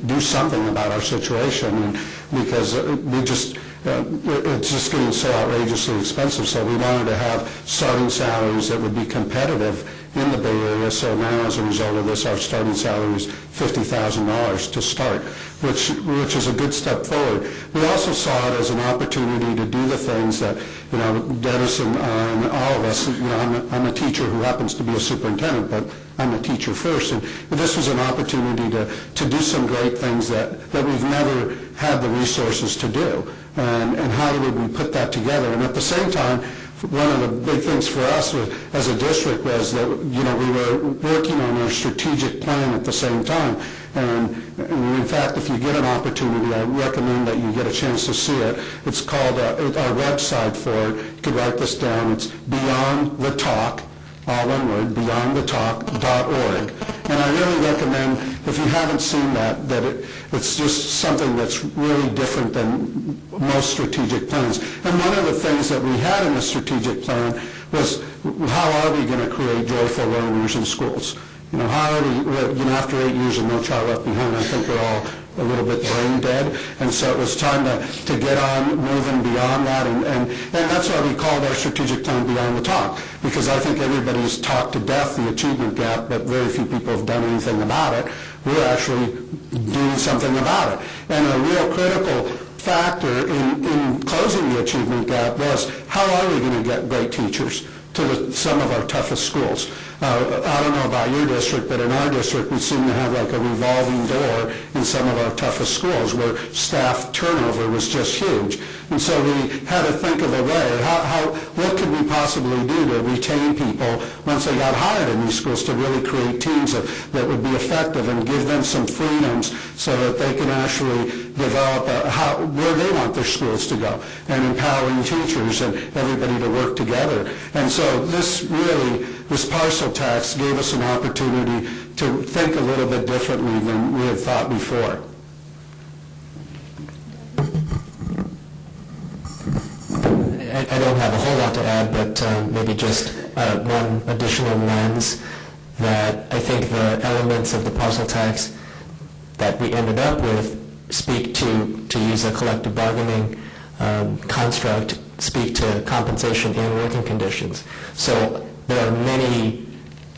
Speaker 19: do something about our situation, and because it's just getting so outrageously expensive. So we wanted to have starting salaries that would be competitive in the Bay Area. So now, as a result of this, our starting salary is $50,000 to start, which is a good step forward. We also saw it as an opportunity to do the things that, you know, Dennis and all of us, you know, I'm a teacher who happens to be a superintendent, but I'm a teacher first, and this was an opportunity to do some great things that we've never had the resources to do. And how would we put that together? And at the same time, one of the big things for us as a district was that, you know, we were working on our strategic plan at the same time. And in fact, if you get an opportunity, I recommend that you get a chance to see it. It's called, our website for it, you could write this down, it's Beyond the Talk, all one word, beyondthetalk.org. And I really recommend, if you haven't seen that it's just something that's really different than most strategic plans. And one of the things that we had in the strategic plan was, how are we going to create joyful learners in schools? You know, how are we, you know, after 8 years of No Child Left Behind, I think we're all a little bit brain dead, and so it was time to get on moving beyond that, and that's why we called our strategic plan Beyond the Talk, because I think everybody's talked to death the achievement gap, but very few people have done anything about it. We're actually doing something about it. And a real critical factor in closing the achievement gap was, how are we going to get great teachers to some of our toughest schools? I don't know about your district, but in our district we seem to have like a revolving door in some of our toughest schools where staff turnover was just huge. And so we had to think of a way, what could we possibly do to retain people once they got hired in these schools, to really create teams that would be effective and give them some freedoms so that they can actually develop where they want their schools to go, and empowering teachers and everybody to work together. And so this parcel tax gave us an opportunity to think a little bit differently than we had thought before.
Speaker 17: I don't have a whole lot to add, but maybe just one additional lens, that I think the elements of the parcel tax that we ended up with speak to use a collective bargaining construct, speak to compensation and working conditions. So there are many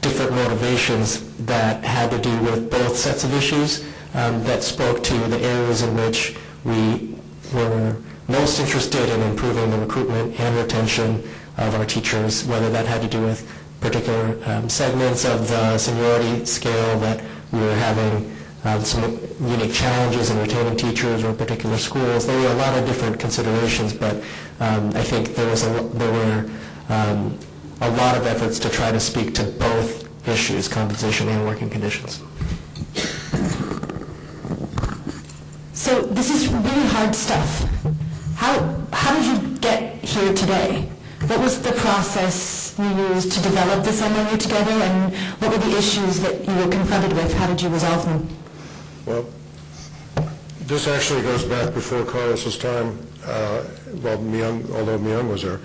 Speaker 17: different motivations that had to do with both sets of issues that spoke to the areas in which we were most interested in improving the recruitment and retention of our teachers, whether that had to do with particular segments of the seniority scale that we were having some unique challenges in retaining teachers or particular schools. There were a lot of different considerations, but I think there were a lot of efforts to try to speak to both issues, compensation and working conditions.
Speaker 18: So this is really hard stuff. How did you get here today? What was the process you used to develop this MOU together, and what were the issues that you were confronted with? How did you resolve them?
Speaker 15: Well, this actually goes back before Carlos's time, although Myung was there.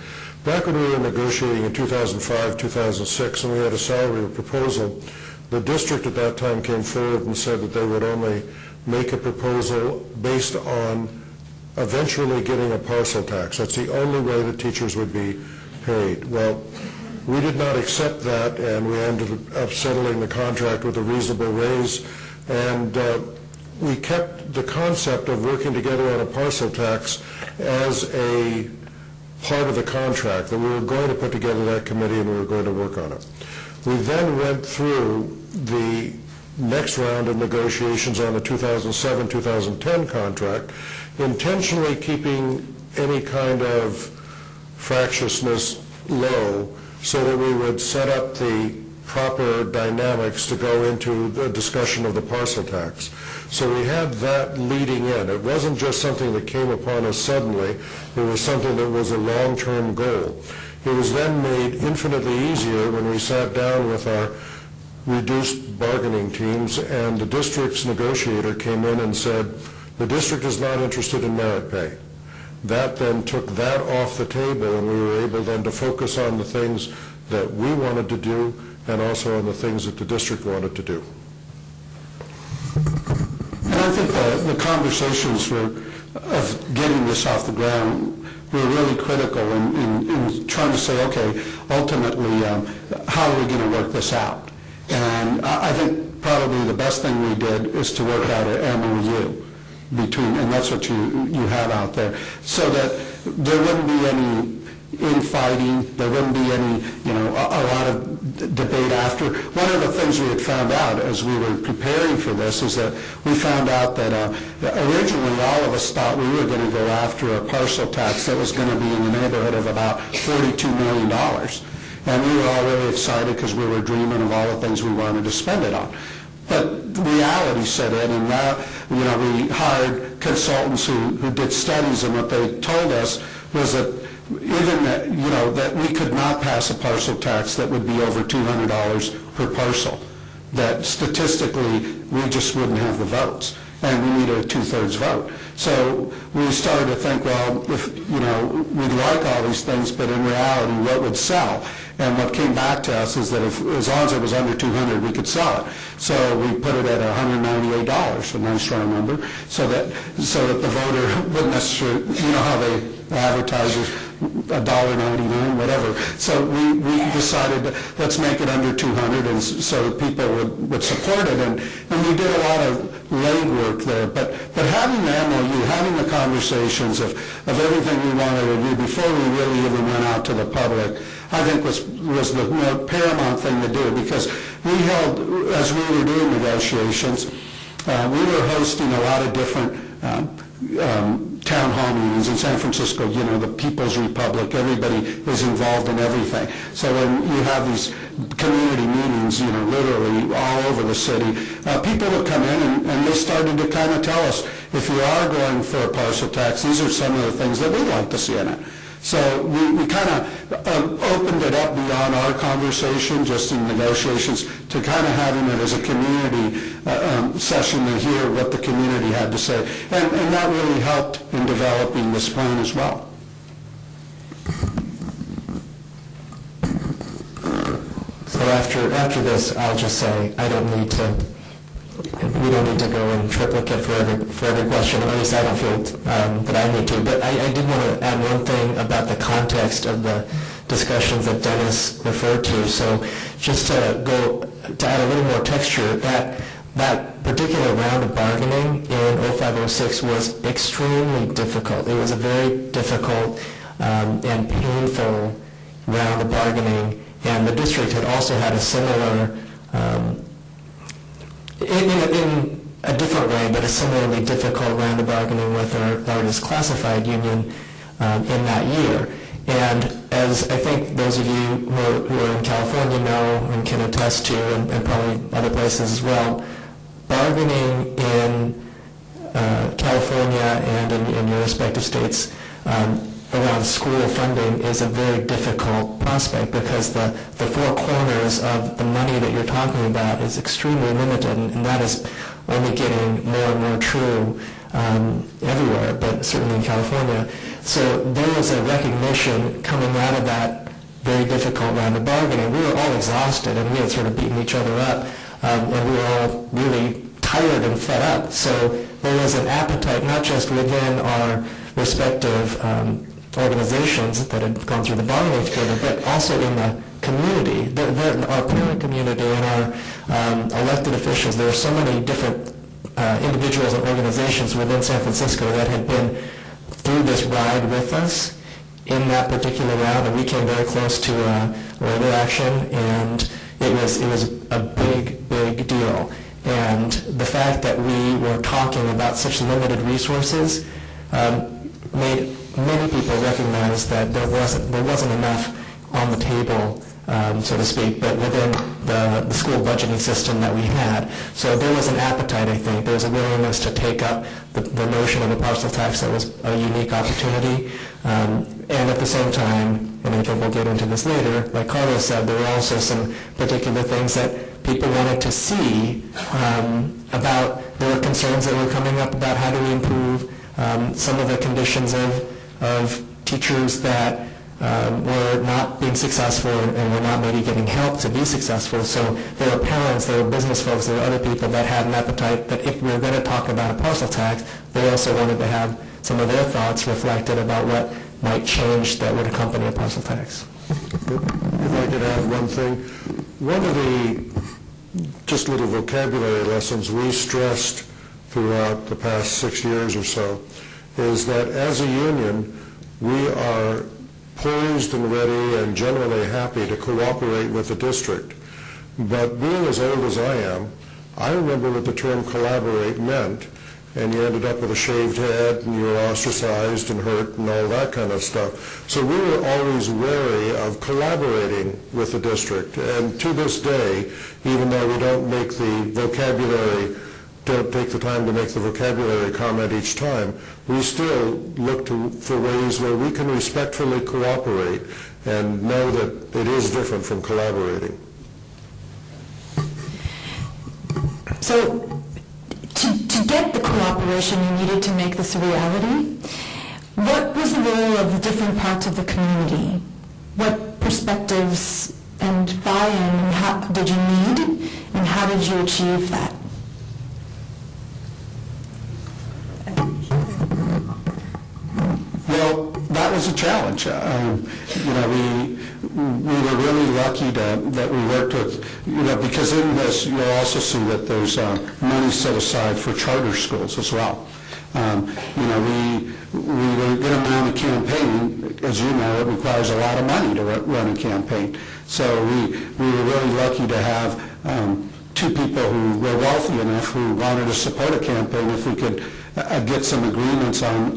Speaker 15: Back when we were negotiating in 2005, 2006, and we had a salary proposal, the district at that time came forward and said that they would only make a proposal based on eventually getting a parcel tax. That's the only way that teachers would be paid. Well, we did not accept that, and we ended up settling the contract with a reasonable raise, and we kept the concept of working together on a parcel tax as a part of the contract, that we were going to put together that committee and we were going to work on it. We then went through the next round of negotiations on the 2007-2010 contract, intentionally keeping any kind of fractiousness low so that we would set up the proper dynamics to go into the discussion of the parcel tax. So we had that leading in. It wasn't just something that came upon us suddenly. It was something that was a long-term goal. It was then made infinitely easier when we sat down with our reduced bargaining teams, and the district's negotiator came in and said, the district is not interested in merit pay. That then took that off the table, and we were able then to focus on the things that we wanted to do and also on the things that the district wanted to do.
Speaker 19: And I think the conversations of getting this off the ground were really critical in trying to say, okay, ultimately, how are we going to work this out? And I think probably the best thing we did is to work out an MOU between, and that's what you have out there, so that there wouldn't be any infighting, there wouldn't be any, a lot of debate after. One of the things we had found out as we were preparing for this is that we found out that originally all of us thought we were going to go after a parcel tax that was going to be in the neighborhood of about $42 million. And we were all really excited because we were dreaming of all the things we wanted to spend it on. But reality set in, and now, we hired consultants who did studies, and what they told us was that even that, that we could not pass a parcel tax that would be over $200 per parcel, that statistically we just wouldn't have the votes, and we needed a 2/3 vote. So we started to think, well, if, we'd like all these things, but in reality, what would sell? And what came back to us is that if, as long as it was under 200, we could sell it. So we put it at $198, a nice round number, so that the voter wouldn't necessarily, how they advertise $1.99, whatever. So we decided, let's make it under 200, and so that people would support it, and we did a lot of legwork there. But having the MOU, having the conversations of everything we wanted to do before we really even went out to the public, I think was the paramount thing to do, because we held, as we were doing negotiations, we were hosting a lot of different town hall meetings in San Francisco. You know, the People's Republic, everybody is involved in everything. So when you have these community meetings, you know, literally all over the city, people would come in and they started to kind of tell us, if you are going for a parcel tax, these are some of the things that we'd like to see in it. So we kind of opened it up beyond our conversation, just in negotiations, to kind of having it as a community session to hear what the community had to say. And that really helped in developing this plan as well.
Speaker 17: So after this, I'll just say we don't need to go in triplicate for every question, or at least I don't feel that I need to. But I did want to add one thing about the context of the discussions that Dennis referred to. So just to add a little more texture, that particular round of bargaining in 05-06 was extremely difficult. It was a very difficult and painful round of bargaining, and the district had also had a similar in a different way, but a similarly difficult round of bargaining with our largest classified union in that year. And as I think those of you who are in California know and can attest to, and probably other places as well, bargaining in California and in your respective states around school funding is a very difficult prospect, because the four corners of the money that you're talking about is extremely limited, and that is only getting more and more true everywhere, but certainly in California. So there was a recognition coming out of that very difficult round of bargaining. We were all exhausted, and we had sort of beaten each other up, and we were all really tired and fed up. So there was an appetite, not just within our respective organizations that had gone through the bargaining together, but also in the community, our parent community and our elected officials. There were so many different individuals and organizations within San Francisco that had been through this ride with us in that particular round, and we came very close to labor action, and it was a big deal. And the fact that we were talking about such limited resources made many people recognize that there wasn't enough on the table, so to speak, but within the school budgeting system that we had. So there was an appetite, I think. There was a willingness to take up the notion of a parcel tax that was a unique opportunity. And at the same time, and I think we'll get into this later, like Carlos said, there were also some particular things that people wanted to see about. There were concerns that were coming up about how do we improve some of the conditions of teachers that were not being successful and were not maybe getting help to be successful. So there were parents, there were business folks, there were other people that had an appetite that if we were going to talk about a parcel tax, they also wanted to have some of their thoughts reflected about what might change that would accompany a parcel tax.
Speaker 15: If I could add one thing. One of the just little vocabulary lessons we stressed throughout the past 6 years or so is that as a union, we are poised and ready and generally happy to cooperate with the district. But being as old as I am, I remember what the term collaborate meant, and you ended up with a shaved head and you were ostracized and hurt and all that kind of stuff. So we were always wary of collaborating with the district. And to this day, even though we don't take the time to make the vocabulary comment each time, we still look for ways where we can respectfully cooperate and know that it is different from collaborating.
Speaker 18: So to get the cooperation you needed to make this a reality, what was the role of the different parts of the community? What perspectives and buy-in did you need, and how did you achieve that?
Speaker 19: Well, that was a a challenge. We were really lucky that we worked with, because in this you'll also see that there's money set aside for charter schools as well. We were going to mount a campaign. As you know, it requires a lot of money to run a campaign. So we were really lucky to have two people who were wealthy enough who wanted to support a campaign if we could get some agreements on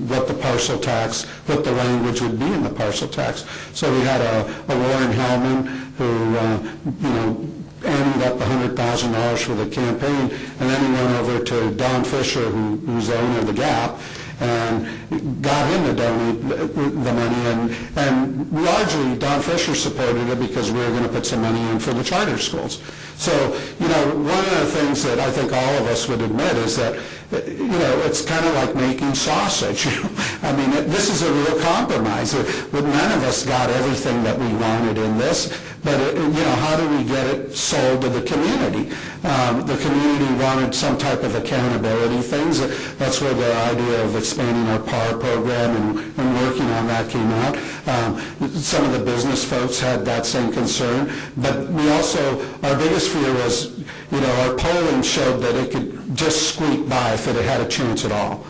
Speaker 19: what the parcel tax, what the language would be in the parcel tax. So we had a Warren Hellman who, ended up $100,000 for the campaign, and then he went over to Don Fisher, who's the owner of the Gap, and got him to donate the money, and largely Don Fisher supported it because we were going to put some money in for the charter schools. So, one of the things that I think all of us would admit is that, it's kind of like making sausage. I mean, this is a real compromise. None of us got everything that we wanted in this, but, how do we get it sold to the community? The community wanted some type of accountability things. That's where the idea of expanding our PAR program and working on that came out. Some of the business folks had that same concern, but we also, our biggest fear was, our polling showed that it could just squeak by if it had a chance at all.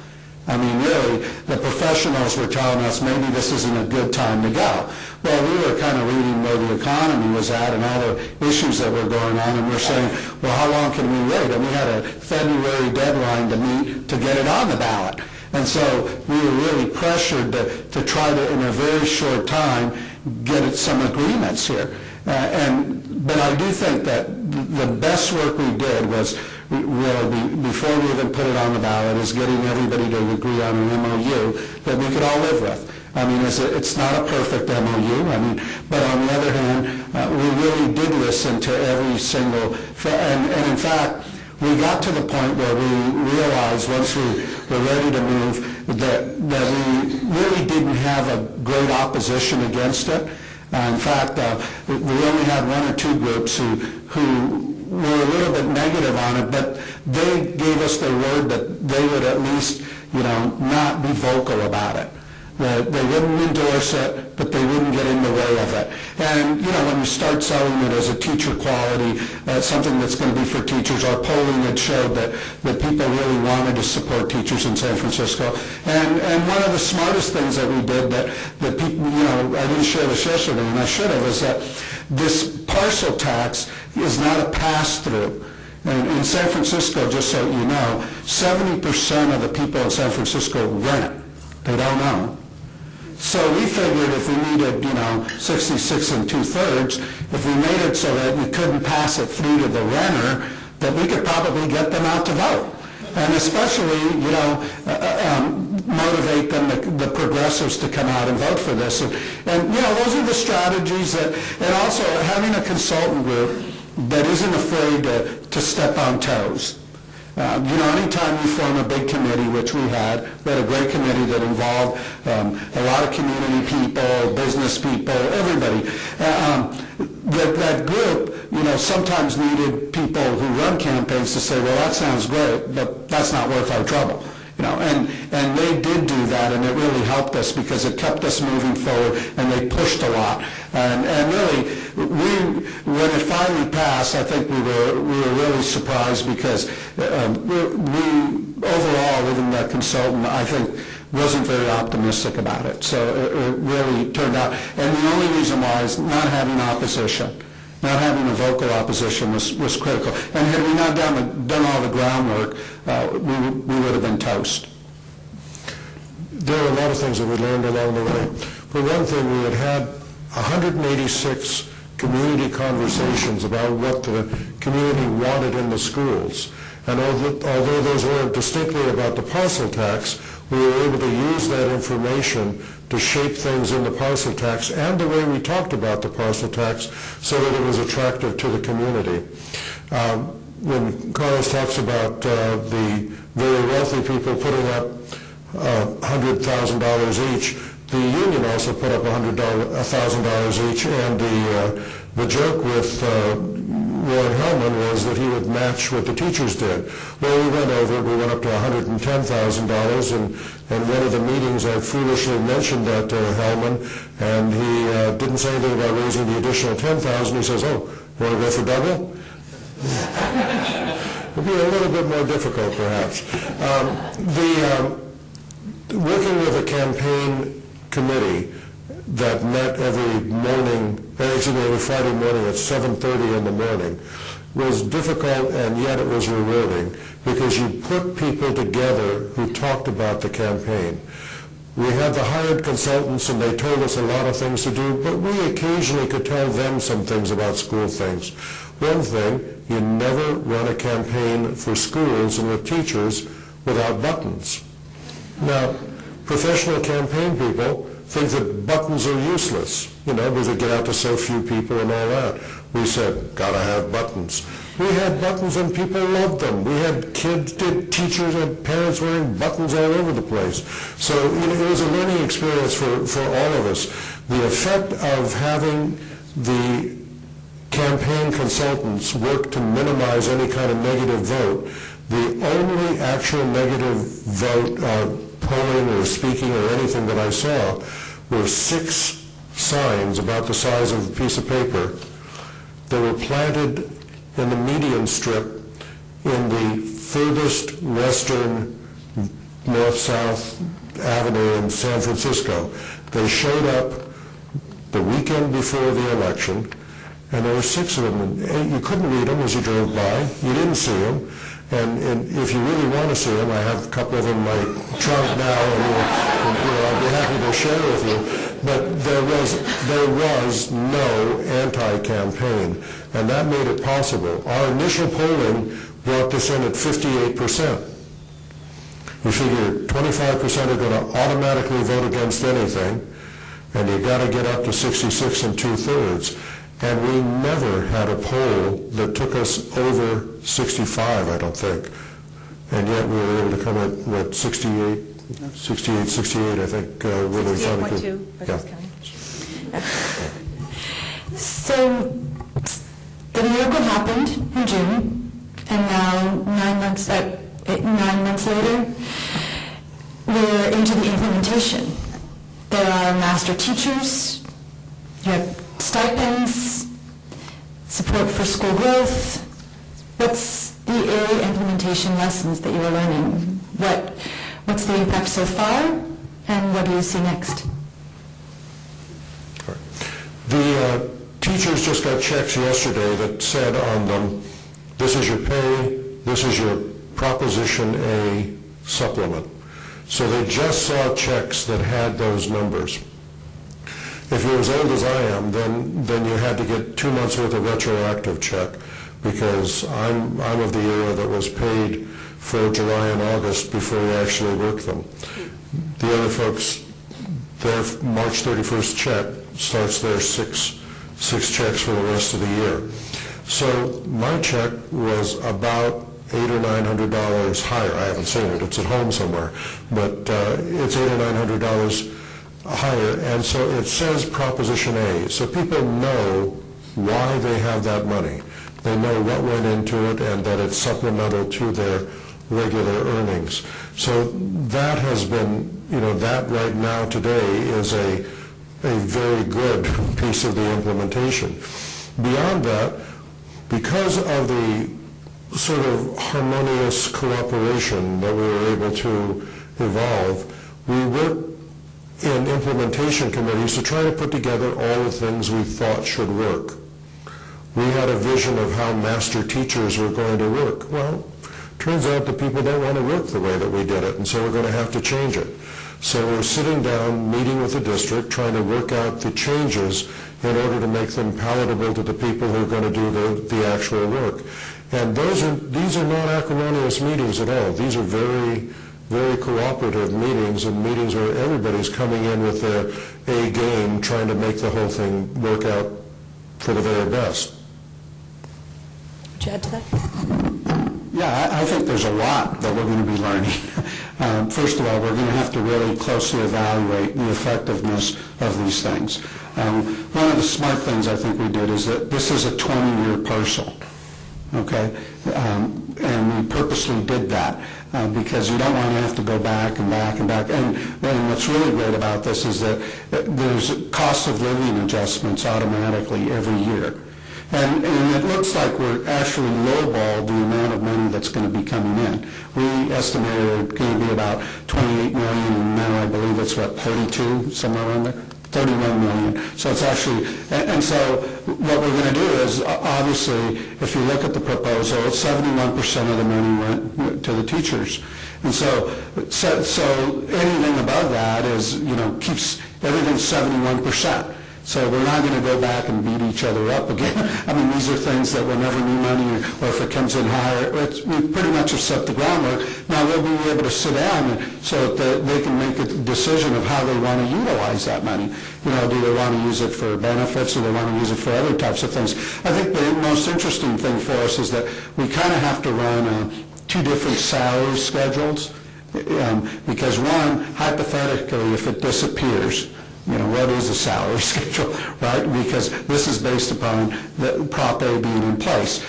Speaker 19: I mean, really, the professionals were telling us maybe this isn't a good time to go. Well, we were kind of reading where the economy was at and all the issues that were going on, and we're saying, well, how long can we wait? And we had a February deadline to meet to get it on the ballot. And so we were really pressured to try to, in a very short time, get some agreements here. But I do think that the best work we did was, really, before we even put it on the ballot, is getting everybody to agree on an MOU that we could all live with. I mean, it's not a perfect MOU, but on the other hand, we really did listen to every single, and in fact, we got to the point where we realized once we were ready to move that we really didn't have a great opposition against it. In fact, we only had one or two groups who were a little bit negative on it, but they gave us their word that they would at least, not be vocal about it. That they wouldn't endorse it, but they wouldn't get in the way of it. And, when you start selling it as a teacher quality, something that's going to be for teachers, our polling had showed that people really wanted to support teachers in San Francisco. And one of the smartest things that we did that people, I didn't share this yesterday, and I should have, is that this parcel tax is not a pass-through. And in San Francisco, just so you know, 70% of the people in San Francisco rent. They don't own. So we figured if we needed, 66 2/3, if we made it so that you couldn't pass it through to the renter, that we could probably get them out to vote. And especially, motivate them, the progressives, to come out and vote for this. And those are the strategies and also having a consultant group that isn't afraid to step on toes. Anytime you form a big committee, which we had a great committee that involved a lot of community people, business people, everybody. That group, sometimes needed people who run campaigns to say, well, that sounds great, but that's not worth our trouble. And they did do that, and it really helped us because it kept us moving forward, and they pushed a lot. And really, when it finally passed, I think we were really surprised because we overall, even that consultant, I think, wasn't very optimistic about it. So it really turned out, and the only reason why is not having opposition. Not having a vocal opposition was critical. And had we not done all the groundwork, we would have been toast.
Speaker 20: There were a lot of things that we learned along the way. For one thing, we had 186 community conversations about what the community wanted in the schools. And although those weren't distinctly about the parcel tax, we were able to use that information to shape things in the parcel tax and the way we talked about the parcel tax so that it was attractive to the community. When Carlos talks about the very wealthy people putting up $100,000 each, the union also put up $1,000 each, and the joke with Warren Hellman was that he would match what the teachers did. Well, we went over it. We went up to $110,000, and one of the meetings I foolishly mentioned that to Hellman, and he didn't say anything about raising the additional $10,000. He says, "Oh, you want to go for double?" It'll be a little bit more difficult, perhaps. Working with a campaign committee that met every Friday morning at 7:30 in the morning was difficult, and yet it was rewarding because you put people together who talked about the campaign. We had the hired consultants, and they told us a lot of things to do, but we occasionally could tell them some things about school things. One thing, you never run a campaign for schools and with teachers without buttons. Now, professional campaign people think that buttons are useless, because they get out to so few people and all that. We said, gotta have buttons. We had buttons and people loved them. We had kids, teachers and parents wearing buttons all over the place. So it was a learning experience for all of us. The effect of having the campaign consultants work to minimize any kind of negative vote, the only actual negative vote polling or speaking or anything that I saw were 6 signs about the size of a piece of paper that were planted in the median strip in the furthest western north-south avenue in San Francisco. They showed up the weekend before the election, and there were 6 of them. And you couldn't read them as you drove by. You didn't see them. And if you really want to see them, I have a couple of them in my trunk now, and I'd be happy to share with you. But there was no anti-campaign, and that made it possible. Our initial polling brought this in at 58%. You figure 25% are going to automatically vote against anything, and you got to get up to 66 2/3. And we never had a poll that took us over 65, I don't think. And yet we were able to come at, 68, I think.
Speaker 18: 68.2.
Speaker 20: Yeah.
Speaker 18: So the miracle happened in June, and now 9 months later, we're into the implementation. There are master teachers, you have stipends, support for school growth. What's the early implementation lessons that you are learning? What's the impact so far, and what do you see next?
Speaker 20: The teachers just got checks yesterday that said on them, this is your pay, this is your Proposition A supplement. So they just saw checks that had those numbers. If you're as old as I am, then you had to get 2 months worth of retroactive check, because I'm of the era that was paid for July and August before you actually worked them. The other folks, their March 31st check starts their six checks for the rest of the year. So my check was about $800 or $900 higher. I haven't seen it; it's at home somewhere, but it's $800 or $900 higher, and so it says Proposition A. So people know why they have that money. They know what went into it and that it's supplemental to their regular earnings. So that has been, that right now today is a very good piece of the implementation. Beyond that, because of the sort of harmonious cooperation that we were able to evolve, we worked in implementation committees to try to put together all the things we thought should work. We had a vision of how master teachers were going to work. Well, turns out that people don't want to work the way that we did it, and so we're going to have to change it. So we're sitting down, meeting with the district, trying to work out the changes in order to make them palatable to the people who are going to do the actual work. And these are not acrimonious meetings at all. These are very, very cooperative meetings, and meetings where everybody's coming in with their A game, trying to make the whole thing work out for the very best.
Speaker 18: Would you add to that?
Speaker 19: Yeah, I think there's a lot that we're going to be learning. First of all, we're going to have to really closely evaluate the effectiveness of these things. One of the smart things I think we did is that this is a 20-year parcel. okay? And we purposely did that because you don't want to have to go back and back and back. And what's really great about this is that there's cost of living adjustments automatically every year. And it looks like we're actually lowballed the amount of money that's going to be coming in. We estimated it's going to be about 28 million, and now I believe it's, 32, somewhere around there? 31 million. So it's actually, and so what we're going to do is, obviously, if you look at the proposal, 71% of the money went to the teachers. And so anything above that is, keeps everything 71%. So we're not going to go back and beat each other up again. I mean, these are things that whenever new money, or if it comes in higher, we pretty much have set the groundwork. Now we'll be able to sit down so that they can make a decision of how they want to utilize that money. Do they want to use it for benefits, or do they want to use it for other types of things? I think the most interesting thing for us is that we kind of have to run two different salary schedules. Because one, hypothetically, if it disappears, what is a salary schedule, right? Because this is based upon the Prop A being in place.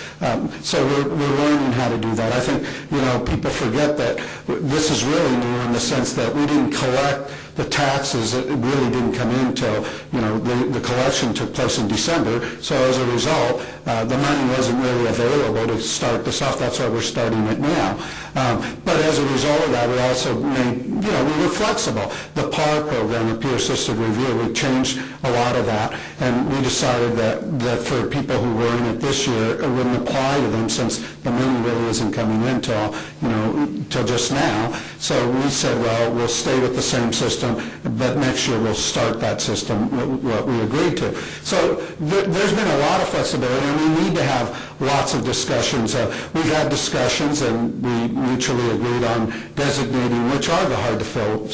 Speaker 19: So we're learning how to do that. I think, people forget that this is really new in the sense that we didn't collect the taxes. It really didn't come in until, the collection took place in December. So as a result, the money wasn't really available to start this off. That's why we're starting it now. But as a result of that, we also made, we were flexible. The PAR program, the Peer Assisted Review, we changed a lot of that. And we decided that for people who were in it this year, it wouldn't apply to them since the money really isn't coming in till just now. So we said, well, we'll stay with the same system, but next year we'll start that system, what we agreed to. So there's been a lot of flexibility, and we need to have lots of discussions. We've had discussions, and we mutually agreed on designating which are the hard-to-fill,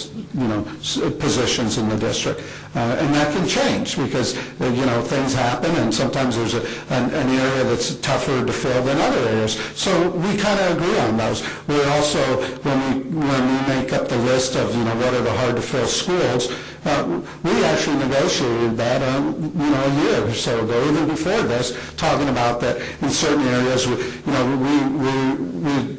Speaker 19: positions in the district. And that can change because, things happen, and sometimes there's an area that's tougher to fill than other areas. So we kind of agree on those. We're also, when we make up the list of, what are the hard-to-fill schools, we actually negotiated that, a year or so ago, even before this, talking about that in certain areas,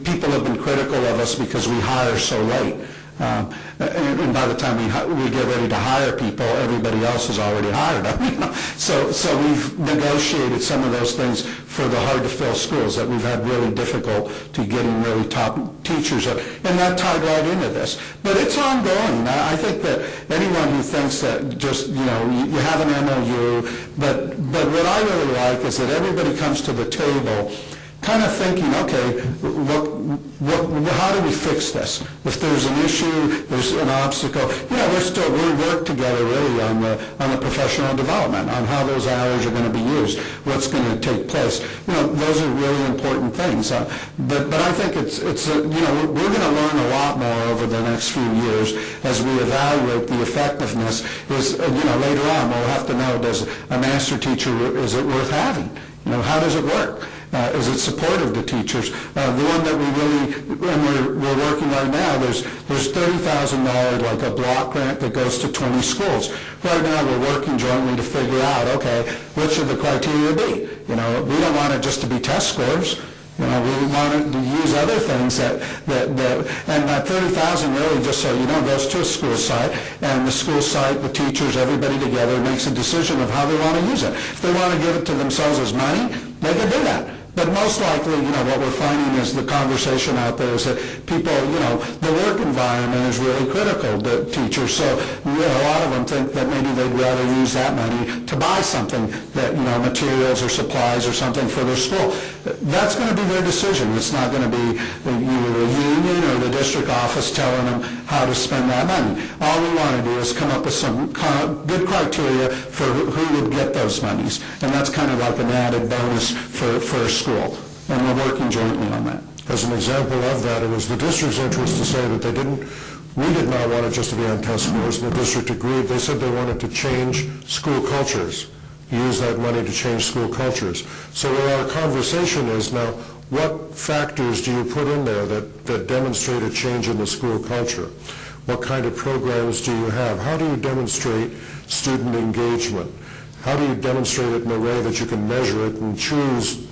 Speaker 19: people have been critical of us because we hire so late. And by the time we get ready to hire people, everybody else has already hired them. So we've negotiated some of those things for the hard-to-fill schools that we've had really difficulty getting really top teachers, and that tied right into this. But it's ongoing. I think that anyone who thinks that just, you have an MOU, but what I really like is that everybody comes to the table kind of thinking, okay, how do we fix this? If there's an issue, there's an obstacle, we work together really on the professional development, on how those hours are going to be used, what's going to take place. Those are really important things. But I think it's we're going to learn a lot more over the next few years as we evaluate the effectiveness. Later on we'll have to know, does a master teacher, is it worth having? How does it work? Is it supportive to teachers? The one that we really, and we're working right now, there's $30,000 like a block grant that goes to 20 schools. Right now we're working jointly to figure out, okay, what should the criteria be? We don't want it just to be test scores. We want to use other things and that $30,000 really, just so you know, goes to a school site, and the school site, the teachers, everybody together makes a decision of how they want to use it. If they want to give it to themselves as money, they can do that. But most likely, what we're finding is the conversation out there is that people, the work environment is really critical to teachers. So a lot of them think that maybe they'd rather use that money to buy something that, materials or supplies or something for their school. That's going to be their decision. It's not going to be either the union or the district office telling them how to spend that money. All we want to do is come up with some good criteria for who would get those monies. And that's kind of like an added bonus for a school. And we're working jointly on that.
Speaker 20: As an example of that, it was the district's interest to say that we did not want it just to be on test scores, and the district agreed. They said they wanted to change school cultures, use that money to change school cultures. So where our conversation is now, what factors do you put in there that demonstrate a change in the school culture? What kind of programs do you have? How do you demonstrate student engagement? How do you demonstrate it in a way that you can measure it and choose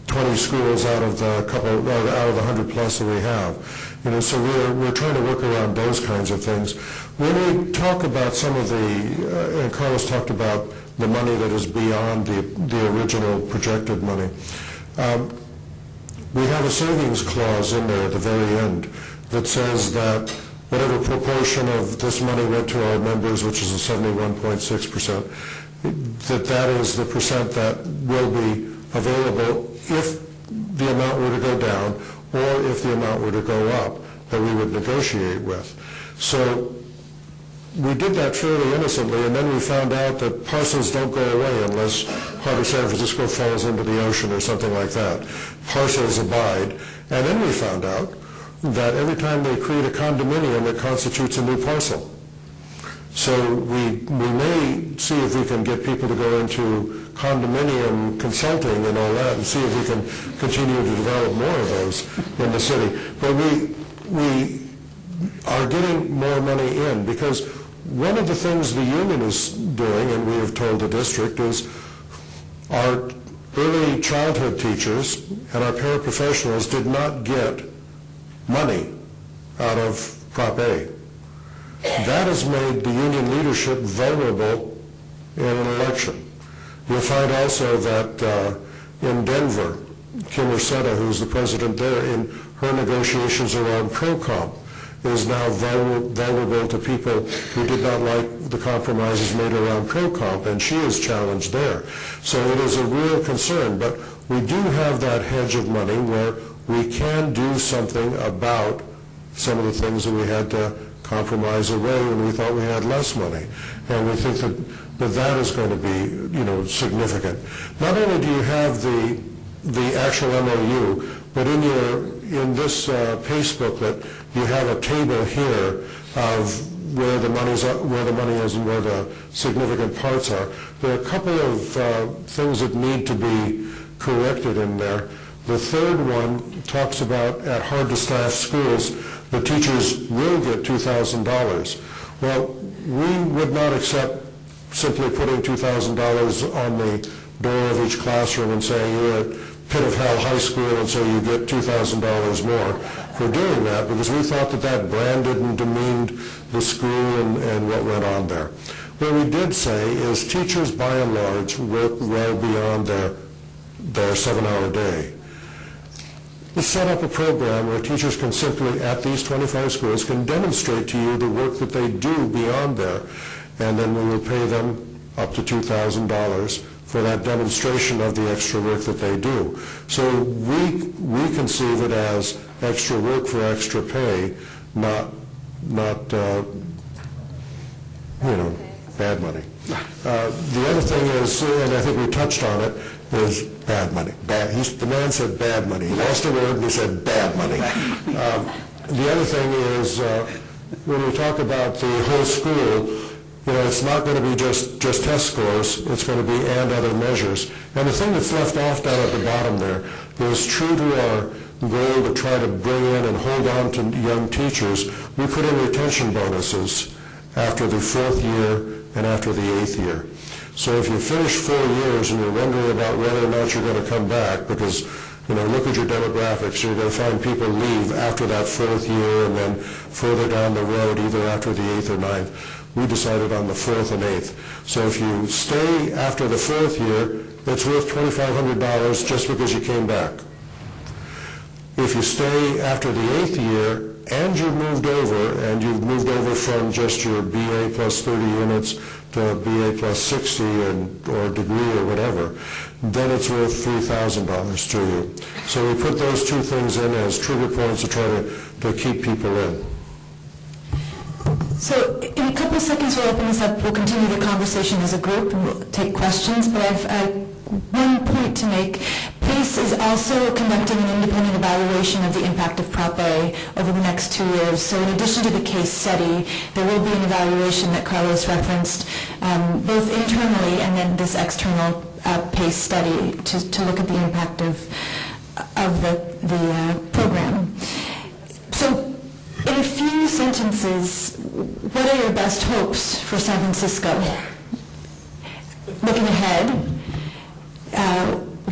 Speaker 20: 20 schools out of the 100 plus that we have. So we're trying to work around those kinds of things. When we talk about some of the, and Carlos talked about the money that is beyond the original projected money, we have a savings clause in there at the very end that says that whatever proportion of this money went to our members, which is a 71.6%, that is the percent that will be available if the amount were to go down or if the amount were to go up that we would negotiate with. So we did that fairly innocently, and then we found out that parcels don't go away unless part of San Francisco falls into the ocean or something like that. Parcels abide. And then we found out that every time they create a condominium, it constitutes a new parcel. So we may see if we can get people to go into condominium consulting and all that and see if we can continue to develop more of those in the city. But we are getting more money in because one of the things the union is doing, and we have told the district, is our early childhood teachers and our paraprofessionals did not get money out of Prop A. That has made the union leadership vulnerable in an election. You'll find also that in Denver, Kim Ursetta, who's the president there, in her negotiations around ProComp, is now vulnerable to people who did not like the compromises made around ProComp, and she is challenged there. So it is a real concern, but we do have that hedge of money where we can do something about some of the things that we had to compromise away when we thought we had less money. And we think that is going to be, significant. Not only do you have the actual MOU, but in this PACE booklet, you have a table here of where the money is and where the significant parts are. There are a couple of things that need to be corrected in there. The third one talks about at hard-to-staff schools, the teachers will get $2,000. Well, we would not accept simply putting $2,000 on the door of each classroom and saying you're at Pit of Hell High School and so you get $2,000 more for doing that, because we thought that branded and demeaned the school and what went on there. What we did say is teachers by and large work well beyond their 7-hour day. We set up a program where teachers can simply, at these 25 schools, can demonstrate to you the work that they do beyond there, and then we will pay them up to $2,000 for that demonstration of the extra work that they do. So we conceive it as extra work for extra pay, not bad money. The other thing is, and I think we touched on it, is bad money. The man said bad money. He lost a word and he said bad money. The other thing is, when we talk about the whole school, it's not going to be just test scores. It's going to be and other measures. And the thing that's left off down at the bottom there is true to our goal to try to bring in and hold on to young teachers. We put in retention bonuses after the 4th year and after the 8th year. So if you finish 4 years and you're wondering about whether or not you're going to come back, because look at your demographics, you're going to find people leave after that 4th year and then further down the road, either after the 8th or 9th. We decided on the 4th and 8th. So if you stay after the 4th year, it's worth $2,500 just because you came back. If you stay after the 8th year and you've moved over from just your BA plus 30 units to BA plus 60 or degree or whatever, then it's worth $3,000 to you. So we put those two things in as trigger points to try to keep people in.
Speaker 18: So in a couple of seconds we'll open this up. We'll continue the conversation as a group and we'll take questions. But I've one point to make. PACE is also conducting an independent evaluation of the impact of Prop A over the next 2 years. So in addition to the case study, there will be an evaluation that Carlos referenced, both internally and then this external PACE study to look at the impact of the program. So in a few sentences, what are your best hopes for San Francisco? Looking ahead,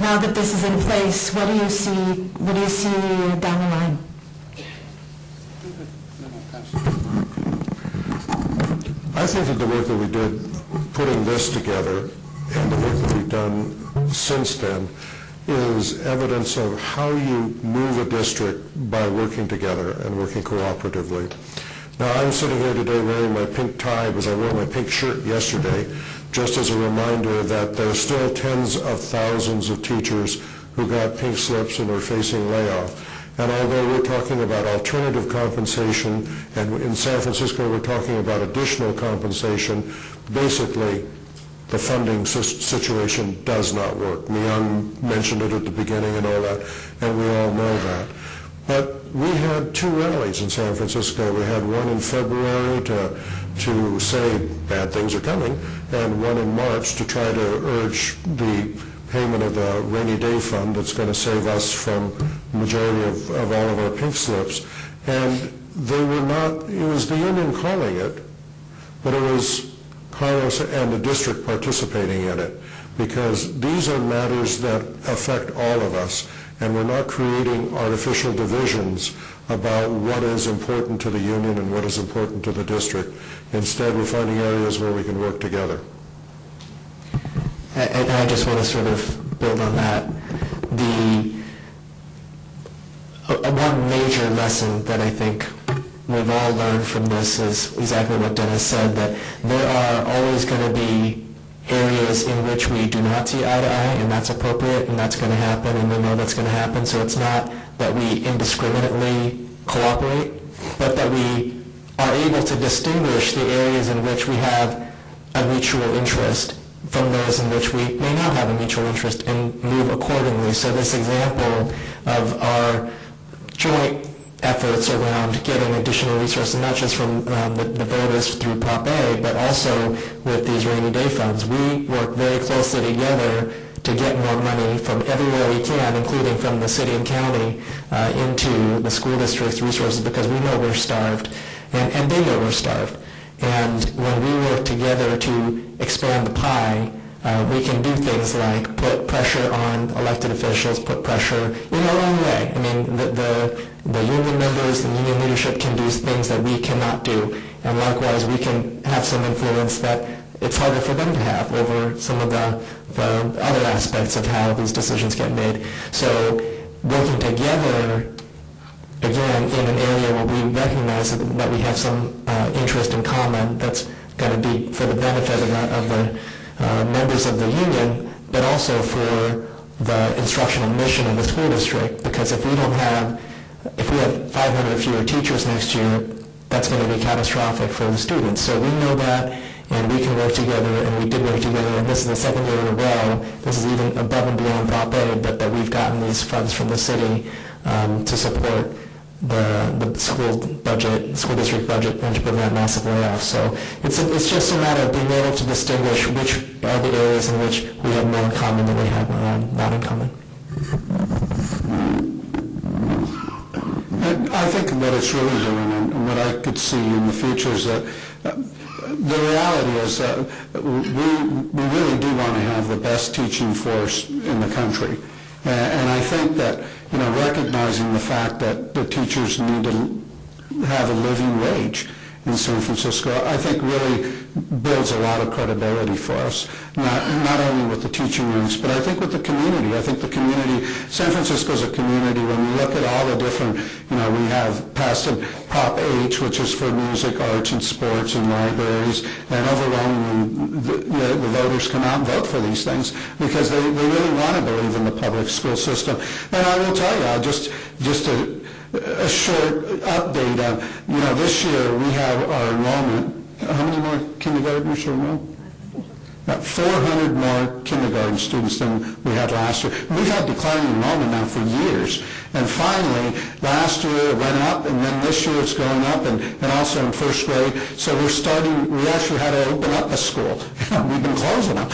Speaker 18: now that this is in place, what do you see down the line?
Speaker 20: I think that the work that we did putting this together and the work that we've done since then is evidence of how you move a district by working together and working cooperatively. Now, I'm sitting here today wearing my pink tie because I wore my pink shirt yesterday, just as a reminder that there's still tens of thousands of teachers who got pink slips and are facing layoff. And although we're talking about alternative compensation, and in San Francisco we're talking about additional compensation, basically the funding situation does not work. Myung mentioned it at the beginning and all that, and we all know that. But we had two rallies in San Francisco. We had one in February to say bad things are coming, and one in March to try to urge the payment of the rainy day fund that's going to save us from the majority of all of our pink slips. And they were not, it was the union calling it, but it was Carlos and the district participating in it, because these are matters that affect all of us, and we're not creating artificial divisions about what is important to the union and what is important to the district. Instead, we're finding areas where we can work together.
Speaker 17: And I just want to sort of build on that. One major lesson that I think we've all learned from this is exactly what Dennis said, that there are always going to be areas in which we do not see eye to eye, and that's appropriate, and that's going to happen, and we know that's going to happen. So it's not that we indiscriminately cooperate, but that we are able to distinguish the areas in which we have a mutual interest from those in which we may not have a mutual interest and move accordingly. So this example of our joint efforts around getting additional resources, not just from the voters through Prop A, but also with these rainy day funds. We work very closely together to get more money from everywhere we can, including from the city and county, into the school district's resources, because we know we're starved, and they know we're starved. And when we work together to expand the pie, we can do things like put pressure on elected officials, put pressure in our own way. I mean, the union members, the union leadership can do things that we cannot do. And likewise, we can have some influence that it's harder for them to have over some of the other aspects of how these decisions get made. So working together, again, in an area where we recognize that we have some interest in common, that's going to be for the benefit of the members of the union, but also for the instructional mission of the school district. Because if we have 500 fewer teachers next year, that's going to be catastrophic for the students. So we know that, and we can work together, and we did work together, and this is the second year in a row. This is even above and beyond Prop A, but that we've gotten these funds from the city to support the school district budget, and to prevent massive layoffs. So it's just a matter of being able to distinguish which are the areas in which we have more in common than we have not in common.
Speaker 19: I think what it's really doing, and what I could see in the future, is that the reality is that we really do want to have the best teaching force in the country. And I think that, recognizing the fact that the teachers need to have a living wage in San Francisco, I think really builds a lot of credibility for us, not only with the teaching ranks, but I think with the community. I think the community, San Francisco is a community. When we look at all the different, we have passed Prop H, which is for music, arts, and sports, and libraries, and overwhelmingly the voters come out and vote for these things because they really want to believe in the public school system. And I will tell you, just a short update. This year we have our enrollment. How many more kindergartners are enrolled? 400 more kindergarten students than we had last year. We've had declining enrollment now for years. And finally, last year it went up, and then this year it's going up, and also in first grade. So we actually had to open up a school. We've been closing them.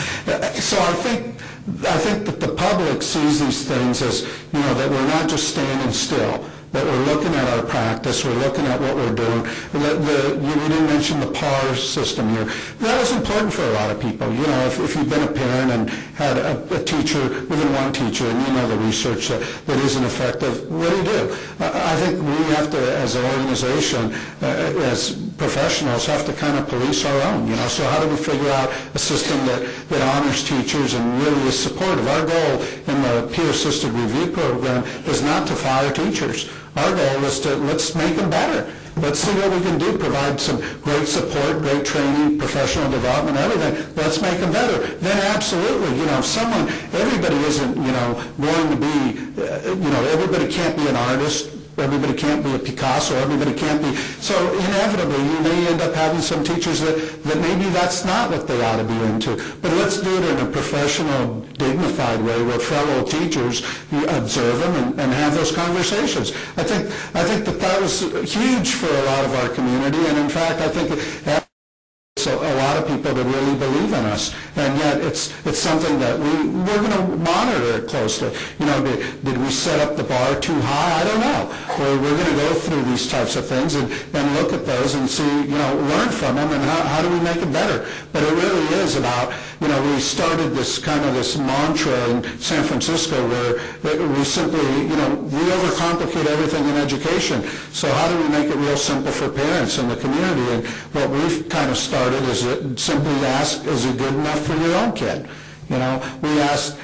Speaker 19: So I think that the public sees these things as, that we're not just standing still, that we're looking at our practice, we're looking at what we're doing. You didn't mention the PAR system here. That was important for a lot of people. You know, if you've been a parent and had a teacher, even one teacher, and you know the research that isn't effective, what do? I think we have to, as an organization, as professionals, have to kind of police our own, you know. So how do we figure out a system that honors teachers and really is supportive? Our goal in the peer-assisted review program is not to fire teachers. Our goal is to, let's make them better. Let's see what we can do, provide some great support, great training, professional development, everything. Let's make them better. Then absolutely, you know, if someone, everybody isn't, you know, going to be, you know, everybody can't be an artist. Everybody can't be a Picasso. Everybody can't be. So inevitably, you may end up having some teachers that maybe that's not what they ought to be into. But let's do it in a professional, dignified way where fellow teachers observe them and have those conversations. I think that was huge for a lot of our community, and in fact, I think so a lot of people that really believe in us, and yet it's something that we're going to monitor it closely. You know, did we set up the bar too high? I don't know. We're going to go through these types of things and look at those and see, you know, learn from them and how do we make it better. But it really is about, you know, we started this kind of this mantra in San Francisco where we simply, you know, we overcomplicate everything in education. So how do we make it real simple for parents in the community? And what we've kind of started is simply ask, is it good enough for your own kid? You know, we ask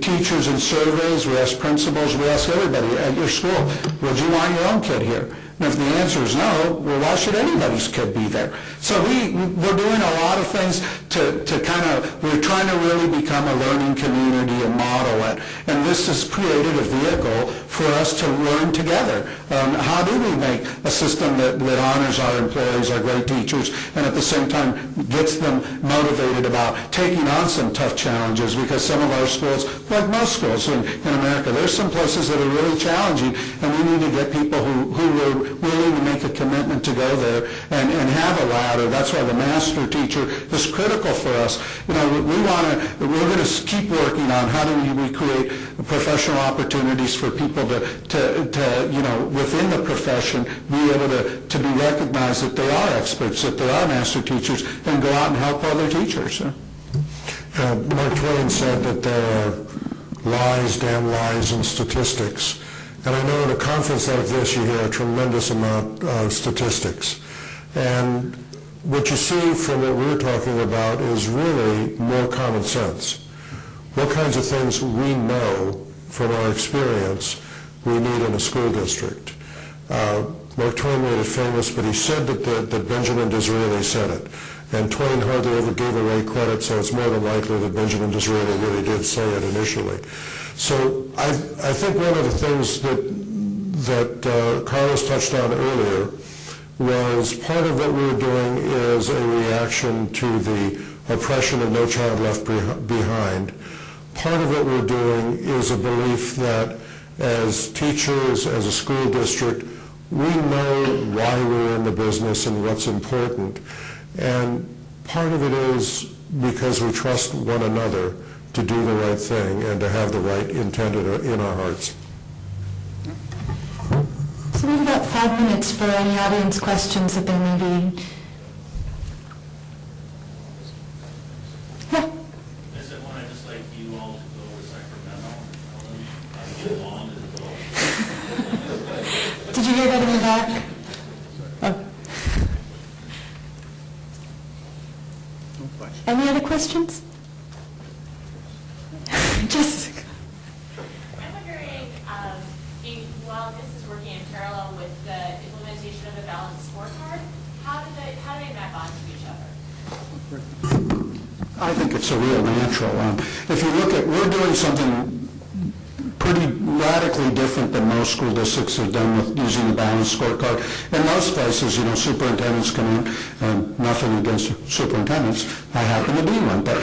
Speaker 19: teachers in surveys, we ask principals, we ask everybody at your school, would you want your own kid here? And if the answer is no, well, why should anybody's kid be there? So we're doing a lot of things to kind of, we're trying to really become a learning community and model it. And this has created a vehicle for us to learn together. How do we make a system that honors our employees, our great teachers, and at the same time gets them motivated about taking on some tough challenges? Because some of our schools, like most schools in America, there's some places that are really challenging, and we need to get people who are willing to make a commitment to go there and have a ladder. That's why the master teacher is critical for us. You know, we're going to keep working on how do we create professional opportunities for people to you know, within the profession, be able to be recognized that they are experts, that they are master teachers, and go out and help other teachers.
Speaker 20: Mark Twain said that there are lies, damn lies, and statistics. And I know in a conference like this, you hear a tremendous amount of statistics. And what you see from what we're talking about is really more common sense. What kinds of things we know from our experience we need in a school district. Mark Twain made it famous, but he said that Benjamin Disraeli said it. And Twain hardly ever gave away credit, so it's more than likely that Benjamin Disraeli really did say it initially. So I think one of the things that Carlos touched on earlier was part of what we're doing is a reaction to the oppression of No Child Left Behind. Part of what we're doing is a belief that as teachers, as a school district, we know why we're in the business and what's important. And part of it is because we trust one another to do the right thing and to have the right intent in our hearts.
Speaker 18: So we have about 5 minutes for any audience questions that there may be. Yeah.
Speaker 21: Is it when I just like you all to go to Sacramento and get along as well?
Speaker 18: Did you hear that in the back? Oh. Any other questions? Jessica.
Speaker 22: I'm wondering, while this is working in parallel with the implementation of the balanced scorecard, how do they map onto each other?
Speaker 19: I think it's a real natural. If you look at, we're doing something pretty radically different than most school districts have done with using the balanced scorecard. In most places, you know, superintendents come in, and nothing against superintendents, I happen to be one, but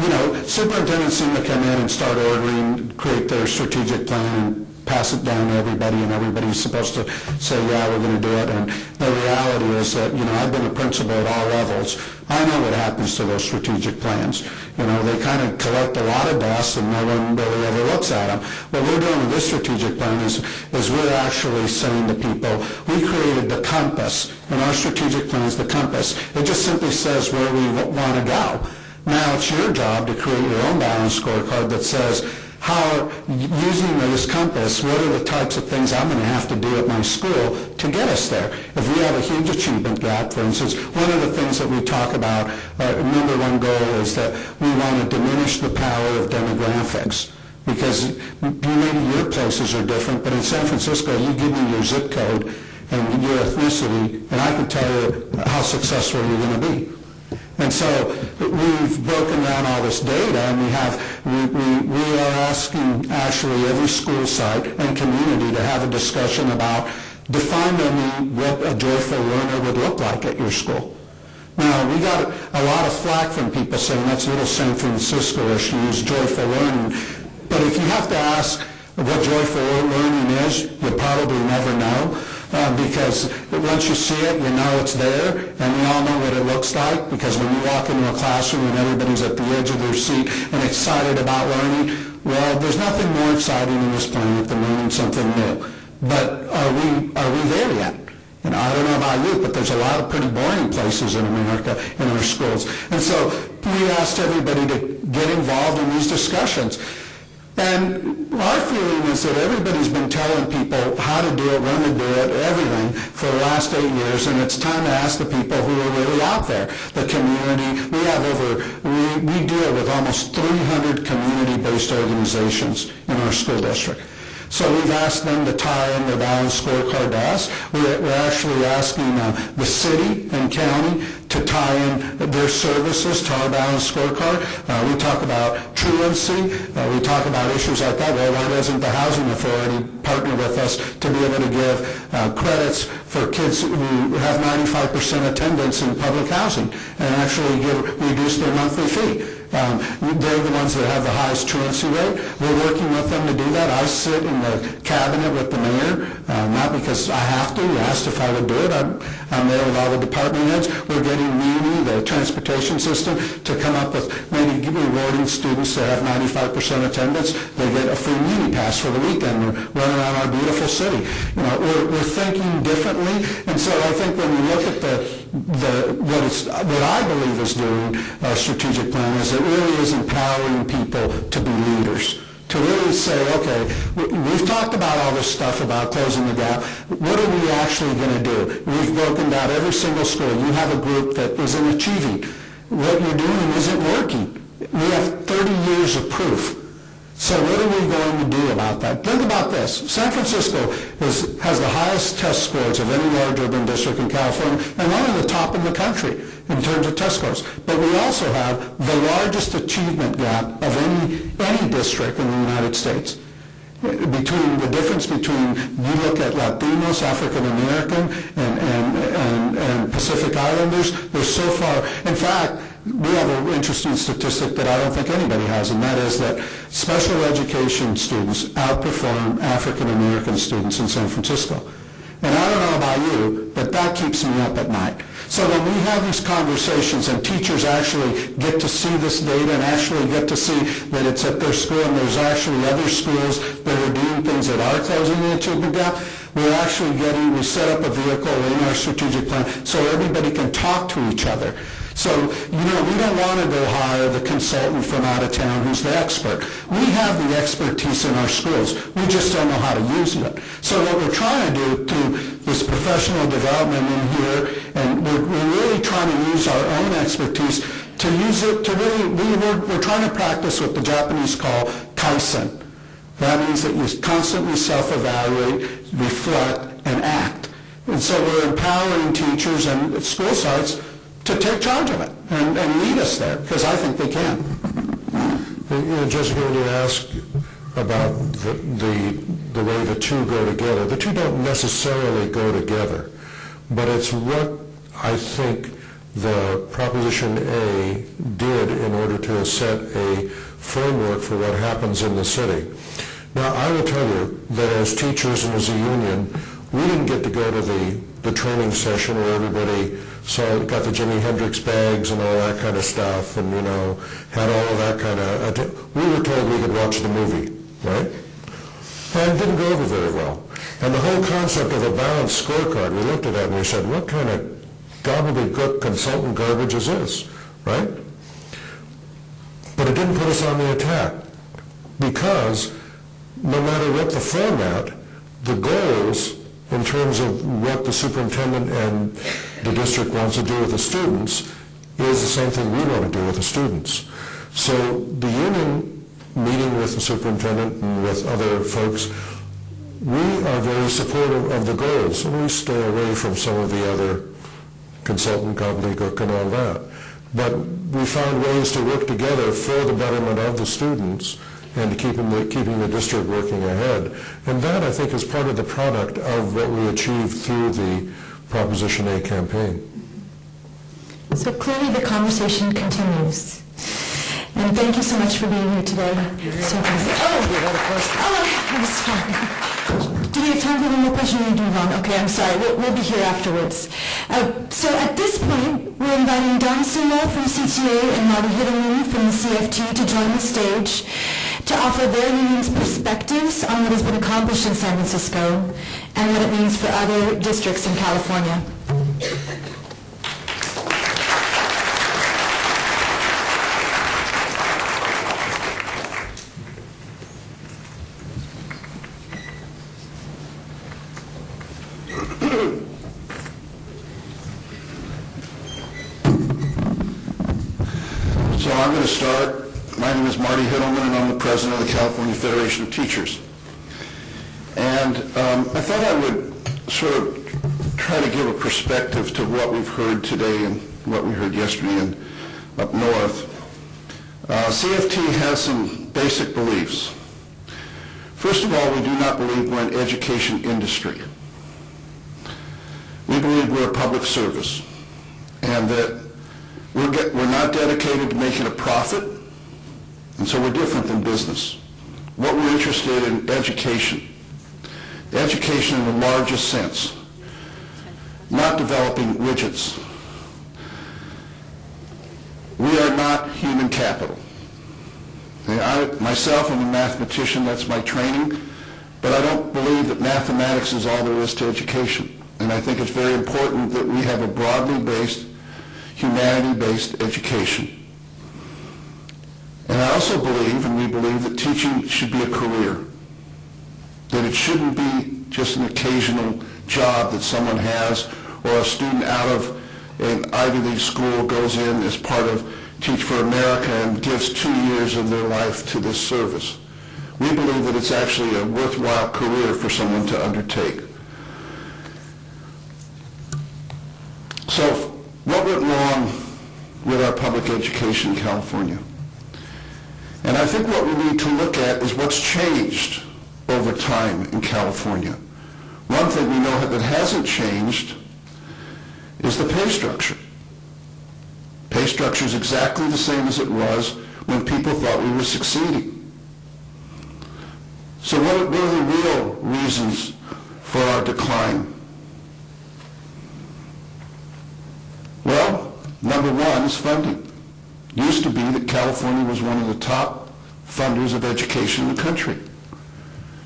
Speaker 19: you know, superintendents seem to come in and start ordering, create their strategic plan, and pass it down to everybody, and everybody's supposed to say, yeah, we're going to do it. And the reality is that, I've been a principal at all levels. I know what happens to those strategic plans. They kind of collect a lot of dust and no one really ever looks at them. What we're doing with this strategic plan is we're actually saying to people, we created the compass, and our strategic plan is the compass. It just simply says where we want to go. Now it's your job to create your own balanced scorecard that says, how, using this compass, what are the types of things I'm going to have to do at my school to get us there? If we have a huge achievement gap, for instance, one of the things that we talk about, number one goal is that we want to diminish the power of demographics. Because maybe your places are different, but in San Francisco, you give me your zip code and your ethnicity, and I can tell you how successful you're going to be. And so we've broken down all this data, and we are asking actually every school site and community to have a discussion about define to me what a joyful learner would look like at your school. Now, we got a lot of flack from people saying that's a little San Francisco-ish to use joyful learning. But if you have to ask what joyful learning is, you'll probably never know. Because once you see it, you know it's there, and we all know what it looks like, because when you walk into a classroom and everybody's at the edge of their seat and excited about learning, well, there's nothing more exciting in this planet than learning something new. But are we there yet? I don't know about you, but there's a lot of pretty boring places in America in our schools. And so we asked everybody to get involved in these discussions. And our feeling is that everybody's been telling people how to do it, when to do it, everything for the last 8 years, and it's time to ask the people who are really out there, the community. We deal with almost 300 community-based organizations in our school district. So we've asked them to tie in their balanced scorecard to us. We're actually asking the city and county to tie in their services to our balanced scorecard. We talk about truancy. We talk about issues like that. Well, why doesn't the Housing Authority partner with us to be able to give credits for kids who have 95% attendance in public housing and actually reduce their monthly fee? They're the ones that have the highest truancy rate. We're working with them to do that. I sit in the cabinet with the mayor, not because I have to. He asked if I would do it. I'm there with all the department heads. We're getting MUNI, the transportation system, to come up with maybe rewarding students that have 95% attendance. They get a free MUNI pass for the weekend. We're running around our beautiful city. We're thinking differently, and so I think when we look at what I believe is doing our strategic plan is it really is empowering people to be leaders, to really say, okay, we've talked about all this stuff about closing the gap. What are we actually going to do? We've broken down every single school. You have a group that isn't achieving. What you're doing isn't working. We have 30 years of proof. So what are we going to do about that? Think about this. San Francisco has the highest test scores of any large urban district in California, and one of the top in the country in terms of test scores. But we also have the largest achievement gap of any district in the United States. The difference between, you look at Latinos, African American, and Pacific Islanders, they're so far. In fact, we have an interesting statistic that I don't think anybody has, and that is that special education students outperform African American students in San Francisco. And I don't know about you, but that keeps me up at night. So when we have these conversations and teachers actually get to see this data and actually get to see that it's at their school and there's actually other schools that are doing things that are closing the achievement gap, we set up a vehicle in our strategic plan so everybody can talk to each other. So, we don't want to go hire the consultant from out of town who's the expert. We have the expertise in our schools. We just don't know how to use it. So what we're trying to do through this professional development in here, and we're really trying to use our own expertise to use it to really, we're trying to practice what the Japanese call kaizen. That means that you constantly self-evaluate, reflect, and act. And so we're empowering teachers and school sites to take charge of it and lead us there, because I think they can.
Speaker 20: Jessica, when you ask about the way the two go together, the two don't necessarily go together, but it's what I think the Proposition A did in order to set a framework for what happens in the city. Now, I will tell you that as teachers and as a union, we didn't get to go to the training session where everybody got the Jimi Hendrix bags and all that kind of stuff, and, had all of that kind of... We were told we could watch the movie, right? And it didn't go over very well. And the whole concept of a balanced scorecard, we looked at that and we said, what kind of gobbledygook consultant garbage is this, right? But it didn't put us on the attack, because no matter what the format, the goals in terms of what the superintendent and the district wants to do with the students is the same thing we want to do with the students. So the union, meeting with the superintendent and with other folks, we are very supportive of the goals, and we stay away from some of the other consultant gobbledygook and all that. But we found ways to work together for the betterment of the students and to keeping the district working ahead. And that, I think, is part of the product of what we achieved through the Proposition A campaign.
Speaker 18: So clearly the conversation continues. And thank you so much for being here today. I'm sorry. Do we have time for one more question or do we move on? Okay, I'm sorry. We'll be here afterwards. So at this point, we're inviting Don Sumo from CTA and Marty Hiddleman from the CFT to join the stage to offer their union's perspectives on what has been accomplished in San Francisco and what it means for other districts in California.
Speaker 3: So I'm going to start. My name is Marty Hiddleman, and I'm the president of the California Federation of Teachers. And I thought I would sort of try to give a perspective to what we've heard today and what we heard yesterday and up north. CFT has some basic beliefs. First of all, we do not believe we're an education industry. We believe we're a public service, and that we're not dedicated to making a profit, and so we're different than business. What we're interested in, education in the largest sense, not developing widgets. We are not human capital. Myself, I'm a mathematician, that's my training, but I don't believe that mathematics is all there is to education. And I think it's very important that we have a broadly based, humanity-based education. And I also believe, and we believe, that teaching should be a career. That it shouldn't be just an occasional job that someone has, or a student out of an Ivy League school goes in as part of Teach for America and gives 2 years of their life to this service. We believe that it's actually a worthwhile career for someone to undertake. So what went wrong with our public education in California? And I think what we need to look at is what's changed over time in California. One thing we know that hasn't changed is the pay structure. Pay structure is exactly the same as it was when people thought we were succeeding. So what are the real reasons for our decline? Well, number one is funding. It used to be that California was one of the top funders of education in the country.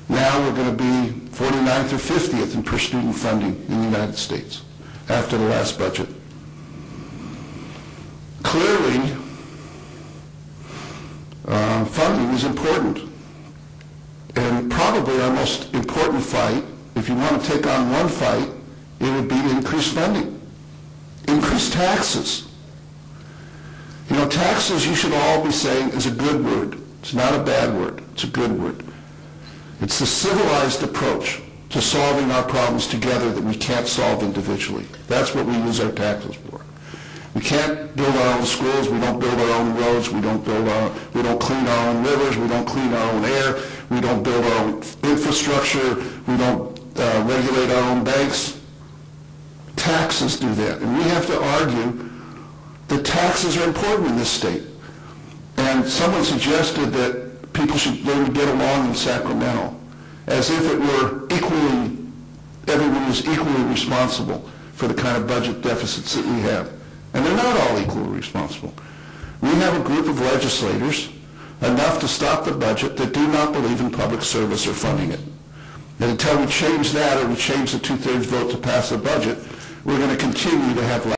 Speaker 3: Now we're going to be 49th or 50th in per student funding in the United States after the last budget. Clearly, funding is important. And probably our most important fight, if you want to take on one fight, it would be to increase funding. Increase taxes. You know, taxes, you should all be saying, is a good word. It's not a bad word. It's a good word. It's the civilized approach to solving our problems together that we can't solve individually. That's what we use our taxes for. We can't build our own schools. We don't build our own roads. We don't clean our own rivers. We don't clean our own air. We don't build our own infrastructure. We don't regulate our own banks. Taxes do that. And we have to argue that taxes are important in this state. And someone suggested that people should learn to get along in Sacramento, as if it were equally, everyone was equally responsible for the kind of budget deficits that we have. And they're not all equally responsible. We have a group of legislators, enough to stop the budget, that do not believe in public service or funding it. And until we change that, or we change the 2/3 vote to pass the budget, we're going to continue to have